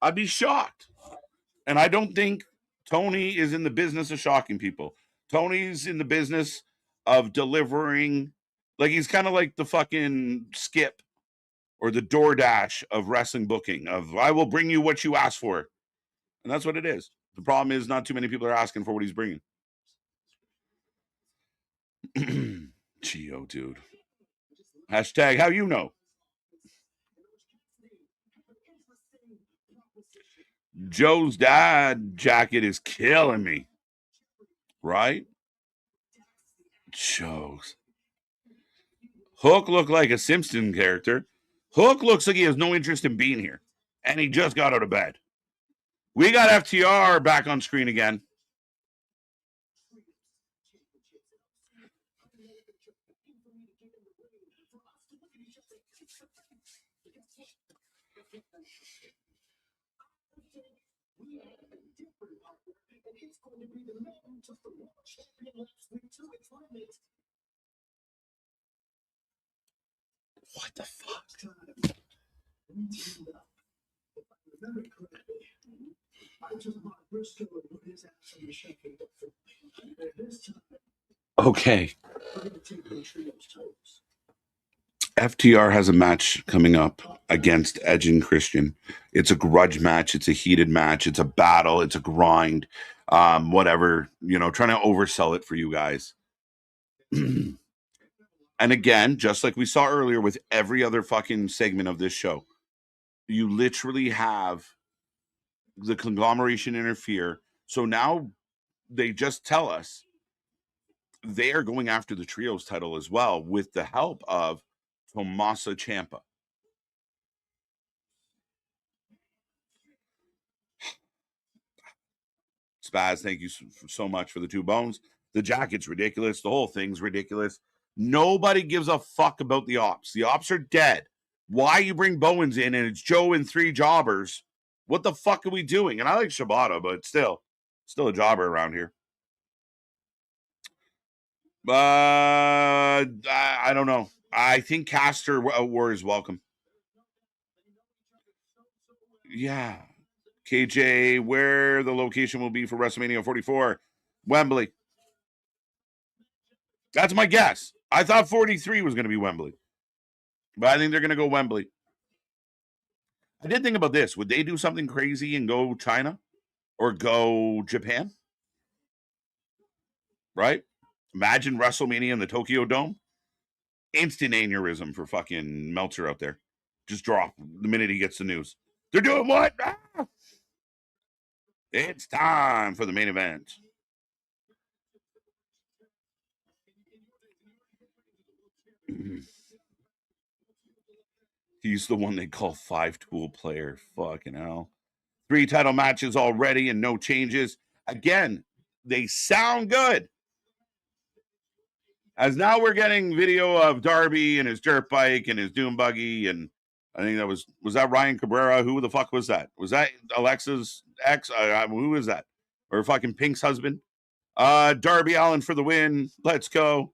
I'd be shocked. And I don't think Tony is in the business of shocking people. Tony's in the business of delivering. Like he's kind of like the fucking Skip or the DoorDash of wrestling booking of I will bring you what you ask for. And that's what it is. The problem is not too many people are asking for what he's bringing. Geo, dude. Hashtag how you know. Joe's dad jacket is killing me. Right? Joe's. Hook looked like a Simpson character. Hook looks like he has no interest in being here. And he just got out of bed. We got FTR back on screen again. What the fuck? Okay. FTR has a match coming up against Edge and Christian. It's a grudge match. It's a heated match. It's a battle. It's a grind. Whatever, trying to oversell it for you guys. And again, just like we saw earlier with every other fucking segment of this show, you literally have the conglomeration interfere. So now they just tell us they are going after the trios title as well with the help of Tommaso Ciampa. Spaz, thank you so much for the 2 bones. The jacket's ridiculous. The whole thing's ridiculous. Nobody gives a fuck about the ops. The ops are dead. Why you bring Bowens in and it's Joe and 3 jobbers? What the fuck are we doing? And I like Shibata, but still a jobber around here. I don't know. I think Caster War is welcome. Yeah. KJ, where the location will be for WrestleMania 44? Wembley. That's my guess. I thought 43 was going to be Wembley. But I think they're going to go Wembley. I did think about this. Would they do something crazy and go China or go Japan? Right? Imagine WrestleMania in the Tokyo Dome. Instant aneurysm for fucking Meltzer out there. Just drop the minute he gets the news. They're doing what? Ah! It's time for the main event. He's the one they call 5-tool player. Fucking hell. 3 title matches already and no changes. Again, they sound good. As now we're getting video of Darby and his dirt bike and his doom buggy, and I think that was that Ryan Cabrera? Who the fuck was that? Was that Alexa's ex? Who is that? Or fucking Pink's husband? Darby Allin for the win. Let's go.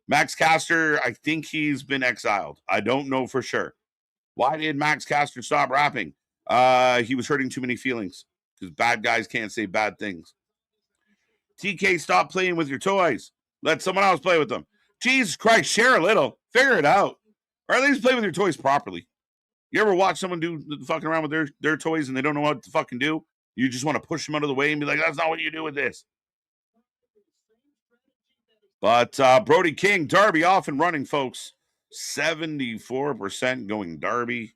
Max Caster, I think he's been exiled. I don't know for sure. Why did Max Caster stop rapping? He was hurting too many feelings because bad guys can't say bad things. TK, stop playing with your toys. Let someone else play with them. Jesus Christ, share a little. Figure it out. Or at least play with your toys properly. You ever watch someone do fucking around with their toys and they don't know what to fucking do? You just want to push them out of the way and be like, that's not what you do with this. But Brody King, Darby off and running, folks. 74% going Darby.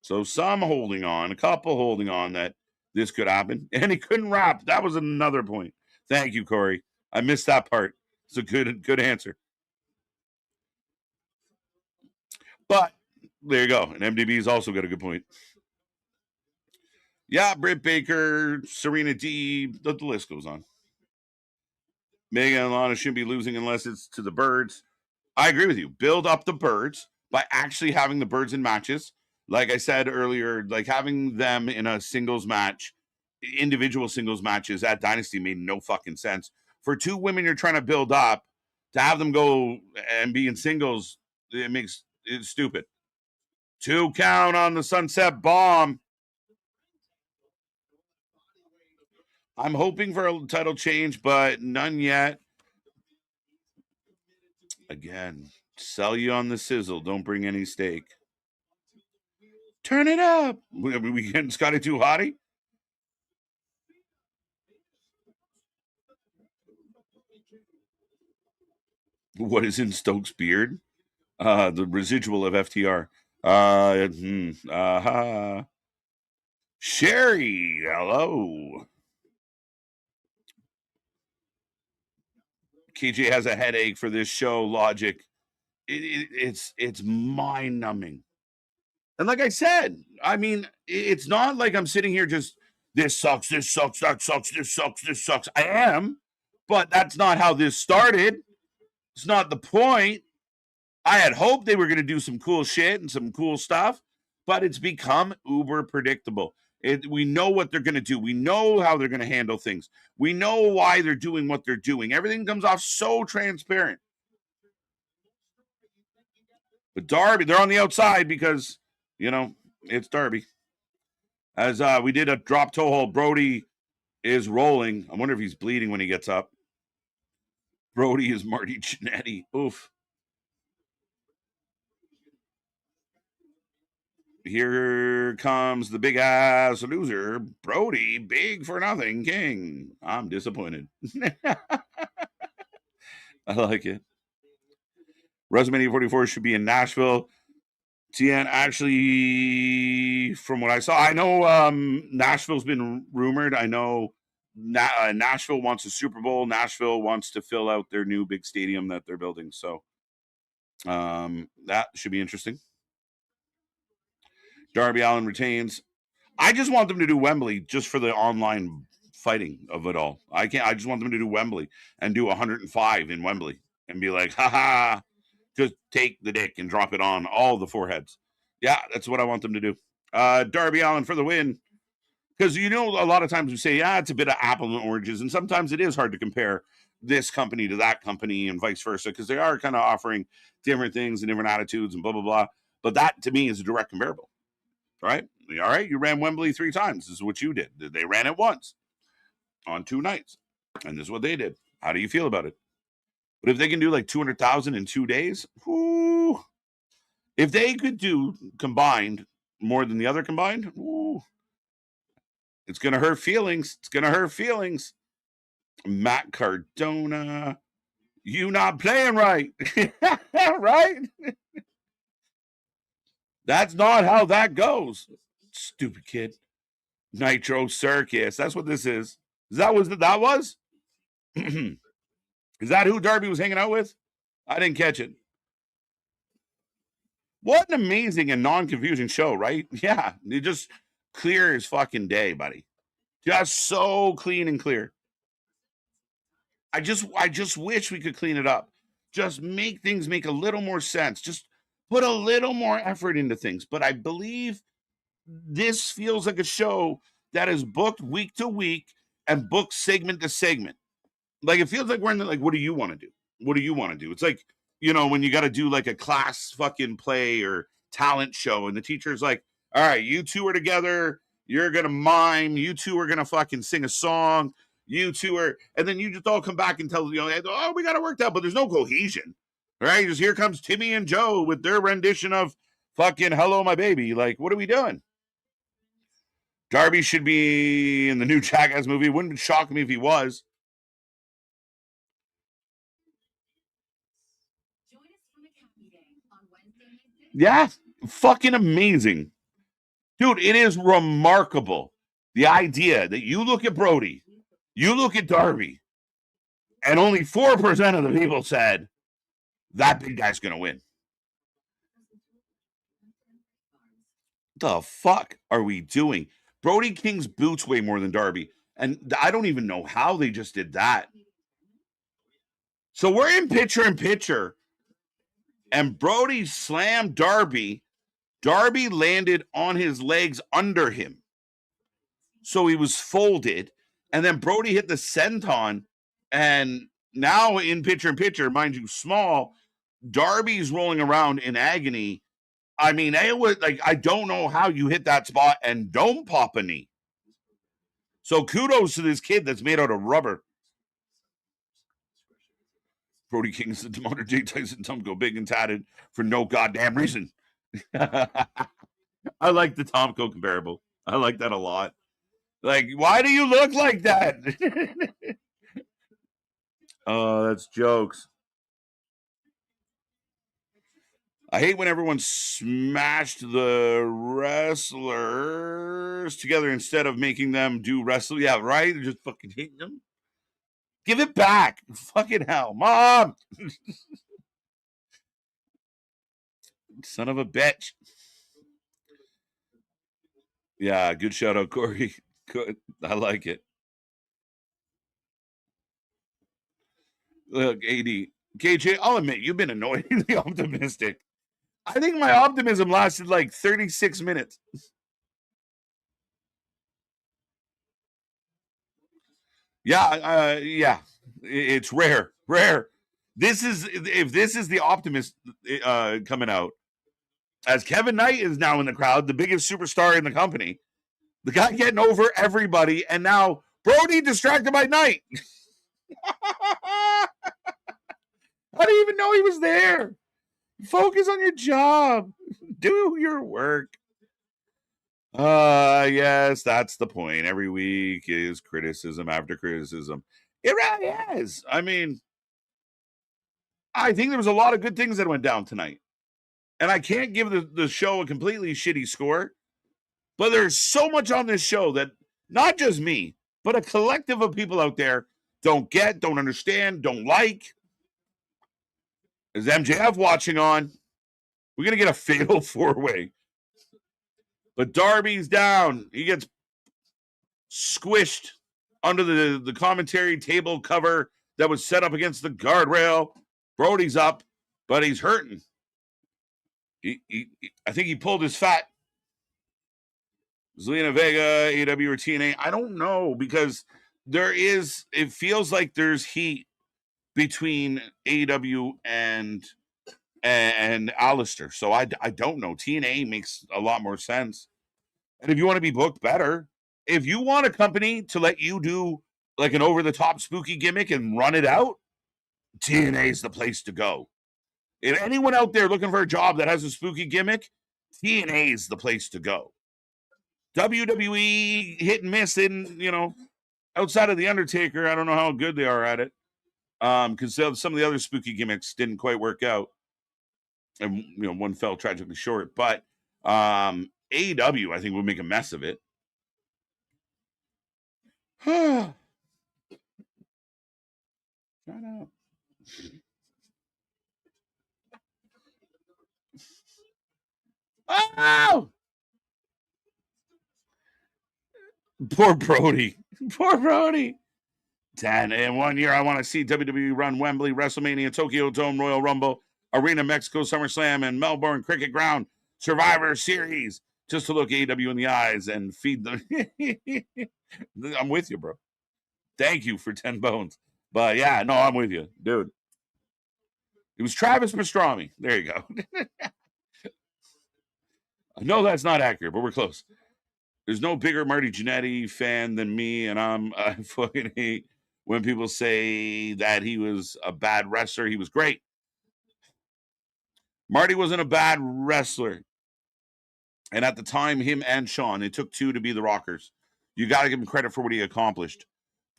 So some holding on, a couple holding on that this could happen. And he couldn't rap. That was another point. Thank you, Corey. I missed that part. It's a good answer. But there you go. And MDB's also got a good point. Yeah, Britt Baker, Serena D, the list goes on. Megan and Lana shouldn't be losing unless it's to the birds. I agree with you. Build up the birds by actually having the birds in matches. Like I said earlier, like having them in a singles match, individual singles matches at Dynasty made no fucking sense. For 2 women you're trying to build up, to have them go and be in singles, it's stupid. 2 count on the Sunset Bomb. I'm hoping for a title change, but none yet. Again, sell you on the sizzle. Don't bring any steak. Turn it up. We getting Scotty too hottie? What is in Stokes' beard? The residual of FTR. Sherry, hello. KJ has a headache for this show. Logic. It's mind numbing. And like I said, I mean, it's not like I'm sitting here just this sucks, that sucks. I am, but that's not how this started. It's not the point. I had hoped they were going to do some cool shit and some cool stuff, but it's become uber predictable. We know what they're going to do. We know how they're going to handle things. We know why they're doing what they're doing. Everything comes off so transparent. But Darby, they're on the outside because, it's Darby. As we did a drop toe hold, Brody is rolling. I wonder if he's bleeding when he gets up. Brody is Marty Jannetty. Oof. Here comes the big ass loser, Brody, big for nothing king. I'm disappointed. I like it. WrestleMania 44 should be in Nashville. TN, actually, from what I saw, I know Nashville's been rumored. I know Nashville wants a Super Bowl. Nashville wants to fill out their new big stadium that they're building. So that should be interesting. Darby Allin retains. I just want them to do Wembley just for the online fighting of it all. I just want them to do Wembley and do 105 in Wembley and be like, haha, just take the dick and drop it on all the foreheads. Yeah, that's what I want them to do. Darby Allin for the win. Because, a lot of times we say, it's a bit of apple and oranges. And sometimes it is hard to compare this company to that company and vice versa, because they are kind of offering different things and different attitudes and blah, blah, blah. But that, to me, is a direct comparable, right? All right, you ran Wembley 3 times. This is what you did. They ran it once on 2 nights. And this is what they did. How do you feel about it? But if they can do like 200,000 in 2 days, whoo, if they could do combined more than the other combined, whoo, it's going to hurt feelings. It's going to hurt feelings. Matt Cardona, you not playing right. Right? That's not how that goes. Stupid kid. Nitro Circus. That's what this is. Is that what that was? Is that who Darby was hanging out with? I didn't catch it. What an amazing and non-confusing show, right? Yeah, it just clear as fucking day, buddy. Just so clean and clear. I just wish we could clean it up. Just make things make a little more sense. Just put a little more effort into things. But I believe this feels like a show that is booked week to week and booked segment to segment. Like, it feels like we're in the, like, what do you want to do? What do you want to do? It's like, when you got to do like a class fucking play or talent show, and the teacher's like, all right, you 2 are together. You're going to mime. You 2 are going to fucking sing a song. You 2 are, and then you just all come back and tell, oh, we got it worked out, but there's no cohesion. All right, just here comes Timmy and Joe with their rendition of fucking Hello, My Baby. Like, what are we doing? Darby should be in the new Jackass movie. Wouldn't shock me if he was. Yeah, fucking amazing. Dude, it is remarkable. The idea that you look at Brody, you look at Darby, and only 4% of the people said that big guy's going to win. The fuck are we doing? Brody King's boots weigh more than Darby, and I don't even know how they just did that. So we're in picture, and Brody slammed Darby. Darby landed on his legs under him. So he was folded, and then Brody hit the senton, and now in picture, mind you, small, Darby's rolling around in agony. I mean, it was like, I don't know how you hit that spot and don't pop a knee. So kudos to this kid that's made out of rubber. Brody King said demoted Jake Tyson Tom go big and tatted for no goddamn reason. I like the Tomko comparable. I like that a lot. Like, why do you look like that? Oh, that's jokes. I hate when everyone smashed the wrestlers together instead of making them do wrestling. Yeah, right? They're just fucking hitting them. Give it back. Fucking hell. Mom! Son of a bitch. Yeah, good shout out, Corey. Good. I like it. Look, AD. KJ, I'll admit, you've been annoyingly optimistic. I think my optimism lasted like 36 minutes. Yeah. It's rare. If this is the optimist coming out, as Kevin Knight is now in the crowd, the biggest superstar in the company, the guy getting over everybody, and now Brody distracted by Knight. I didn't even know he was there. Focus on your job. Do your work. Yes, that's the point. Every week is criticism after criticism. It really is. I mean, I think there was a lot of good things that went down tonight. And I can't give the show a completely shitty score, but there's so much on this show that not just me, but a collective of people out there don't get, don't understand, don't like. Is MJF watching on? We're going to get a fatal 4-way. But Darby's down. He gets squished. under the commentary table cover that was set up against the guardrail. Brody's up, but he's hurting. I think he pulled his fat. Zelina Vega, AEW or TNA. I don't know, because it feels like there's heat between AEW and Alistair. So I don't know. TNA makes a lot more sense. And if you want to be booked better, if you want a company to let you do like an over-the-top spooky gimmick and run it out, TNA is the place to go. If anyone out there looking for a job that has a spooky gimmick, TNA is the place to go. WWE hit and miss in, outside of The Undertaker, I don't know how good they are at it. Because some of the other spooky gimmicks didn't quite work out. And, one fell tragically short. But AEW, I think, will make a mess of it. Shut up. Oh! Poor Brody. Poor Brody. 10 in 1 year. I want to see WWE run Wembley, WrestleMania, Tokyo Dome, Royal Rumble, Arena, Mexico, SummerSlam, and Melbourne Cricket Ground Survivor Series, just to look AEW in the eyes and feed them. I'm with you, bro. Thank you for 10 bones. But yeah, no, I'm with you, dude. It was Travis Pastrami. There you go. No, that's not accurate, but we're close. There's no bigger Marty Jannetty fan than me, and I fucking hate when people say that he was a bad wrestler. He was great. Marty wasn't a bad wrestler. And at the time, him and Sean, it took two to be the Rockers. You got to give him credit for what he accomplished.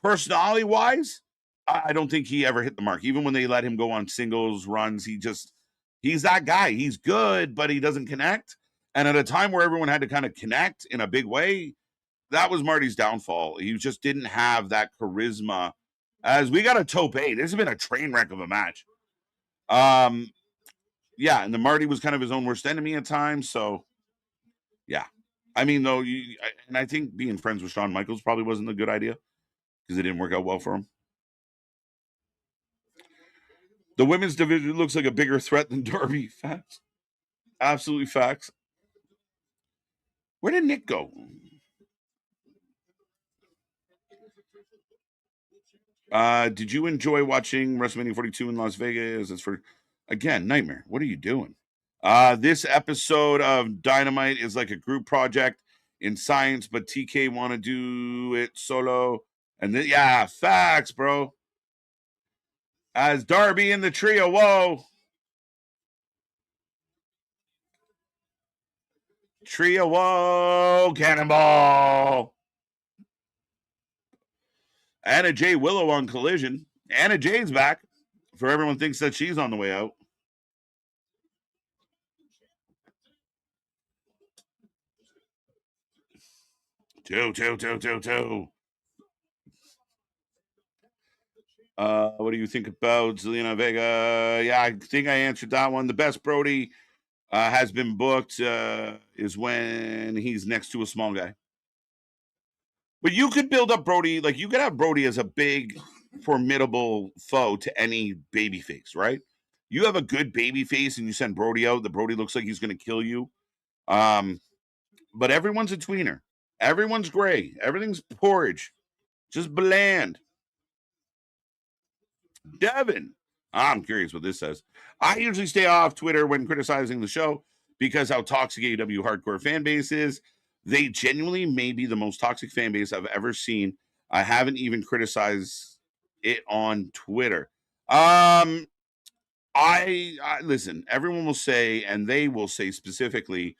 Personality-wise, I don't think he ever hit the mark. Even when they let him go on singles runs, he's that guy. He's good, but he doesn't connect. And at a time where everyone had to kind of connect in a big way, that was Marty's downfall. He just didn't have that charisma. As we got a tope, this has been a train wreck of a match. Yeah, and the Marty was kind of his own worst enemy at times. So, yeah. I mean, though, and I think being friends with Shawn Michaels probably wasn't a good idea because it didn't work out well for him. The women's division looks like a bigger threat than Darby. Facts. Absolutely facts. Where did Nick go? Did you enjoy watching WrestleMania 42 in Las Vegas? It's for, again, Nightmare. What are you doing? This episode of Dynamite is like a group project in science, but TK want to do it solo. And yeah, facts, bro. As Darby in the trio, whoa. Trio, whoa, cannonball. Anna J. Willow on Collision. Anna J's back. For everyone thinks that she's on the way out. Two. What do you think about Zelina Vega? Yeah, I think I answered that one. The best Brody has been booked is when he's next to a small guy. But you could build up Brody, like you could have Brody as a big, formidable foe to any babyface, right? You have a good babyface and you send Brody out. The Brody looks like he's going to kill you. But everyone's a tweener. Everyone's gray. Everything's porridge. Just bland. Devin. I'm curious what this says. I usually stay off Twitter when criticizing the show because how toxic AEW hardcore fan base is. They genuinely may be the most toxic fan base I've ever seen. I haven't even criticized it on Twitter. I listen, everyone will say, and they will say specifically,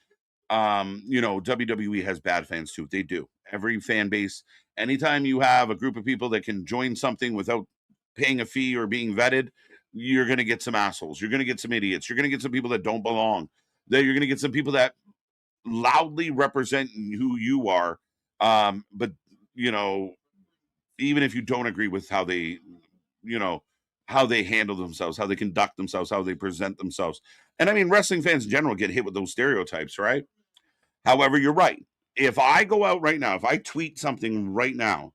WWE has bad fans too. They do. Every fan base, anytime you have a group of people that can join something without paying a fee or being vetted, you're going to get some assholes. You're going to get some idiots. You're going to get some people that don't belong. You're going to get some people that loudly represent who you are. But, even if you don't agree with how they, how they handle themselves, how they conduct themselves, how they present themselves. And I mean, wrestling fans in general get hit with those stereotypes, right? However, you're right. If I go out right now, if I tweet something right now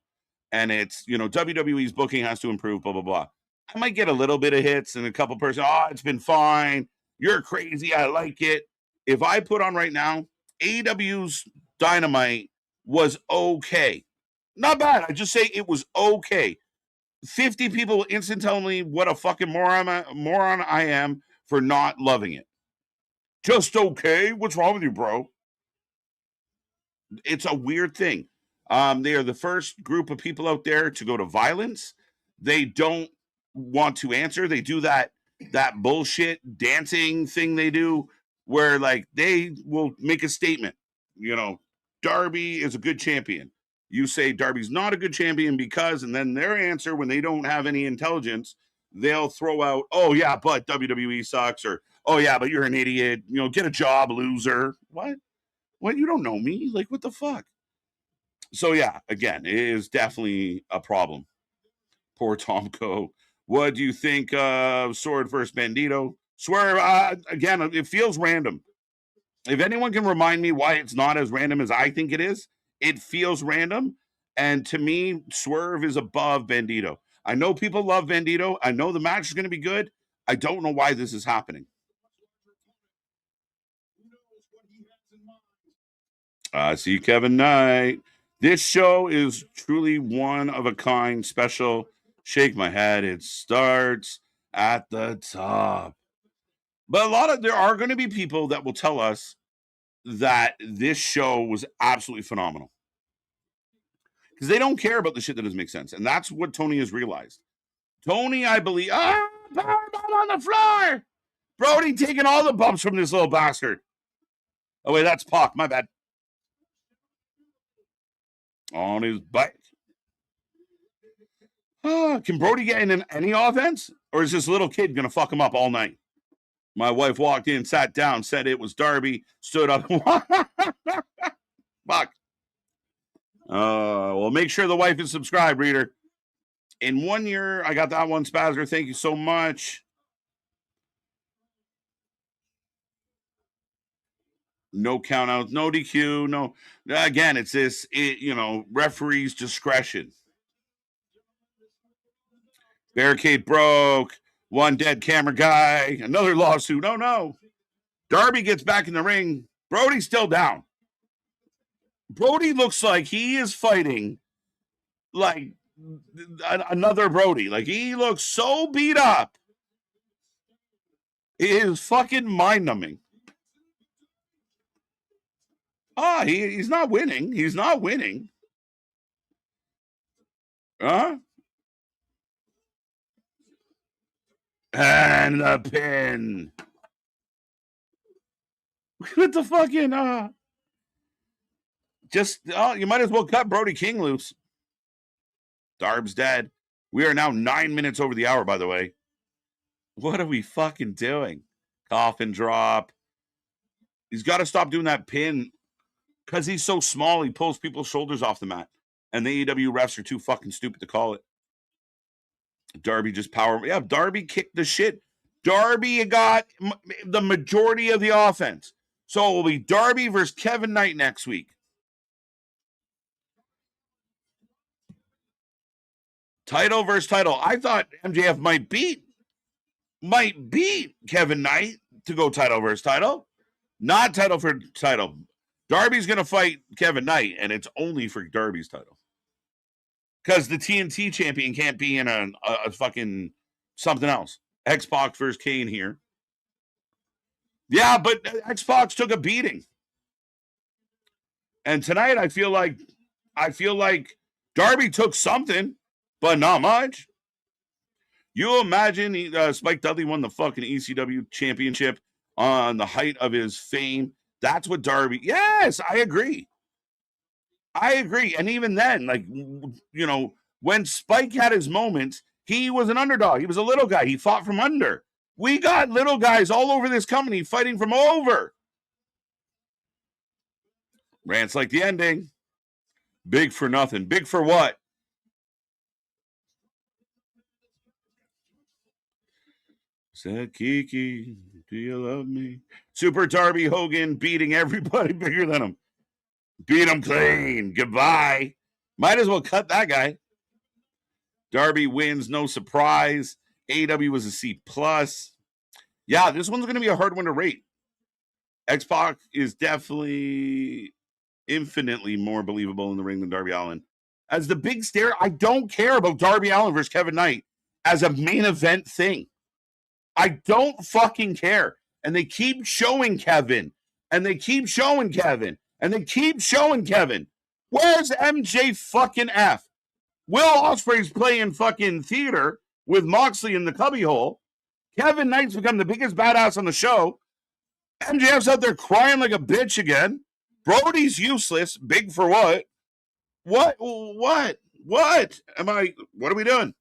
and it's, WWE's booking has to improve, blah, blah, blah. I might get a little bit of hits and a couple person, oh, it's been fine. You're crazy. I like it. If I put on right now, AEW's Dynamite was okay. Not bad. I just say it was okay. 50 people will instantly tell me what a fucking moron I am for not loving it. Just okay? What's wrong with you, bro? It's a weird thing. They are the first group of people out there to go to violence. They don't want to answer. They do that bullshit dancing thing they do where like they will make a statement. Darby is a good champion. You say Darby's not a good champion because, and then their answer when they don't have any intelligence, they'll throw out, oh yeah, but WWE sucks, or oh yeah, but you're an idiot. Get a job, loser. What? You don't know me? Like, what the fuck? So yeah, again, it is definitely a problem. Poor Tomko. What do you think of Sword versus Bandito? Swear, again, it feels random. If anyone can remind me why it's not as random as I think it feels random. And to me, Swerve is above Bandito. I know people love Bandito. I know the match is going to be good. I don't know why this is happening. See you, Kevin Knight. This show is truly one of a kind, special. Shake my head. It starts at the top. But there are going to be people that will tell us that this show was absolutely phenomenal. Because they don't care about the shit that doesn't make sense. And that's what Tony has realized. Tony, I believe, powerbomb on the floor. Brody taking all the bumps from this little bastard. Oh, wait, that's Pac. My bad. On his bike. Can Brody get in any offense? Or is this little kid going to fuck him up all night? My wife walked in, sat down, said it was Darby, stood up. Fuck. Well, make sure the wife is subscribed, reader. In 1 year, I got that one, Spazzer. Thank you so much. No count outs, no DQ, no. Again, it's this, referee's discretion. Barricade broke. One dead camera guy. Another lawsuit. Oh, no. Darby gets back in the ring. Brody's still down. Brody looks like he is fighting like another Brody. Like, he looks so beat up. It is fucking mind-numbing. He's not winning. He's not winning. And the pin. What the fucking, you might as well cut Brody King loose. Darb's dead. We are now 9 minutes over the hour, by the way. What are we fucking doing? Coffin drop. He's got to stop doing that pin because he's so small. He pulls people's shoulders off the mat. And the AEW refs are too fucking stupid to call it. Darby just power. Yeah, Darby kicked the shit. Darby got the majority of the offense. So it will be Darby versus Kevin Knight next week. Title versus title. I thought MJF might beat Kevin Knight to go title versus title. Not title for title. Darby's going to fight Kevin Knight, and it's only for Darby's title. Because the TNT champion can't be in a fucking something else. X-Pac versus Kane here. Yeah, but X-Pac took a beating. And tonight I feel like Darby took something, but not much. You imagine Spike Dudley won the fucking ECW championship on the height of his fame. That's what Darby. Yes, I agree. And even then, when Spike had his moments, he was an underdog. He was a little guy. He fought from under. We got little guys all over this company fighting from over. Rants like the ending. Big for nothing. Big for what? Said Kiki, do you love me? Super Darby Hogan beating everybody bigger than him. Beat him clean. Goodbye. Might as well cut that guy. Darby wins, no surprise. AEW was a C+. Yeah, this one's going to be a hard one to rate. X-Pac is definitely infinitely more believable in the ring than Darby Allin. As the big stare, I don't care about Darby Allin versus Kevin Knight as a main event thing. I don't fucking care. And they keep showing Kevin. And they keep showing Kevin. And they keep showing Kevin. Where's MJ fucking F? Will Ospreay's playing fucking theater with Moxley in the cubbyhole. Kevin Knight's become the biggest badass on the show. MJF's out there crying like a bitch again. Brody's useless. Big for what? What are we doing?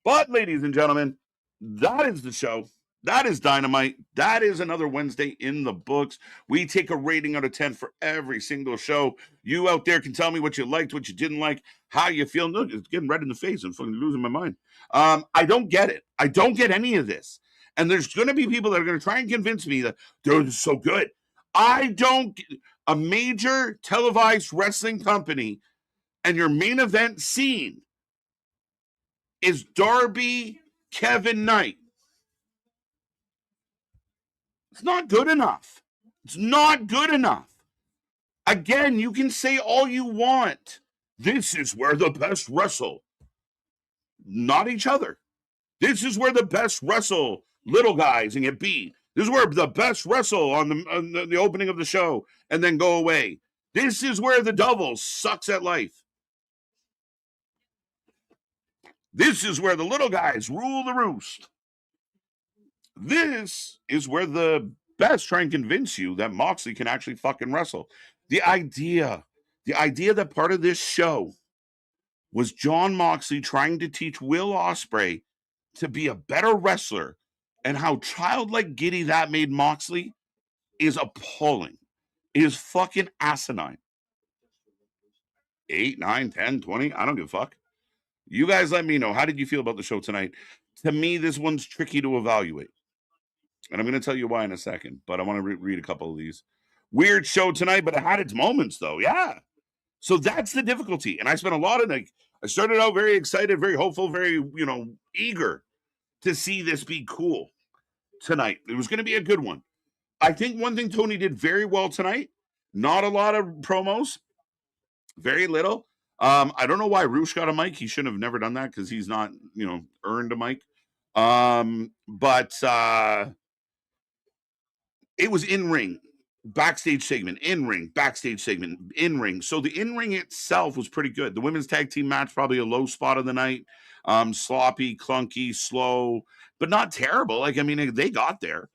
But, ladies and gentlemen, that is the show. That is Dynamite. That is another Wednesday in the books. We take a rating out of 10 for every single show. You out there can tell me what you liked, what you didn't like, how you feel. No, it's getting red in the face. I'm fucking losing my mind. I don't get it. I don't get any of this. And there's going to be people that are going to try and convince me that they're so good. A major televised wrestling company and your main event scene is Darby Kevin Knight. It's not good enough. It's not good enough. Again, you can say all you want. This is where the best wrestle. Not each other. This is where the best wrestle little guys and get beat. This is where the best wrestle on the opening of the show and then go away. This is where the devil sucks at life. This is where the little guys rule the roost. This is where the best try and convince you that Moxley can actually fucking wrestle. The idea that part of this show was Jon Moxley trying to teach Will Ospreay to be a better wrestler and how childlike giddy that made Moxley is appalling. It is fucking asinine. 8, 9, 10, 20, I don't give a fuck. You guys let me know. How did you feel about the show tonight? To me, this one's tricky to evaluate. And I'm going to tell you why in a second, but I want to read a couple of these. Weird show tonight, but it had its moments, though. Yeah. So that's the difficulty. And I spent a lot of, I started out very excited, very hopeful, very, eager to see this be cool tonight. It was going to be a good one. I think one thing Tony did very well tonight, not a lot of promos, very little. I don't know why Roosh got a mic. He shouldn't have never done that because he's not, earned a mic. But it was in-ring, backstage segment, in-ring, backstage segment, in-ring. So the in-ring itself was pretty good. The women's tag team match, probably a low spot of the night. Sloppy, clunky, slow, but not terrible. They got there.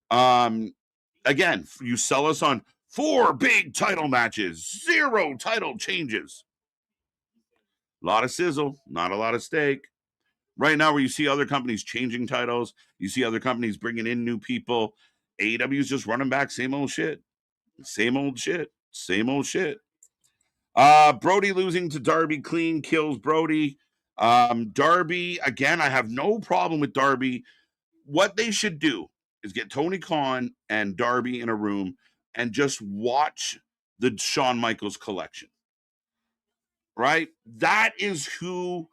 Again, you sell us on 4 big title matches, 0 title changes. A lot of sizzle, not a lot of steak. Right now, where you see other companies changing titles, you see other companies bringing in new people. AEW is just running back same old shit. Same old shit. Same old shit. Brody losing to Darby clean kills Brody. Darby, again, I have no problem with Darby. What they should do is get Tony Khan and Darby in a room and just watch the Shawn Michaels collection. Right? That is who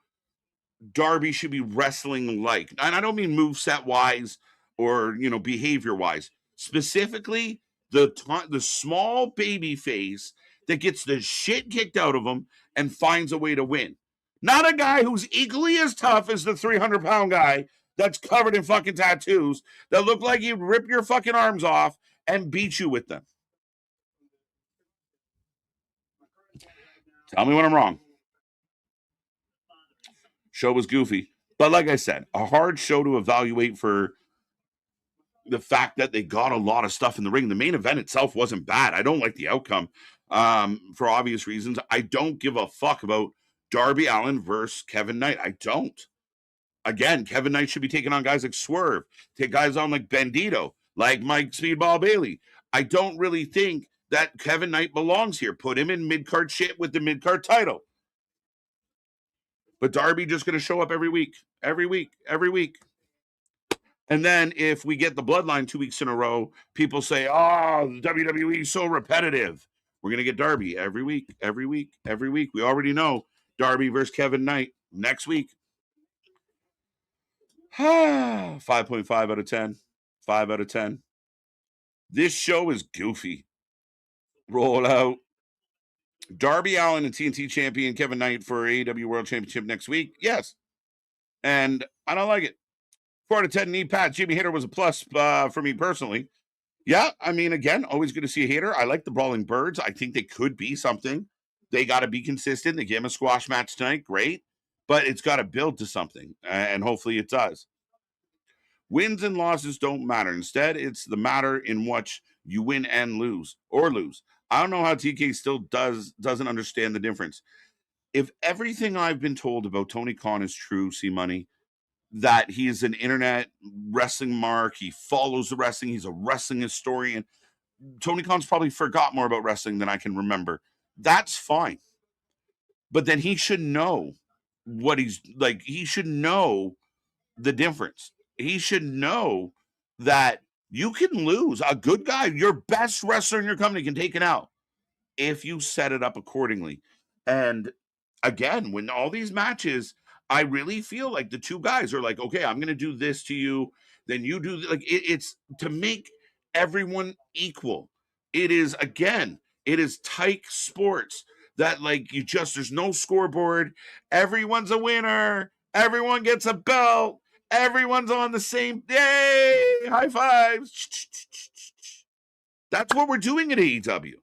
Darby should be wrestling like. And I don't mean moveset wise or, behavior wise. Specifically, the small baby face that gets the shit kicked out of him and finds a way to win. Not a guy who's equally as tough as the 300-pound guy that's covered in fucking tattoos that look like he'd rip your fucking arms off and beat you with them. Tell me when I'm wrong. Show was goofy. But like I said, a hard show to evaluate for the fact that they got a lot of stuff in the ring. The main event itself wasn't bad. I don't like the outcome for obvious reasons. I don't give a fuck about Darby Allin versus Kevin Knight. I don't. Again, Kevin Knight should be taking on guys like Swerve, take guys on like Bandito, like Mike Speedball Bailey. I don't really think that Kevin Knight belongs here. Put him in mid-card shit with the mid-card title. But Darby just going to show up every week. And then if we get the bloodline 2 weeks in a row, people say, oh, the WWE is so repetitive. We're going to get Darby every week. We already know Darby versus Kevin Knight next week. 5.5 out of 10. 5 out of 10. This show is goofy. Roll out. Darby Allin and TNT champion Kevin Knight for AEW World Championship next week. Yes. And I don't like it. 4 out of 10 knee pat. Jimmy Hater was a plus for me personally. Yeah, I mean, again, always good to see a hater. I like the Brawling Birds. I think they could be something. They got to be consistent. They gave him a squash match tonight. Great. But it's got to build to something. And hopefully it does. Wins and losses don't matter. Instead, it's the matter in which you win and lose or lose. I don't know how TK still doesn't understand the difference. If everything I've been told about Tony Khan is true, see money, that he is an internet wrestling mark, he follows the wrestling, he's a wrestling historian. Tony Khan's probably forgot more about wrestling than I can remember. That's fine. But then he should know what he's like. He should know the difference. He should know that you can lose. A good guy, your best wrestler in your company can take it out if you set it up accordingly. And again, when all these matches, I really feel like the two guys are like, okay, I'm going to do this to you. Then you do like it's to make everyone equal. It is, again, it is tyke sports that like there's no scoreboard. Everyone's a winner. Everyone gets a belt. Everyone's on the same, yay, high fives. That's what we're doing at AEW.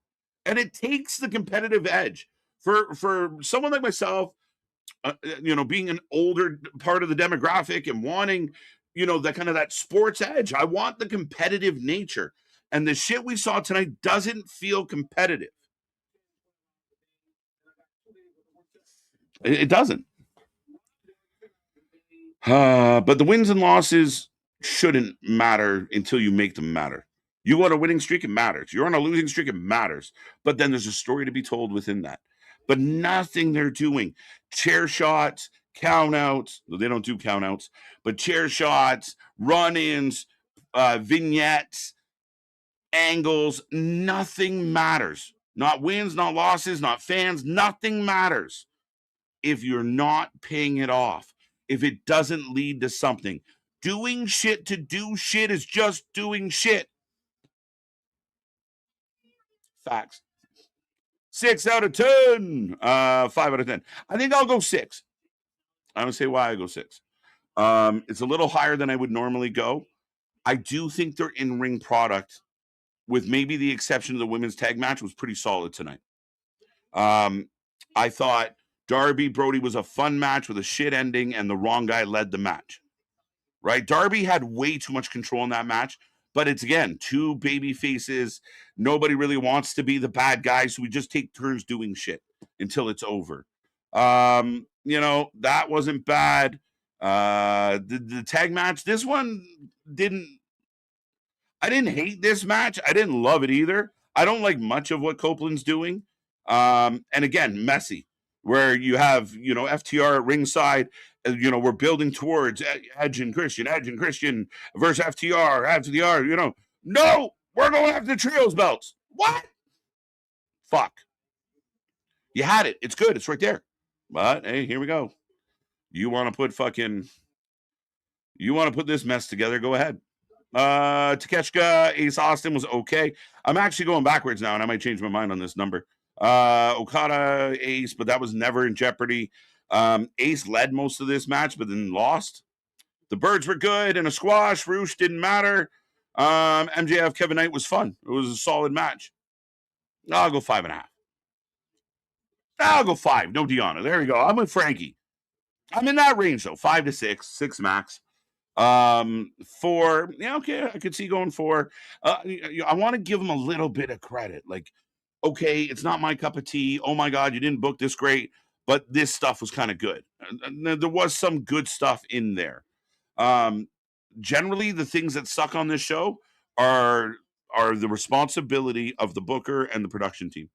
And it takes the competitive edge for someone like myself, being an older part of the demographic and wanting, that kind of that sports edge. I want the competitive nature. And the shit we saw tonight doesn't feel competitive. It doesn't. But the wins and losses shouldn't matter until you make them matter. You go on a winning streak, it matters. You're on a losing streak, it matters. But then there's a story to be told within that. But nothing they're doing. Chair shots, count outs. They don't do count outs, but chair shots, run-ins, vignettes, angles, nothing matters. Not wins, not losses, not fans, nothing matters if you're not paying it off, if it doesn't lead to something. Doing shit to do shit is just doing shit. Facts. 6 out of 10. 5 out of 10. I think I'll go 6. I'm going to say why I go 6. It's a little higher than I would normally go. I do think their in-ring product, with maybe the exception of the women's tag match, was pretty solid tonight. I thought Darby Brody was a fun match with a shit ending, and the wrong guy led the match. Right? Darby had way too much control in that match, but it's, again, two baby faces. Nobody really wants to be the bad guy, so we just take turns doing shit until it's over. That wasn't bad. The tag match, this one I didn't hate this match. I didn't love it either. I don't like much of what Copeland's doing. And again, messy, where you have, FTR at ringside. We're building towards Edge and Christian versus FTR, no, we're going after the trios belts. What? Fuck. You had it. It's good. It's right there. But hey, here we go. You want to put this mess together, go ahead. Takeshita, Ace Austin was okay. I'm actually going backwards now, and I might change my mind on this number. Okada, Ace, but that was never in jeopardy. Ace led most of this match, but then lost. The Birds were good, and a squash. Roosh didn't matter. MJF, Kevin Knight was fun. It was a solid match. I'll go 5.5. I'll go 5. No Deanna. There we go. I'm with Frankie. I'm in that range, though. 5 to 6. 6 max. 4, yeah, okay, I could see going 4. I want to give him a little bit of credit. Like, okay, it's not my cup of tea. Oh my God, you didn't book this great, but this stuff was kind of good. There was some good stuff in there. Generally, the things that suck on this show are the responsibility of the booker and the production team.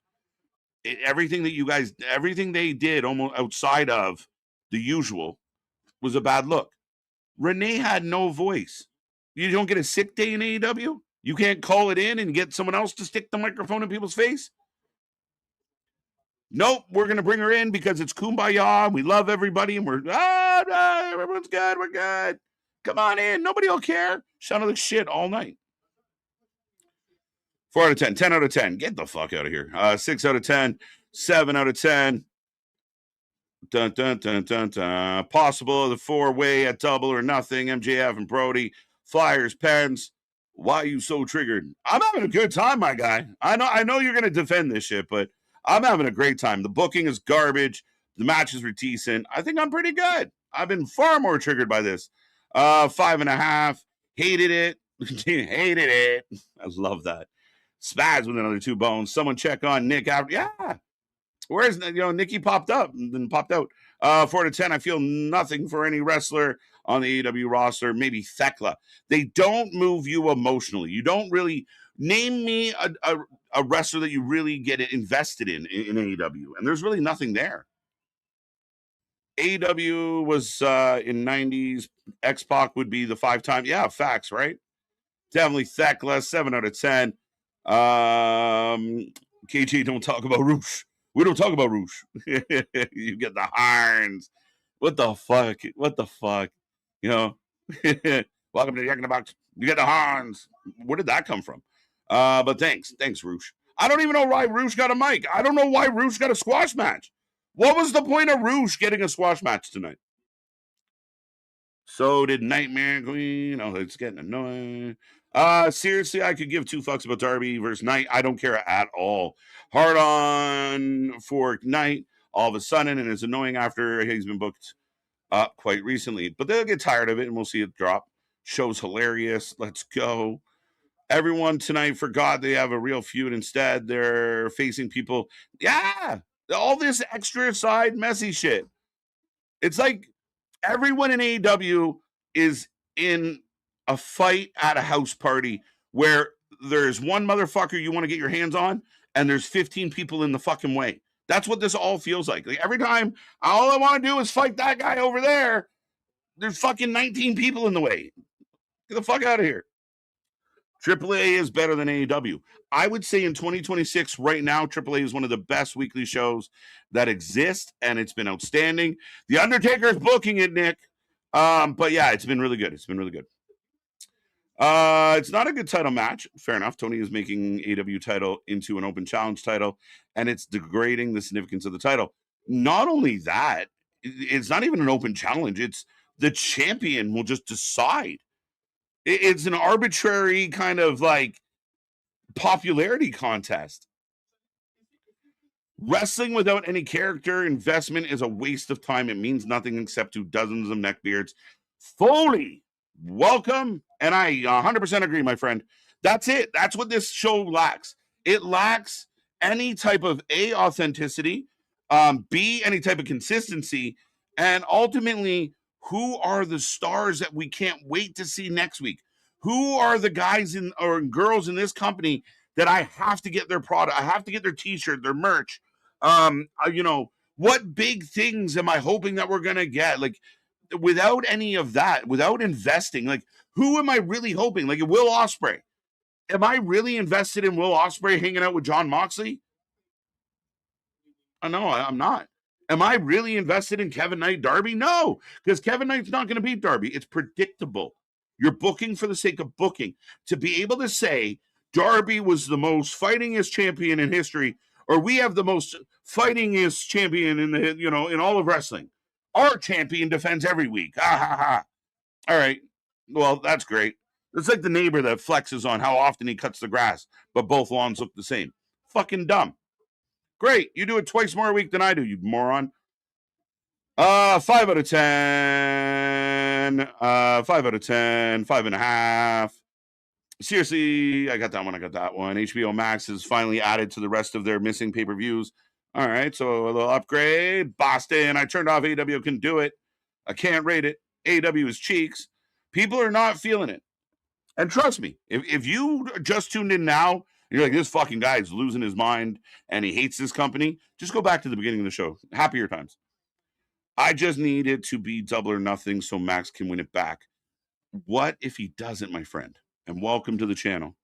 Everything they did almost outside of the usual was a bad look. Renee had no voice. You don't get a sick day in AEW? You can't call it in and get someone else to stick the microphone in people's face? Nope, we're going to bring her in because it's kumbaya. We love everybody, and everyone's good. We're good. Come on in. Nobody will care. Sounded like shit all night. 4 out of 10, 10 out of 10. Get the fuck out of here. 6 out of 10, 7 out of 10. Dun, dun, dun, dun, dun. Possible, the 4-way at Double or Nothing, MJF and Brody, Flyers, Pens. Why are you so triggered? I'm having a good time, my guy. I know you're going to defend this shit, but I'm having a great time. The booking is garbage. The matches were decent. I think I'm pretty good. I've been far more triggered by this. 5.5. Hated it. Hated it. I love that. Spaz with another 2 bones. Someone check on Nick out. Yeah. Where's Nikki popped up and then popped out. 4 to 10. I feel nothing for any wrestler on the AEW roster. Maybe Thekla. They don't move you emotionally. You don't really name me a wrestler that you really get invested in AEW, and there's really nothing there. AEW was in 90s. X-Pac would be the 5-time. Yeah, facts, right? Definitely Thekla. 7 out of 10. KG, don't talk about Roosh. We don't talk about Roosh. You get the Harns. What the fuck? What the fuck? Welcome to the Yak in the Box. You get the Harns. Where did that come from? But thanks, Roosh. I don't even know why Roosh got a mic. I don't know why Roosh got a squash match. What was the point of Roosh getting a squash match tonight? So did Nightmare Queen. Oh, it's getting annoying. Seriously, I could give 2 fucks about Darby versus Knight. I don't care at all. Hard on for Knight all of a sudden, and it's annoying after he's been booked up quite recently. But they'll get tired of it, and we'll see it drop. Show's hilarious. Let's go. Everyone tonight forgot they have a real feud. Instead, they're facing people. Yeah, all this extra side messy shit. It's like everyone in AEW is in a fight at a house party where there's one motherfucker you want to get your hands on, and there's 15 people in the fucking way. That's what this all feels like. Like every time, all I want to do is fight that guy over there. There's fucking 19 people in the way. Get the fuck out of here. AAA is better than AEW. I would say in 2026, right now, AAA is one of the best weekly shows that exist, and it's been outstanding. The Undertaker is booking it, Nick. But yeah, it's been really good. It's been really good. It's not a good title match. Fair enough. Tony is making AEW title into an open challenge title, and it's degrading the significance of the title. Not only that, it's not even an open challenge. It's the champion will just decide. It's an arbitrary kind of like popularity contest. Wrestling without any character investment is a waste of time. It means nothing except to dozens of neckbeards. Foley, welcome. And I 100% agree, my friend. That's it. That's what this show lacks. It lacks any type of A, authenticity, B, any type of consistency, and ultimately, who are the stars that we can't wait to see next week? Who are the guys or girls in this company that I have to get their product? I have to get their t-shirt, their merch. What big things am I hoping that we're going to get? Like, without any of that, without investing, like, who am I really hoping? Like, Will Ospreay. Am I really invested in Will Ospreay hanging out with John Moxley? No, I'm not. Am I really invested in Kevin Knight, Darby? No, because Kevin Knight's not going to beat Darby. It's predictable. You're booking for the sake of booking. To be able to say Darby was the most fightingest champion in history, or we have the most fightingest champion in all of wrestling. Our champion defends every week. Ha ha ha. All right. Well, that's great. It's like the neighbor that flexes on how often he cuts the grass, but both lawns look the same. Fucking dumb. Great. You do it twice more a week than I do, you moron. 5 out of 10. 5 out of 10. 5.5. Seriously, I got that one. HBO Max is finally added to the rest of their missing pay-per-views. All right, so a little upgrade. Boston, I turned off AEW, couldn't do it. I can't rate it. AEW is cheeks. People are not feeling it. And trust me, if you just tuned in now, and you're like, this fucking guy is losing his mind and he hates this company, just go back to the beginning of the show. Happier times. I just need it to be Double or Nothing so Max can win it back. What if he doesn't, my friend? And welcome to the channel.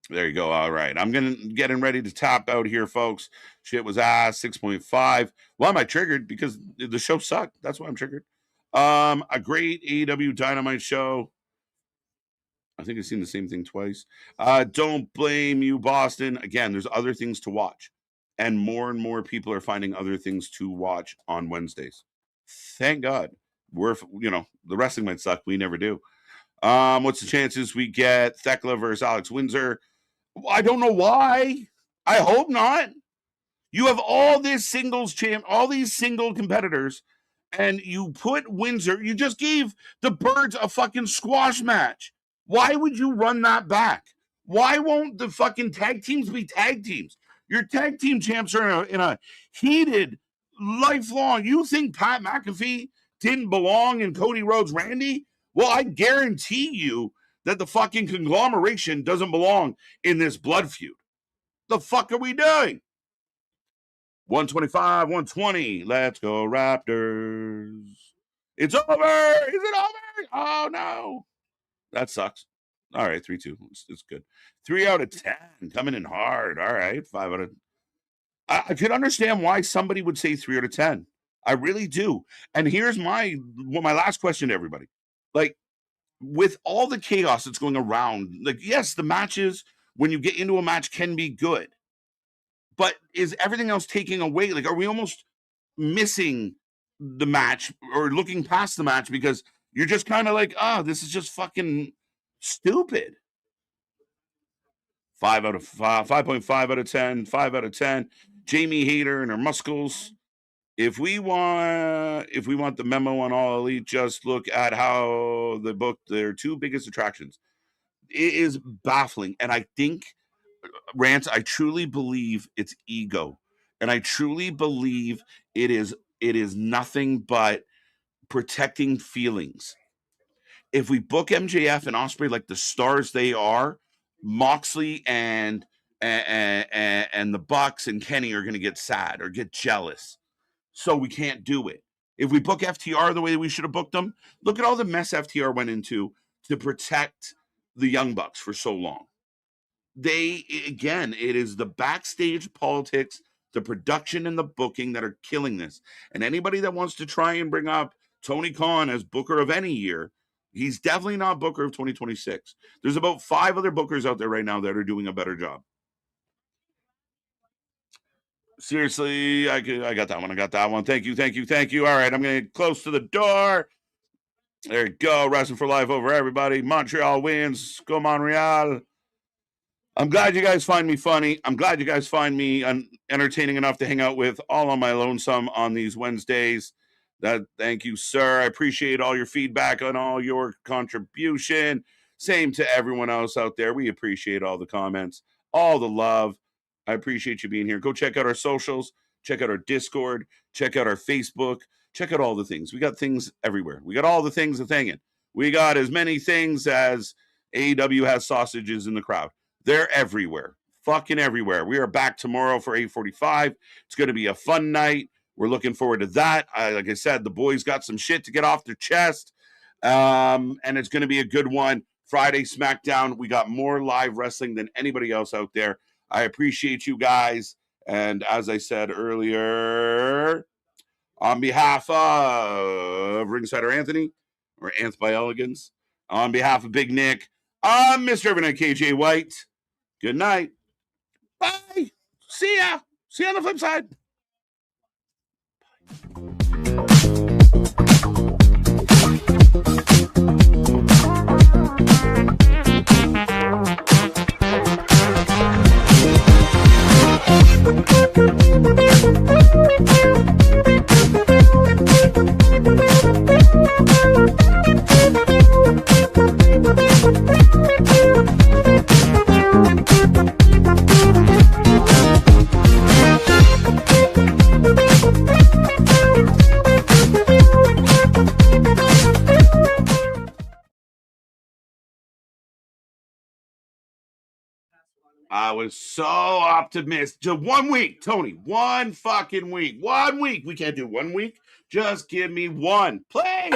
There you go. All right. I'm getting ready to tap out here, folks. Shit was ass 6.5. Why am I triggered? Because the show sucked. That's why I'm triggered. A great AEW Dynamite show. I think I've seen the same thing twice. Don't blame you, Boston. Again, there's other things to watch. And more people are finding other things to watch on Wednesdays. Thank God. The wrestling might suck. We never do. What's the chances we get Thekla versus Alex Windsor? I don't know why. I hope not. You have all these all these single competitors, and you put Windsor. You just gave the Birds a fucking squash match. Why would you run that back? Why won't the fucking tag teams be tag teams? Your tag team champs are in a heated, lifelong. You think Pat McAfee didn't belong in Cody Rhodes, Randy? Well, I guarantee you that the fucking conglomeration doesn't belong in this blood feud. The fuck are we doing? 125, 120. Let's go, Raptors. It's over. Is it over? Oh, no. That sucks. All right, 3-2. It's good. 3 out of 10. Coming in hard. All right, 5 out of... I could understand why somebody would say 3 out of 10. I really do. And here's my last question to everybody. Like, with all the chaos that's going around, like, yes, the matches, when you get into a match, can be good. But is everything else taking away? Like, are we almost missing the match or looking past the match because you're just kind of like, this is just fucking stupid? 5 out of 5, 5.5 out of 10, 5 out of 10. Jamie Hayter and her muscles. If we want the memo on All Elite, just look at how they booked their 2 biggest attractions. It is baffling. And I think, Rance, I truly believe it's ego. And I truly believe it is nothing but protecting feelings. If we book MJF and Ospreay like the stars they are, Moxley and the Bucks and Kenny are going to get sad or get jealous. So we can't do it. If we book FTR the way we should have booked them, look at all the mess FTR went into to protect the Young Bucks for so long. It is the backstage politics, the production and the booking that are killing this. And anybody that wants to try and bring up Tony Khan as booker of any year, he's definitely not booker of 2026. There's about 5 other bookers out there right now that are doing a better job. Seriously, I got that one. I got that one. Thank you. All right, I'm going to get close to the door. There you go. Wrestling for life over everybody. Montreal wins. Go Montreal. I'm glad you guys find me funny. I'm glad you guys find me entertaining enough to hang out with all on my lonesome on these Wednesdays. Thank you, sir. I appreciate all your feedback on all your contribution. Same to everyone else out there. We appreciate all the comments, all the love. I appreciate you being here. Go check out our socials. Check out our Discord. Check out our Facebook. Check out all the things. We got things everywhere. We got all the things that's hanging. We got as many things as AEW has sausages in the crowd. They're everywhere. Fucking everywhere. We are back tomorrow for 8:45. It's going to be a fun night. We're looking forward to that. Like I said, the boys got some shit to get off their chest. And it's going to be a good one. Friday SmackDown. We got more live wrestling than anybody else out there. I appreciate you guys. And as I said earlier, on behalf of Ringsider Anthony, or Anth by Elegance, on behalf of Big Nick, I'm Mr. Evernight KJ White. Good night. Bye. See ya. See you on the flip side. I was so optimistic. Just 1 week, Tony. 1 fucking week. 1 week. We can't do 1 week. Just give me one. Please.